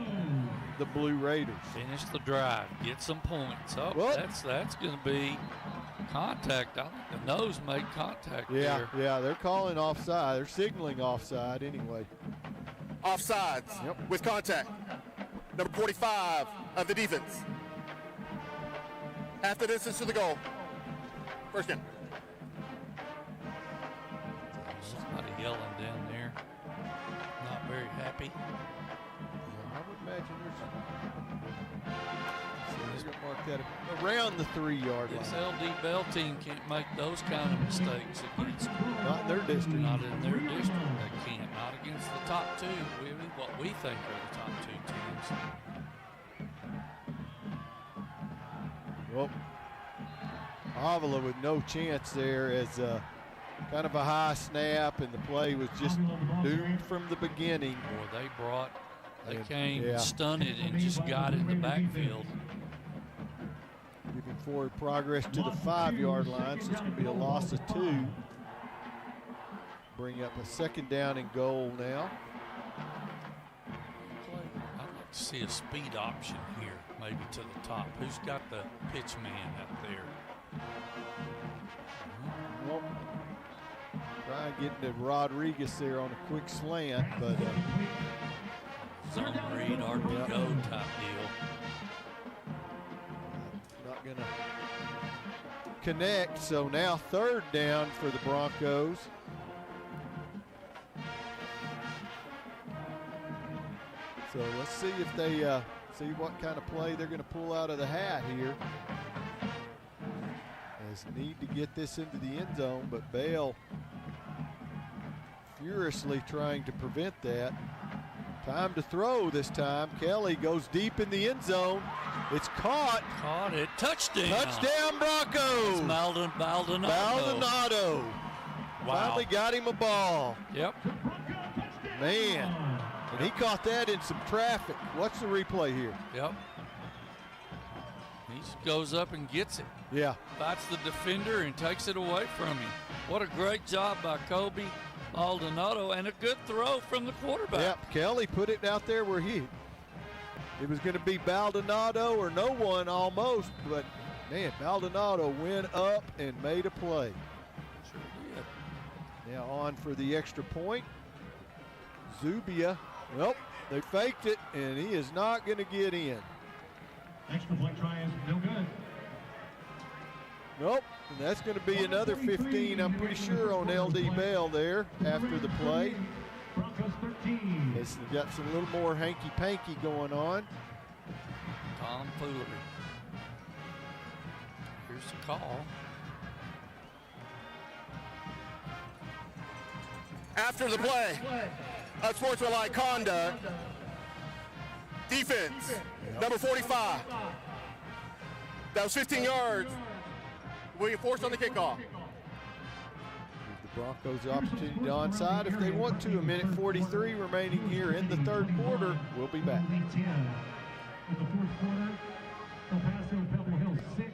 the Blue Raiders. Finish the drive, get some points. Oh, that's going to be contact. I think the nose made contact there. Yeah, they're calling offside. They're signaling offside anyway. Offsides with contact. Number 45 of the defense. Half the distance to the goal. First down. Somebody yelling down there. Not very happy. Yeah, I would imagine there's going to mark that around the 3-yard line. This LD Bell team can't make those kind of mistakes against them. Not in their district. Not in their district. They can't. Not against the top two. What we think are the top 2 teams. Well, Avila with no chance there, as kind of a high snap, and the play was just doomed from the beginning. Boy, they came stunted and just got in the backfield. Moving forward progress to the 5-yard line, so it's going to be a loss of 2. Bring up a second down and goal now. I'd like to see a speed option here, maybe to the top. Who's got the pitch man up there? Well, try and get to Rodriguez there on a quick slant, but zone read, RPO type deal. Not going to connect, so now 3rd down for the Broncos. So let's see if they see what kind of play they're going to pull out of the hat here. As need to get this into the end zone, but Bale furiously trying to prevent that. Time to throw this time. Kelly goes deep in the end zone. It's caught. Caught it. Touchdown. Touchdown Broncos. It's Maldonado. Maldonado. Wow. Finally got him a ball. Yep. Man. And he caught that in some traffic. Watch the replay here. Yep. He just goes up and gets it. Yeah. Fights the defender and takes it away from him. What a great job by Kobe Maldonado, and a good throw from the quarterback. Yep, Kelly put it out there where it was going to be Maldonado or no one almost, but man, Maldonado went up and made a play. Sure did. Now on for the extra point. Zubia, nope, they faked it, and he is not going to get in. Extra point try is no good. Nope, and that's going to be another 15, I'm pretty sure, on LD Bell there after the play. Broncos 13. It's got some little more hanky-panky going on. Tomfoolery. Here's the call. After the play, unsportsmanlike conduct. Defense, number 45. That was 15 yards. Will you force on the kickoff? Give the Broncos the opportunity to onside if they want to. 1:43 remaining here in the 3rd quarter. We'll be back. In the 4th quarter, El Paso, Pebble Hill 6.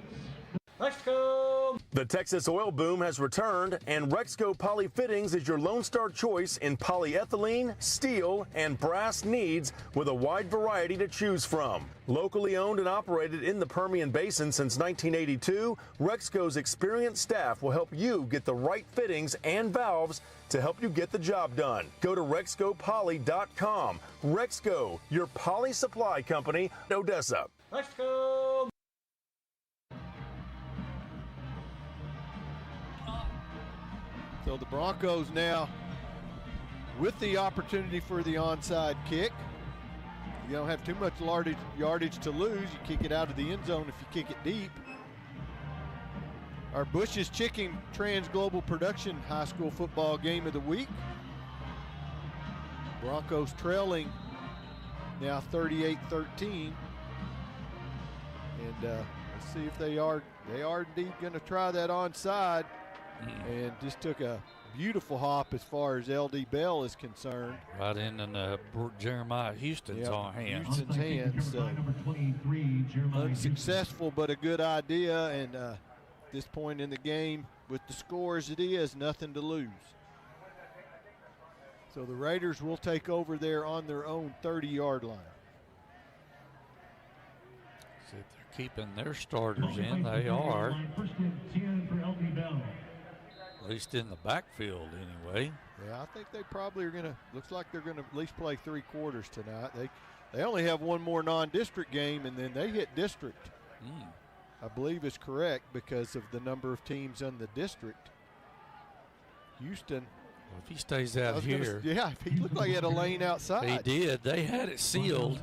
Let's go! The Texas oil boom has returned, and Rexco Poly Fittings is your Lone Star choice in polyethylene, steel, and brass needs with a wide variety to choose from. Locally owned and operated in the Permian Basin since 1982, Rexco's experienced staff will help you get the right fittings and valves to help you get the job done. Go to RexcoPoly.com. Rexco, your poly supply company, Odessa. Rexco! So the Broncos now with the opportunity for the onside kick. You don't have too much yardage to lose. You kick it out of the end zone if you kick it deep. Our Bush's Chicken Trans Global Production High School Football Game of the Week. Broncos trailing now 38-13. And let's see if they are indeed going to try that onside. And just took a beautiful hop as far as LD Bell is concerned. Right in Jeremiah Houston's hands. Houston's hands. So unsuccessful, but a good idea. And this point in the game, with the score as it is, nothing to lose. So the Raiders will take over there on their own 30-yard line. See if they're keeping their starters in. They are. At least in the backfield, anyway. Yeah, I think they probably are going to, looks like they're going to at least play 3 quarters tonight. They only have one more non-district game, and then they hit district. I believe is correct because of the number of teams in the district. Houston. Well, if he stays out here. He looked like he had a lane outside. He did. They had it sealed.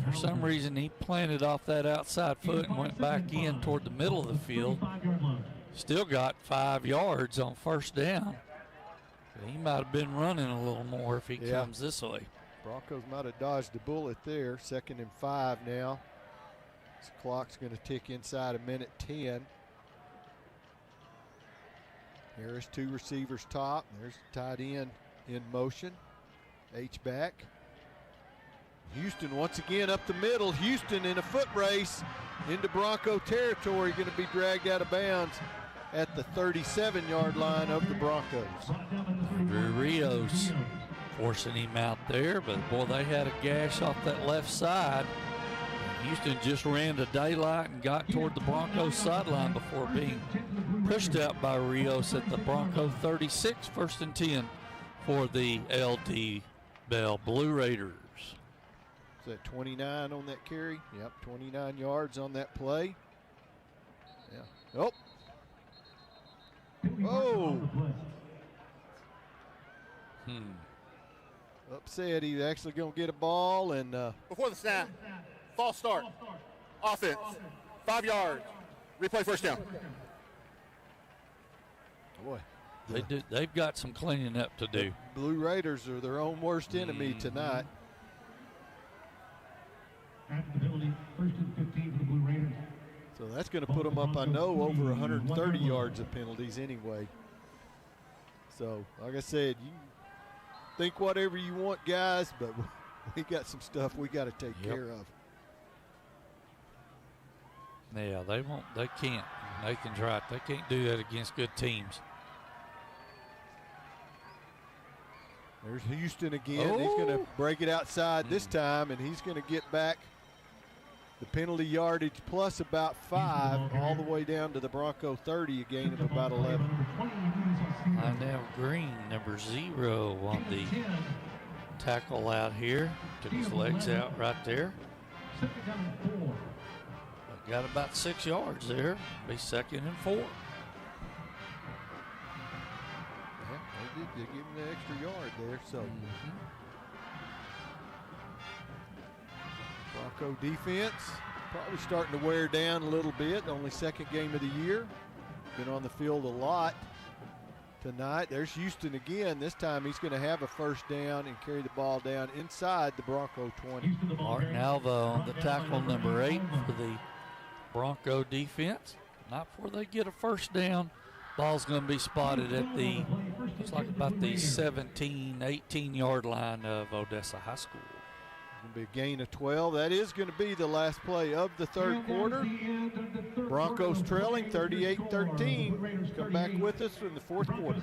For some reason, he planted off that outside foot and went back in toward the middle of the field. Still got 5 yards on first down. He might have been running a little more if he comes this way. Broncos might have dodged a bullet there. 2nd and 5 now. This clock's going to tick inside a minute 10. Harris, 2 receivers top. There's the tight end in motion. H-back. Houston once again up the middle. Houston in a foot race into Bronco territory, going to be dragged out of bounds at the 37-yard line of the Broncos. Drew Rios forcing him out there, but boy, they had a gash off that left side. Houston just ran to daylight and got toward the Broncos sideline before being pushed out by Rios at the Bronco 36, 1st and 10 for the LD Bell Blue Raiders. Is that 29 on that carry? Yep, 29 yards on that play. Yeah. Oh. Oh. Upset. He's actually going to get a ball. And before the snap, false start. Offense. 5 yards. Replay first down. Boy. They've got some cleaning up to do. The Blue Raiders are their own worst enemy tonight. So that's going to put them up, I know, over 130 yards of penalties anyway. So, like I said, you think whatever you want, guys, but we got some stuff we got to take care of. Yeah, they won't. They can't. Nathan's right. They can't do that against good teams. There's Houston again. He's going to break it outside this time, and he's going to get back the penalty yardage plus about 5 all the way down to the Bronco 30, a gain of about 11. Lionel Green, number 0 on the tackle out here. Took his legs out right there. Got about 6 yards there. Be 2nd and 4. Yeah, they give him the extra yard there. So Bronco defense probably starting to wear down a little bit. Only 2nd game of the year. Been on the field a lot tonight. There's Houston again. This time he's going to have a first down and carry the ball down inside the Bronco 20. Martin Alva on the tackle, number 8 for the Bronco defense. Not before they get a first down. Ball's going to be spotted at the, looks like about the 17, 18-yard line of Odessa High School. Going to be a gain of 12. That is going to be the last play of the 3rd quarter. Broncos trailing 38-13. Come back with us in the fourth quarter.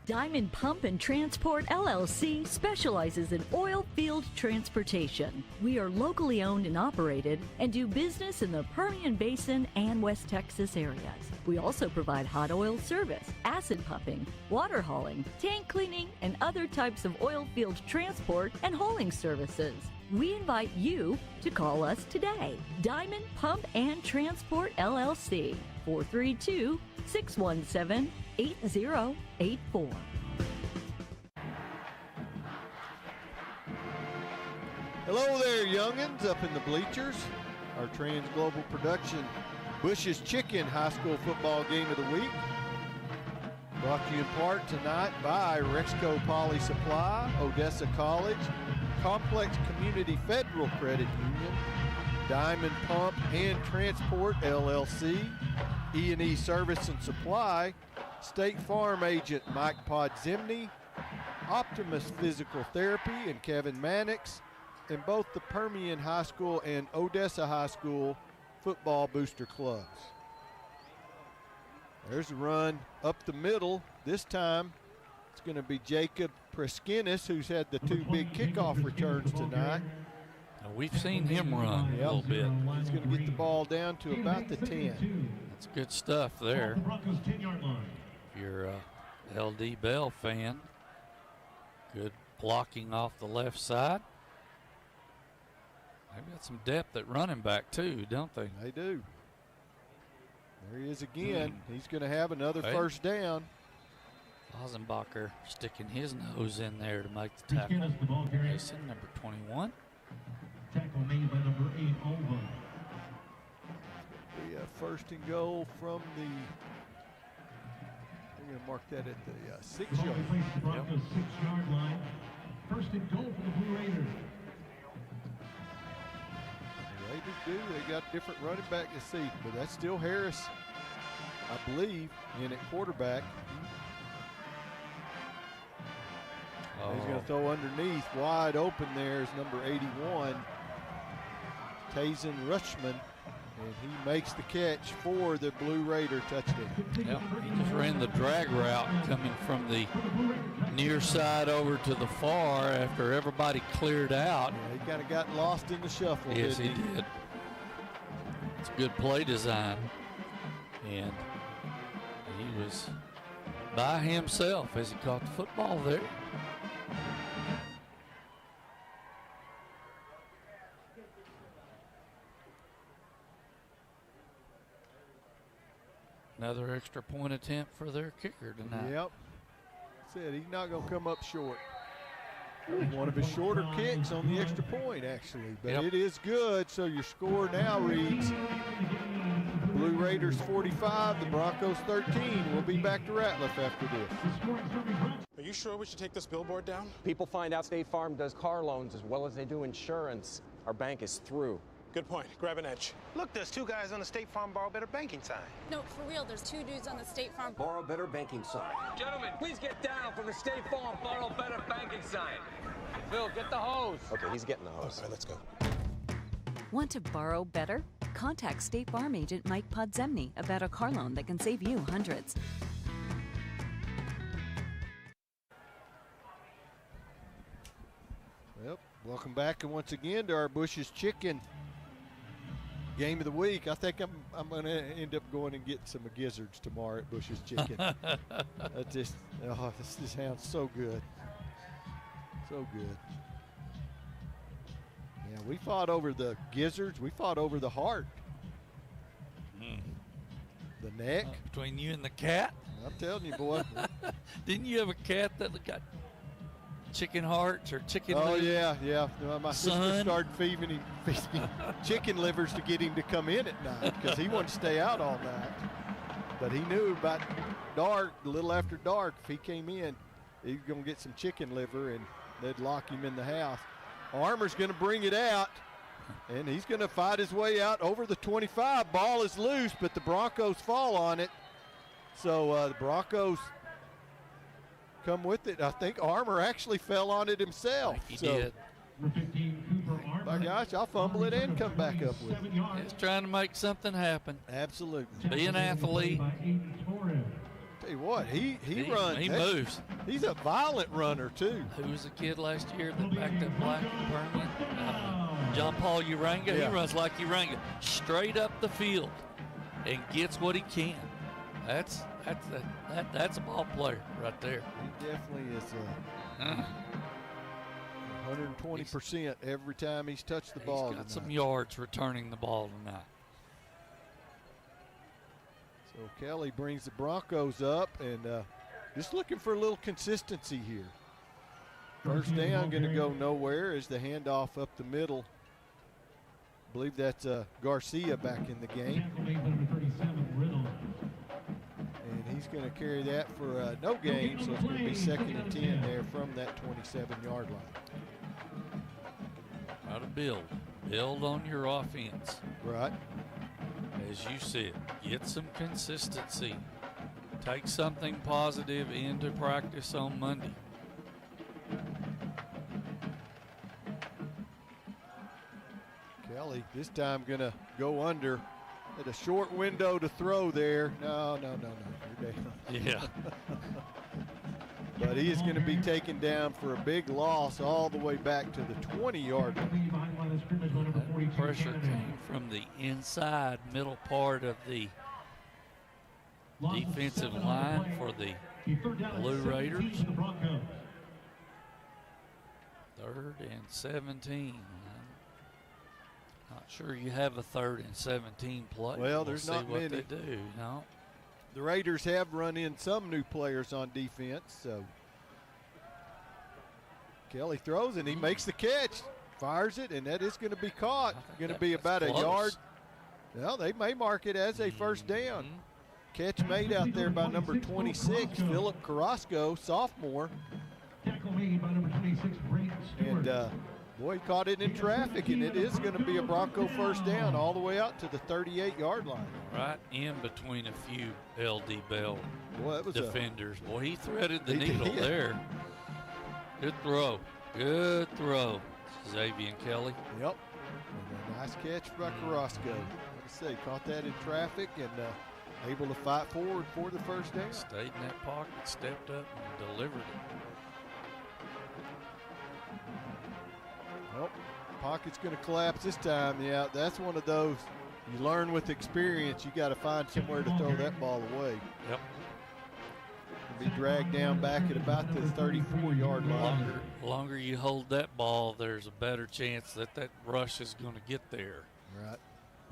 Diamond Pump and Transport LLC specializes in oil field transportation. We are locally owned and operated and do business in the Permian Basin and West Texas areas. We also provide hot oil service, acid pumping, water hauling, tank cleaning, and other types of oil field transport and hauling services. We invite you to call us today. Diamond Pump and Transport LLC, 432-617-8084. Hello there, youngins up in the bleachers. Our Trans Global production, Bush's Chicken High School Football Game of the Week. Brought to you in part tonight by Rexco Poly Supply, Odessa College, Complex Community Federal Credit Union, Diamond Pump and Transport LLC, E&E Service and Supply, State Farm Agent Mike Podzimny, Optimus Physical Therapy and Kevin Mannix, and both the Permian High School and Odessa High School football booster clubs. There's a run up the middle. This time it's going to be Jacob Preskinis, who's had the two big kickoff returns tonight. We've seen him run a little bit. He's going to get the ball down to about the 10. That's good stuff there. If you're a LD Bell fan, good blocking off the left side. They've got some depth at running back too, don't they? They do. There he is again. He's going to have another first down. Ozenbacher sticking his nose in there to make the tackle. Mason, number 21. Tackle made by number 8, Olva. We have first and goal from the, we're going to mark that at the 6-yard. Broncos 6-yard line. First and goal for the Blue Raiders. The Raiders do. They got different running back this season, but that's still Harris, I believe, in at quarterback. He's going to throw underneath. Wide open there is number 81, Tazen Rushman, and he makes the catch for the Blue Raider touchdown. Yep, he just ran the drag route coming from the near side over to the far after everybody cleared out. Yeah, he kind of got lost in the shuffle. Yes, he did. It's good play design. And he was by himself as he caught the football there. Another extra point attempt for their kicker tonight. Yep. Said he's not going to come up short. One of his shorter kicks on the extra point, actually. But it is good, so your score now reads Blue Raiders 45, the Broncos 13. We'll be back to Ratliff after this. Are you sure we should take this billboard down? People find out State Farm does car loans as well as they do insurance. Our bank is through. Good point. Grab an edge. Look, there's two guys on the State Farm Borrow Better banking sign. No, for real, there's two dudes on the State Farm Borrow Better banking sign. Gentlemen, please get down from the State Farm Borrow Better banking sign. Phil, get the hose. Okay, he's getting the hose. All right, let's go. Want to borrow better? Contact State Farm agent Mike Podzemny about a car loan that can save you hundreds. Yep. Welcome back, and once again to our Bush's Chicken Game of the Week. I think I'm going to end up going and get some gizzards tomorrow at Bush's Chicken. This sounds so good. So good. Yeah, we fought over the gizzards. We fought over the heart. The neck. Between you and the cat? I'm telling you, boy. Didn't you have a cat that got chicken hearts or chicken livers? livers? Yeah. My sister started feeding him chicken livers to get him to come in at night because he wanted to stay out all night. But he knew about dark, a little after dark, if he came in, he was going to get some chicken liver and they'd lock him in the house. Armour's going to bring it out, and he's going to fight his way out over the 25. Ball is loose, but the Broncos fall on it. So the Broncos come with it. I think Armour actually fell on it himself. He did. My gosh, I'll fumble it and come back up with it. He's trying to make something happen. Absolutely. Be an athlete. Tell you what, he runs. He moves. He's a violent runner, too. Who was the kid last year that backed up Black Permian? John Paul Uranga. Yeah. He runs like Uranga, straight up the field and gets what he can. That's a ball player right there. He definitely is 120% every time he's touched the ball. He's got some yards returning the ball tonight. So Kelly brings the Broncos up and just looking for a little consistency here. First down going to go nowhere as the handoff up the middle. I believe that's Garcia back in the game. And he's going to carry that for no gain, so it's going to be 2nd and 10 there from that 27-yard line. How to build. Build on your offense. Right. As you said, get some consistency. Take something positive into practice on Monday. Kelly this time going to go under. At a short window to throw there. No. You're down. Yeah. But he is going to be taken down for a big loss all the way back to the 20-yard line. Pressure came from the inside middle part of the defensive line for the Blue Raiders. 3rd and 17. Not sure you have a 3rd and 17 play. Well, there's not many. They do, no. The Raiders have run in some new players on defense, so Kelly throws and he makes the catch, fires it, and that is going to be caught. Going to be about a yard. Well, they may mark it as a first down. Catch made out there by number 26, Philip Carrasco, sophomore. Tackle made by number 26, Brayden Stewart. And boy, he caught it in traffic, and it is going to be a Bronco first down all the way out to the 38-yard line. Right in between a few LD Bell defenders. Boy, he threaded the needle there. Good throw. Good throw, Xavier Kelly. Yep. And a nice catch by Carrasco. Like I say, caught that in traffic and able to fight forward for the first down. Stayed in that pocket, stepped up, and delivered it. Nope. Pocket's going to collapse this time. Yeah, that's one of those you learn with experience. You got to find somewhere to throw that ball away. Yep. Be dragged down back at about the 34-yard line. Longer you hold that ball, there's a better chance that rush is going to get there. Right.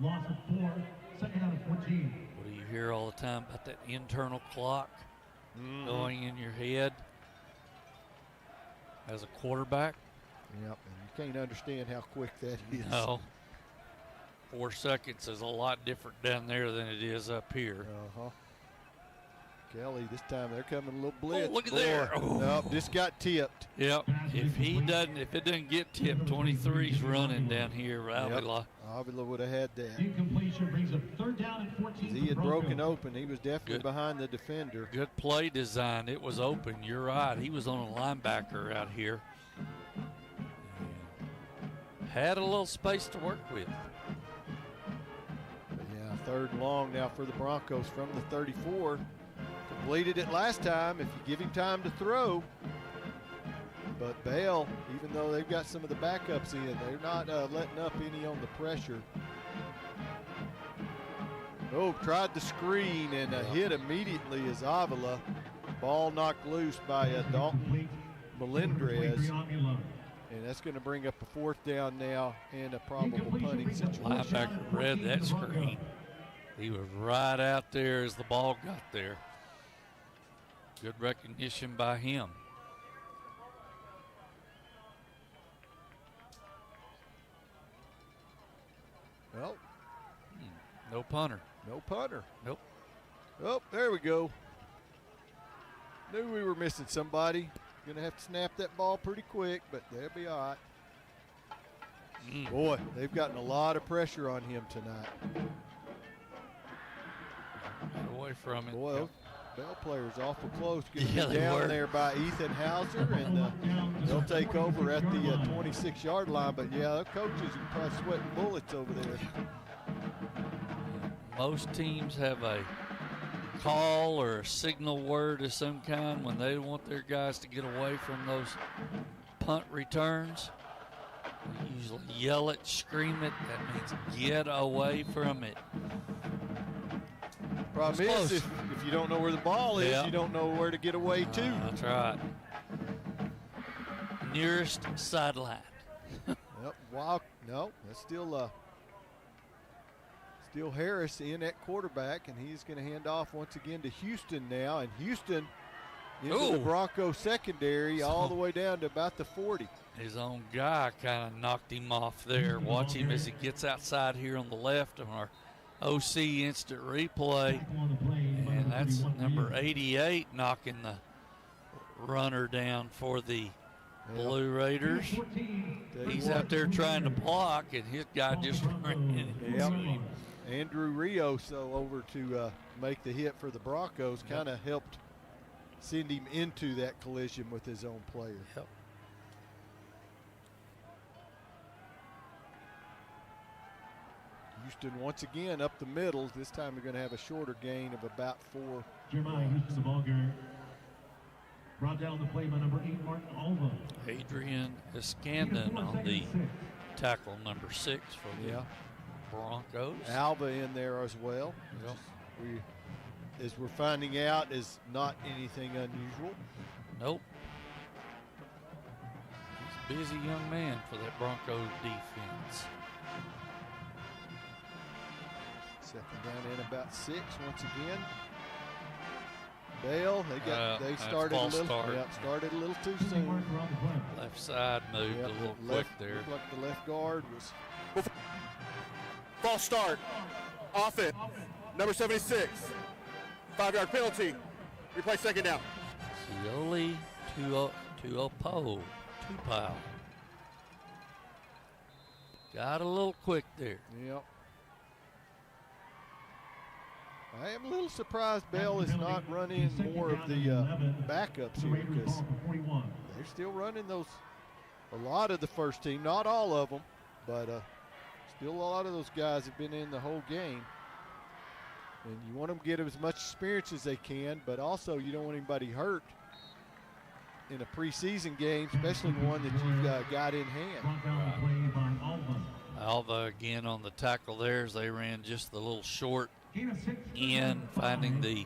Loss of 4, 2nd out of 14. What do you hear all the time about that internal clock going in your head as a quarterback? Yep, and you can't understand how quick that is. No. 4 seconds is a lot different down there than it is up here. Uh-huh. Kelly, this time they're coming a little blitz. Oh, look at there. Oh. Nope, just got tipped. Yep. If it doesn't get tipped, 23's running down here. Avila. Avila would have had that. Incompletion brings up 3rd down and 14. He had broken open. He was definitely behind the defender. Good play design. It was open. You're right. He was on a linebacker out here. Had a little space to work with. Yeah, 3rd and long now for the Broncos from the 34. Completed it last time if you give him time to throw. But Bell, even though they've got some of the backups in, they're not letting up any on the pressure. Oh, tried the screen and hit immediately as Avila. Ball knocked loose by Dalton Melendrez. And that's going to bring up a 4th down now and a probable punting situation. Linebacker read that screen. He was right out there as the ball got there. Good recognition by him. Well, no punter. No punter. Nope. Oh, there we go. Knew we were missing somebody. Going to have to snap that ball pretty quick, but they'll be all right. Boy, they've gotten a lot of pressure on him tonight. Get away from it. Boy, Bell players awful close. Going to Yeah, get they down were. there by Ethan Hauser, and they'll take over at the 26-yard line. But, yeah, the coaches are probably sweating bullets over there. Most teams have a call or a signal word of some kind when they want their guys to get away from those punt returns. They usually yell it, scream it. That means get away from it. Problem is, if you don't know where the ball is, Yeah. you don't know where to get away to. That's right. Nearest sideline. Yep. Wow. No, that's still Harris in at quarterback, and he's going to hand off once again to Houston now. And Houston into the Broncos secondary all the way down to about the 40. His own guy kind of knocked him off there. Watch him as he gets outside here on the left on our OC instant replay. And that's number 88 knocking the runner down for the Blue Raiders. He's out there trying to block, and his guy just ran into him. Andrew Rios over to make the hit for the Broncos, kind of helped send him into that collision with his own player. Yep. Houston once again up the middle. This time they're going to have a shorter gain of about 4. Jeremiah Houston, the ball carrier. Brought down the play by number 8, Martin Alva. Adrian Iskandon on the tackle, number 6 for the Broncos. Alva in there as well. Yep. As we're finding out, is not anything unusual. Nope. He's a busy young man for that Broncos defense. Second down and about 6 once again. Bell, they started a little. Yeah, started a little too soon. Left side moved a little quick there. Looked like the left guard was. False start. Offense. Number 76. 5-yard penalty. Replay second down. Sioli Tuipulotu. Got a little quick there. Yep. I am a little surprised Bell is not running more of the backups here, because they're still running those, a lot of the first team, not all of them, but still a lot of those guys have been in the whole game. And you want them to get as much experience as they can, but also you don't want anybody hurt in a preseason game, especially one that you've got in hand. Alva again on the tackle there as they ran just the little short in, finding the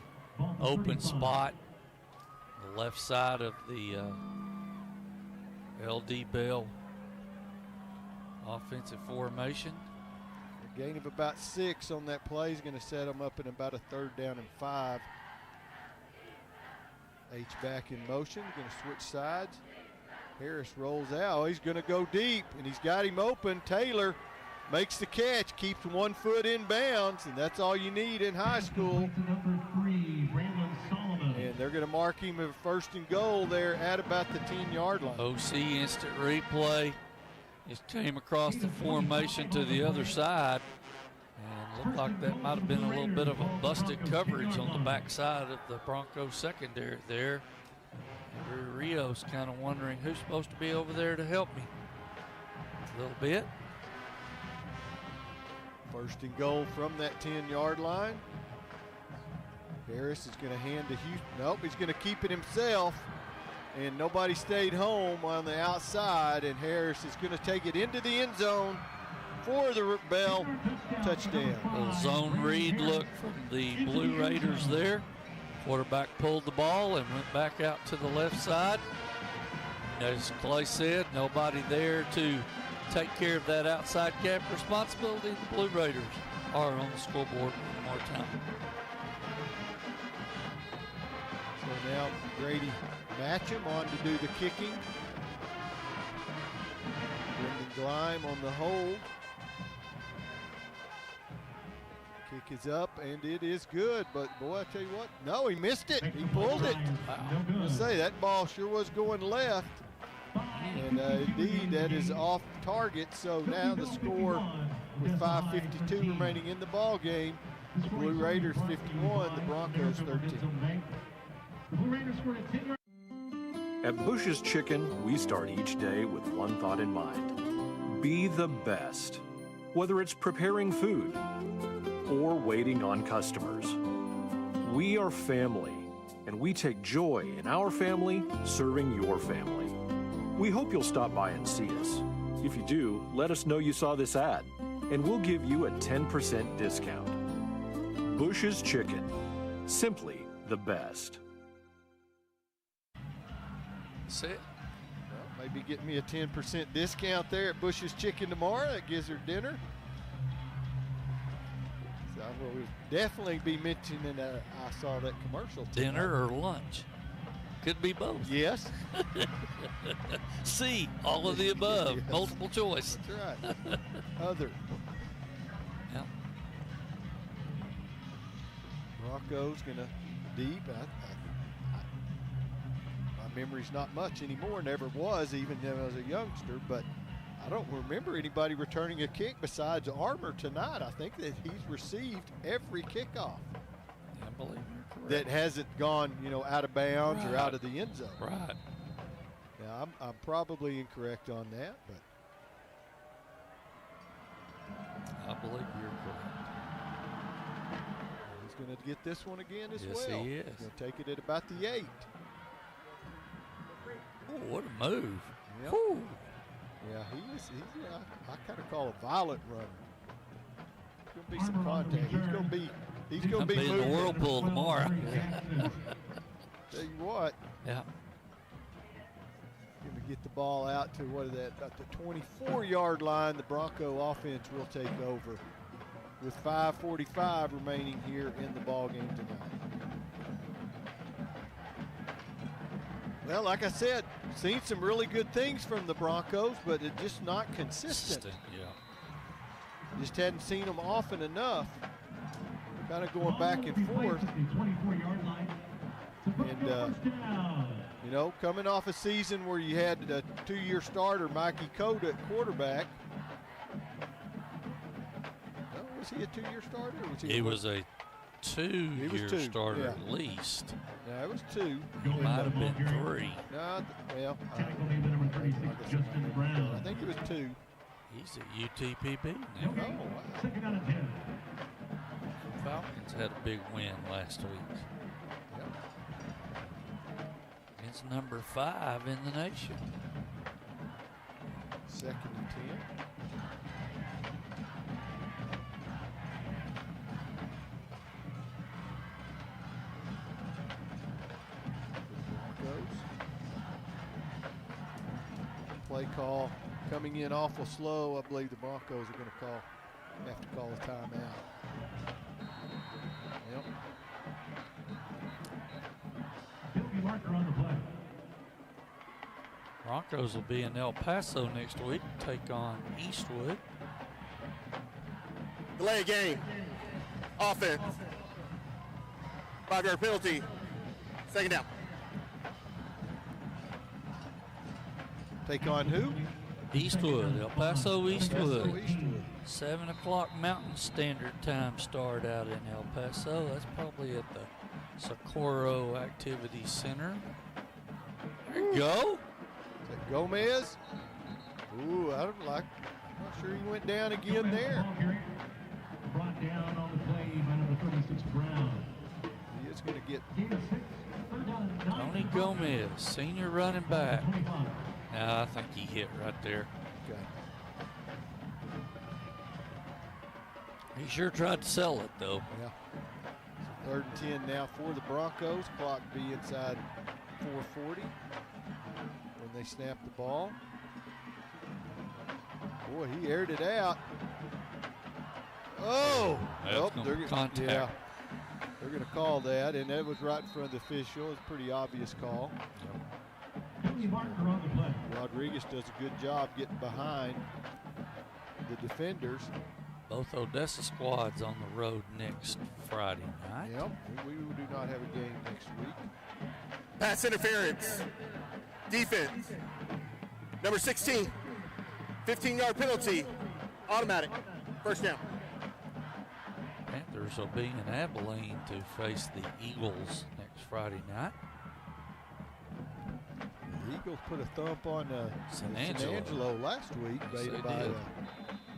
open spot, the left side of the LD Bell offensive formation. A gain of about 6 on that play is going to set them up in about a 3rd down and 5. H back in motion, going to switch sides. Harris rolls out. He's going to go deep, and he's got him open. Taylor makes the catch, keeps 1 foot in bounds, and that's all you need in high school. And they're going to mark him a 1st and goal there at about the 10-yard line. OC instant replay. Just came across the formation to the other side, and looked like that might have been a little bit of a busted coverage on the backside of the Broncos secondary there. And Rios kind of wondering who's supposed to be over there to help me. A little bit. 1st and goal from that 10-yard line. Harris is going to hand to Houston. Nope, he's going to keep it himself. And nobody stayed home on the outside. And Harris is going to take it into the end zone for the Bell touchdown. A little zone read look from the Blue Raiders there. Quarterback pulled the ball and went back out to the left side. As Clay said, nobody there to take care of that outside gap responsibility. The Blue Raiders are on the scoreboard one more time. So now Grady Matcham on to do the kicking. Brendan Gleim on the hold. Kick is up, and it is good, but boy, I tell you what, no, he missed it. He pulled it. I say, that ball sure was going left. And indeed, that is off target. So now the score with 5:52 remaining in the ball game, The Blue Raiders 51, the Broncos 13. The Blue Raiders scored a 10-yard. At Bush's Chicken, we start each day with one thought in mind. Be the best. Whether it's preparing food or waiting on customers. We are family, and we take joy in our family serving your family. We hope you'll stop by and see us. If you do, let us know you saw this ad, and we'll give you a 10% discount. Bush's Chicken. Simply the best. That's it. Well, maybe get me a 10% discount there at Bush's Chicken tomorrow. That gives her dinner. So I will definitely be mentioning I saw that commercial tonight. Dinner or lunch? Could be both. Yes. C, all of the above. Yes. Multiple choice. That's right. Other. Yeah. Broncos gonna deep. My memory's not much anymore. Never was, even when I was a youngster. But I don't remember anybody returning a kick besides Armour tonight. I think that he's received every kickoff. I believe you're correct. That hasn't gone, out of bounds or out of the end zone. Right. Yeah, I'm probably incorrect on that, but I believe you're correct. he's going to get this one again as Yes, well. he is. He's going to take it at about the 8. Oh, what a move. Yep. Whew. Yeah, he's I kind of call a violent runner. There's going to be some contact. He's going to be in the moving. whirlpool tomorrow. Tell you what. Yeah. Going to get the ball out to about the 24-yard line. The Bronco offense will take over with 5:45 remaining here in the ball game tonight. Well, like I said, seen some really good things from the Broncos, but it's just not consistent. Yeah. Just hadn't seen them often enough. Kind of going back and forth. And, coming off a season where you had a 2-year starter, Mikey Cota at quarterback. No, was he a 2-year starter? Or was he was a 2-year starter at least. Yeah, it was 2. It might have been 3. No, well, I think it was 2. He's at UTPB now. Oh, wow. Second out of 10. Falcons had a big win last week. Yep. It's number 5 in the nation. 2nd and 10. Play call coming in awful slow. I believe the Broncos are going to have to call a timeout. Yep. Marker on the play. Broncos will be in El Paso next week, take on Eastwood. Delay game. Offense. 5-yard penalty. Second down. Take on who? Eastwood, El Paso Eastwood. Eastwood. 7 o'clock Mountain Standard Time start out in El Paso. That's probably at the Socorro Activity Center. There you go. Is that Gomez? Ooh, I'm not sure he went down again there. Brought down on the play by number 36, Brown. He is going to get Tony Gomez, senior running back. I think he hit right there. Okay. He sure tried to sell it, though. Yeah. So 3rd and 10 now for the Broncos. Clock be inside 4:40 when they snap the ball. Boy, he aired it out. Oh! Nope, they're contact. Yeah, they're going to call that, and that was right in front of the official. It's a pretty obvious call. Rodriguez does a good job getting behind the defenders. Both Odessa squads on the road next Friday night. Yep, we do not have a game next week. Pass interference. Defense. Number 16. 15-yard penalty. Automatic. First down. Panthers will be in Abilene to face the Eagles next Friday night. The Eagles put a thump on San Angelo last week.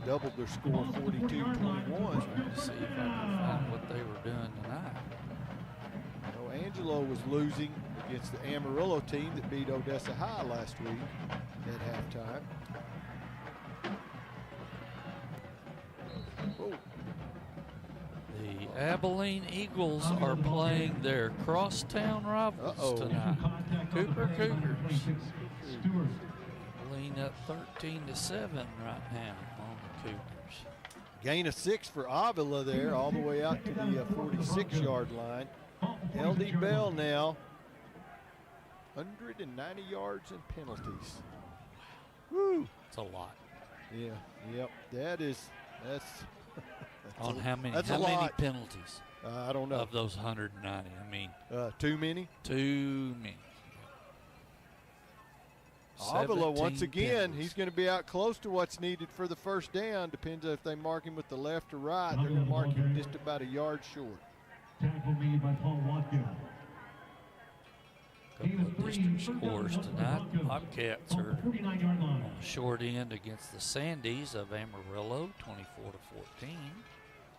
Doubled their score 42-21. See if I can find what they were doing tonight. Angelo was losing against the Amarillo team that beat Odessa High last week at halftime. Oh. The Abilene Eagles are playing their crosstown rivals tonight. Cooper Cougars. Abilene up 13-7 right now on the Cougars. Gain of 6 for Avila there, all the way out to the 46-yard line. LD Bell now, 190 yards and penalties. Woo! It's a lot. Yeah, yep. That's on how many? That's how a many lot. penalties? I don't know. Of those 190, I mean. Too many? Too many. Avila, once again, penalties. he's going to be out close to what's needed for the first down. Depends if they mark him with the left or right. They're going to mark him just about a yard short. Tackle made by Paul Watkins. Couple of district scores tonight. Bobcats are on the short end against the Sandies of Amarillo, 24-14.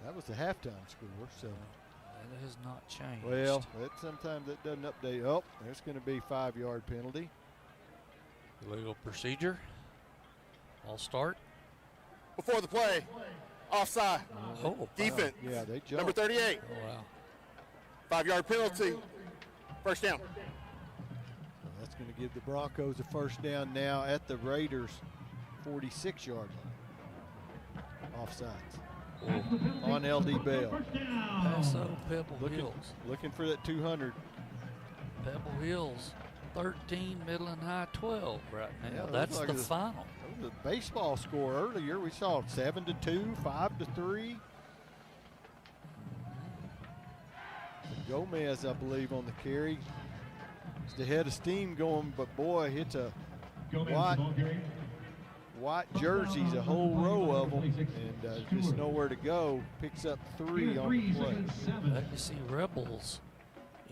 That was the halftime score, so that has not changed. Well, sometimes that doesn't update. Oh, there's going to be 5-yard penalty. Illegal procedure. All start. Before the play, offside. Oh, defense. Wow. Yeah, they jumped. Number 38. Oh, wow. 5-yard penalty. First down. So that's going to give the Broncos a first down now at the Raiders' 46-yard line. Offsides. On LD Bell. Paso Pebble Hills. Looking for that 200. Pebble Hills, 13, Midland High 12 right now. Yeah, that's the final. That was a baseball score earlier. We saw 7-2, 5-3. Gomez, I believe, on the carry. It's the head of steam going, but boy, it's a white jerseys, a whole row of them, and just nowhere to go. Picks up 3 on the play. Legacy Rebels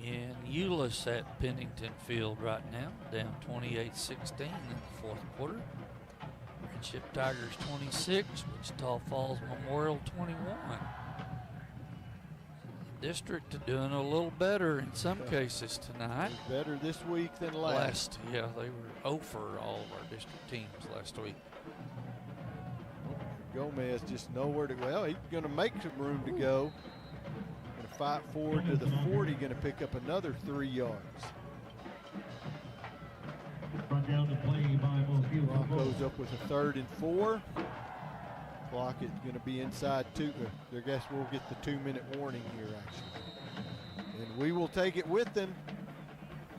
in Euless at Pennington Field right now, down 28-16 in the fourth quarter. Friendship Tigers 26, Wichita Falls Memorial 21. District doing a little better in some cases tonight. Better this week than last. Yeah, they were 0 for all of our district teams last week. Gomez just nowhere to go. Well, he's going to make some room to go. Going to fight forward to the 40, going to pick up another 3 yards. Front down to play by Broncos up with a 3rd and 4. Clock is going to be inside 2. I guess we'll get the 2-minute warning here, actually. And we will take it with them.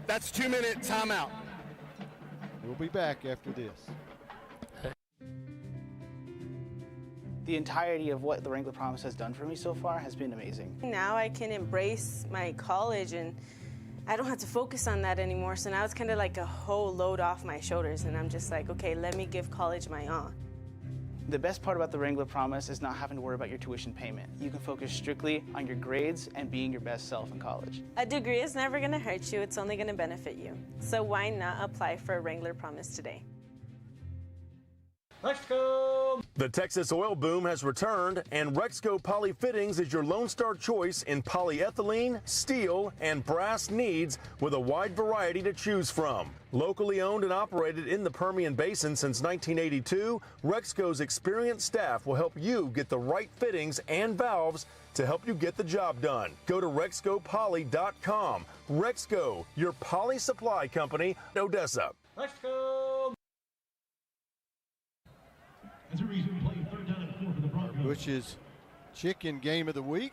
That's 2-minute timeout. We'll be back after this. The entirety of what the Wrangler Promise has done for me so far has been amazing. Now I can embrace my college and I don't have to focus on that anymore. So now it's kind of like a whole load off my shoulders and I'm just like, okay, let me give college my all. The best part about the Wrangler Promise is not having to worry about your tuition payment. You can focus strictly on your grades and being your best self in college. A degree is never going to hurt you. It's only going to benefit you. So why not apply for a Wrangler Promise today? Rexco! The Texas oil boom has returned, and Rexco Poly Fittings is your Lone Star choice in polyethylene, steel, and brass needs with a wide variety to choose from. Locally owned and operated in the Permian Basin since 1982, Rexco's experienced staff will help you get the right fittings and valves to help you get the job done. Go to RexcoPoly.com. Rexco, your poly supply company, Odessa. Rexco! As a reason, play 3rd down and 4 for the Broncos. Bush's chicken game of the week.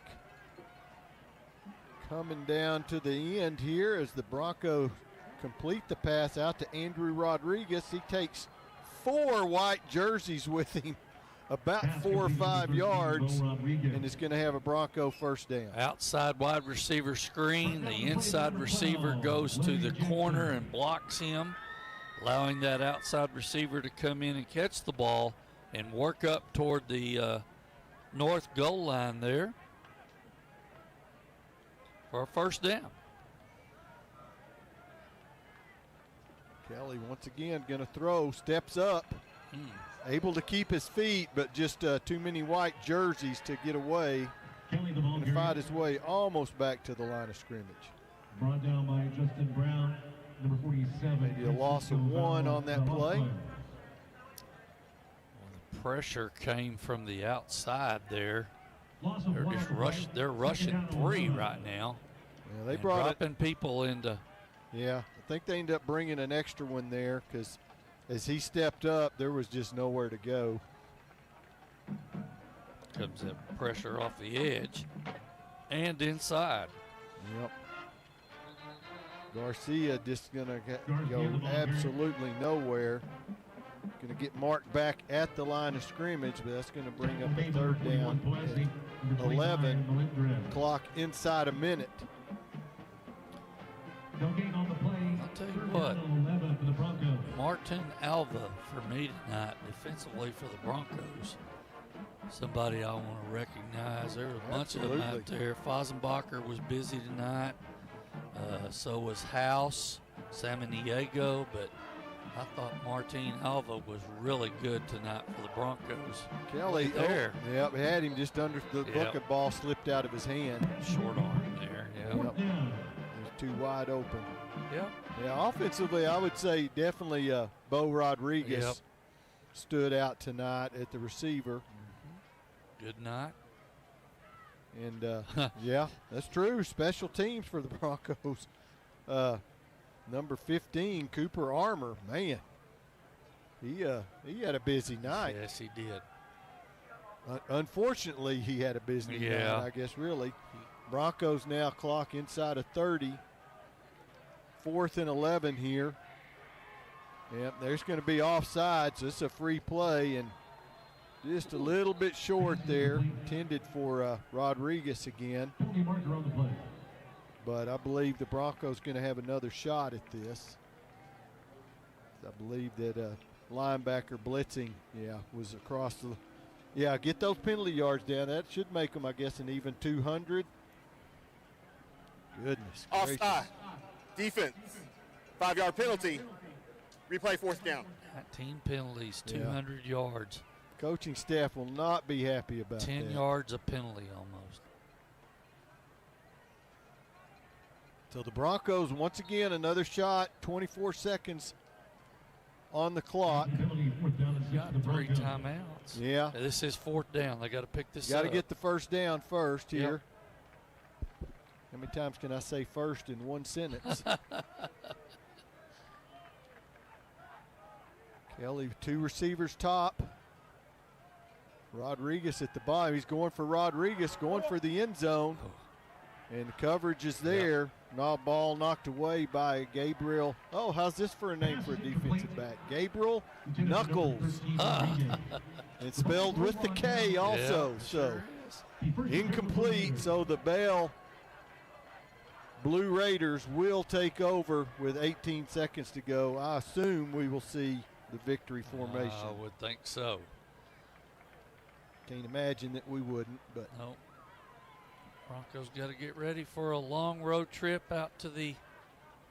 Coming down to the end here as the Broncos complete the pass out to Andrew Rodriguez. He takes 4 white jerseys with him, about 4 or 5 yards, and is going to have a Bronco first down. Outside wide receiver screen. The inside receiver goes to the corner and blocks him, allowing that outside receiver to come in and catch the ball and work up toward the north goal line there. for a first down. Kelly once again going to throw, steps up, able to keep his feet, but just too many white jerseys to get away. Going to find his way almost back to the line of scrimmage. Brought down by Justin Brown, number 47. Maybe a loss of 1 on that play. Well, the pressure came from the outside there. They're rushing 3 right now. Yeah, they brought dropping people into. Yeah, I think they ended up bringing an extra one there because as he stepped up, there was just nowhere to go. Comes that pressure off the edge and inside. Yep. Garcia just going to go absolutely nowhere. Going to get marked back at the line of scrimmage, but that's going to bring up a 3rd down. 11, clock inside a minute. I'll tell you what, Martin Alva for me tonight, defensively for the Broncos. Somebody I want to recognize. There were a bunch of them out there. Fosenbacher was busy tonight. So was House, Samaniego, but I thought Martin Alva was really good tonight for the Broncos. Kelly there. Yep, had him just under the bucket ball slipped out of his hand. Short arm there, yeah. Yep. It was too wide open. Yep. Yeah, offensively, I would say definitely Bo Rodriguez stood out tonight at the receiver. Good night. And, yeah, that's true. Special teams for the Broncos. Number 15, Cooper Armour, man, he had a busy night. Yes, he did. Unfortunately, he had a busy night, I guess, really. Broncos now clock inside of 30. 4th and 11 here. Yep, there's going to be offside, so it's a free play, and just a little bit short there, intended for Rodriguez again. But I believe the Broncos going to have another shot at this. I believe that linebacker blitzing, was across the. Yeah, get those penalty yards down. That should make them, I guess, an even 200. Goodness gracious. Offside. Defense. 5-yard penalty. Replay 4th down. 19 penalties, 200 yards. Coaching staff will not be happy about 10 that. yards a penalty almost. So the Broncos, once again, another shot, 24 seconds on the clock. Got 3 timeouts. Yeah. This is 4th down. They got to pick this up. up. Got to get the first down first here. How many times can I say first in one sentence? Kelly, 2 receivers top. Rodriguez at the bottom. He's going for Rodriguez, going for the end zone. And the coverage is there. Ball knocked away by Gabriel. Oh, how's this for a name for a defensive back? Gabriel Knuckles. And spelled with the K also. So incomplete. So the Bell Blue Raiders will take over with 18 seconds to go. I assume we will see the victory formation. I would think so. Can't imagine that we wouldn't, but no. Broncos got to get ready for a long road trip out to the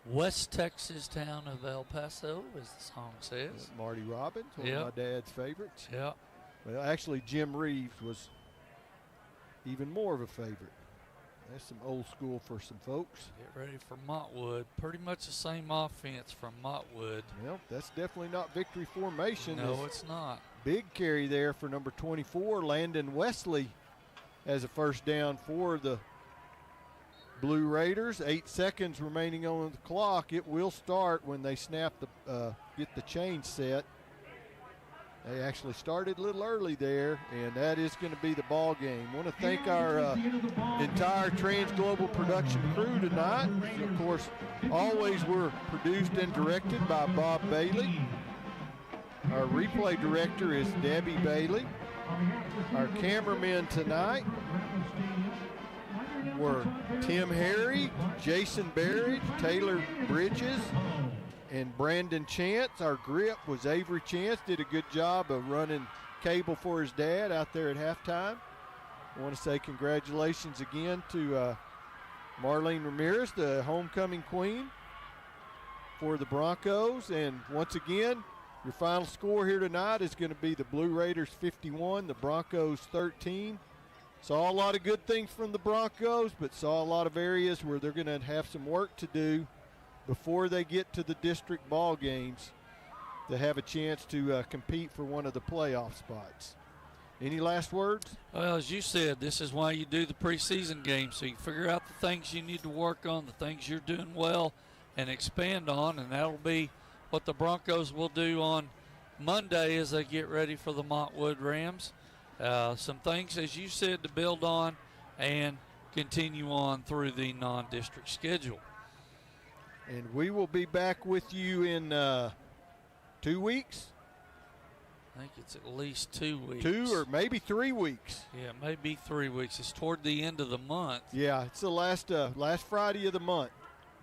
West Texas town of El Paso, as the song says. Marty Robbins, one of my dad's favorites. Yeah. Well, actually, Jim Reeves was even more of a favorite. That's some old school for some folks. Get ready for Montwood. Pretty much the same offense from Montwood. Well, that's definitely not victory formation. No, it's not. Big carry there for number 24, Landon Wesley, as a first down for the Blue Raiders. 8 seconds remaining on the clock. It will start when they snap the get the chain set. They actually started a little early there, and that is going to be the ball game. I want to thank our entire Trans Global production crew tonight. Of course, always we're produced and directed by Bob Bailey. Our replay director is Debbie Bailey. Our cameramen tonight were Tim Harry, Jason Barrage, Taylor Bridges, and Brandon Chance. Our grip was Avery Chance. Did a good job of running cable for his dad out there at halftime. I want to say congratulations again to Marlene Ramirez, the homecoming queen for the Broncos. And once again, your final score here tonight is going to be the Blue Raiders 51, the Broncos 13. Saw a lot of good things from the Broncos, but saw a lot of areas where they're going to have some work to do before they get to the district ball games to have a chance to compete for one of the playoff spots. Any last words? Well, as you said, this is why you do the preseason games, so you figure out the things you need to work on, the things you're doing well, and expand on, and that'll be what the Broncos will do on Monday as they get ready for the Montwood Rams. Some things, as you said, to build on and continue on through the non-district schedule. And we will be back with you in 2 weeks. I think it's at least 2 weeks. 2 or maybe 3 weeks. Yeah, maybe 3 weeks. It's toward the end of the month. Yeah, it's the last Friday of the month.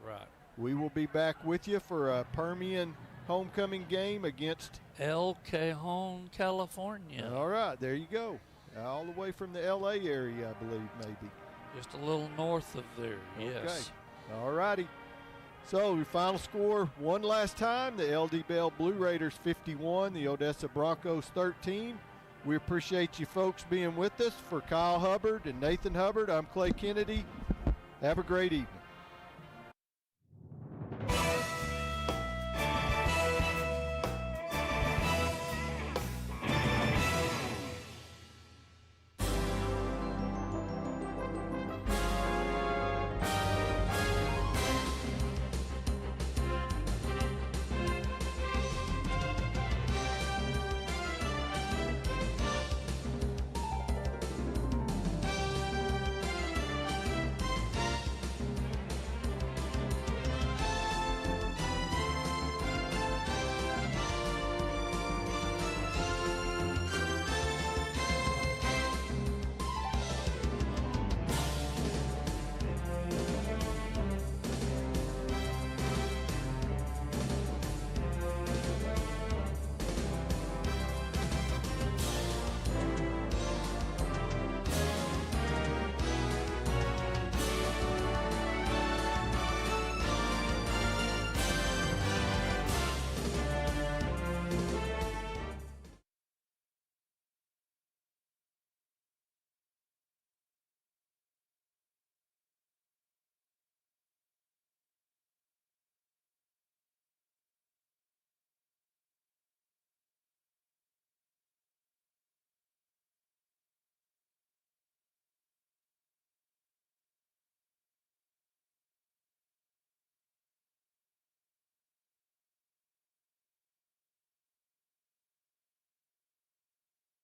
Right. We will be back with you for a Permian homecoming game against El Cajon, California. All right, there you go. All the way from the L.A. area, I believe, maybe. Just a little north of there, yes. Okay. All righty. So your final score one last time, the LD Bell Blue Raiders 51, the Odessa Broncos 13. We appreciate you folks being with us. For Kyle Hubbard and Nathan Hubbard, I'm Clay Kennedy. Have a great evening.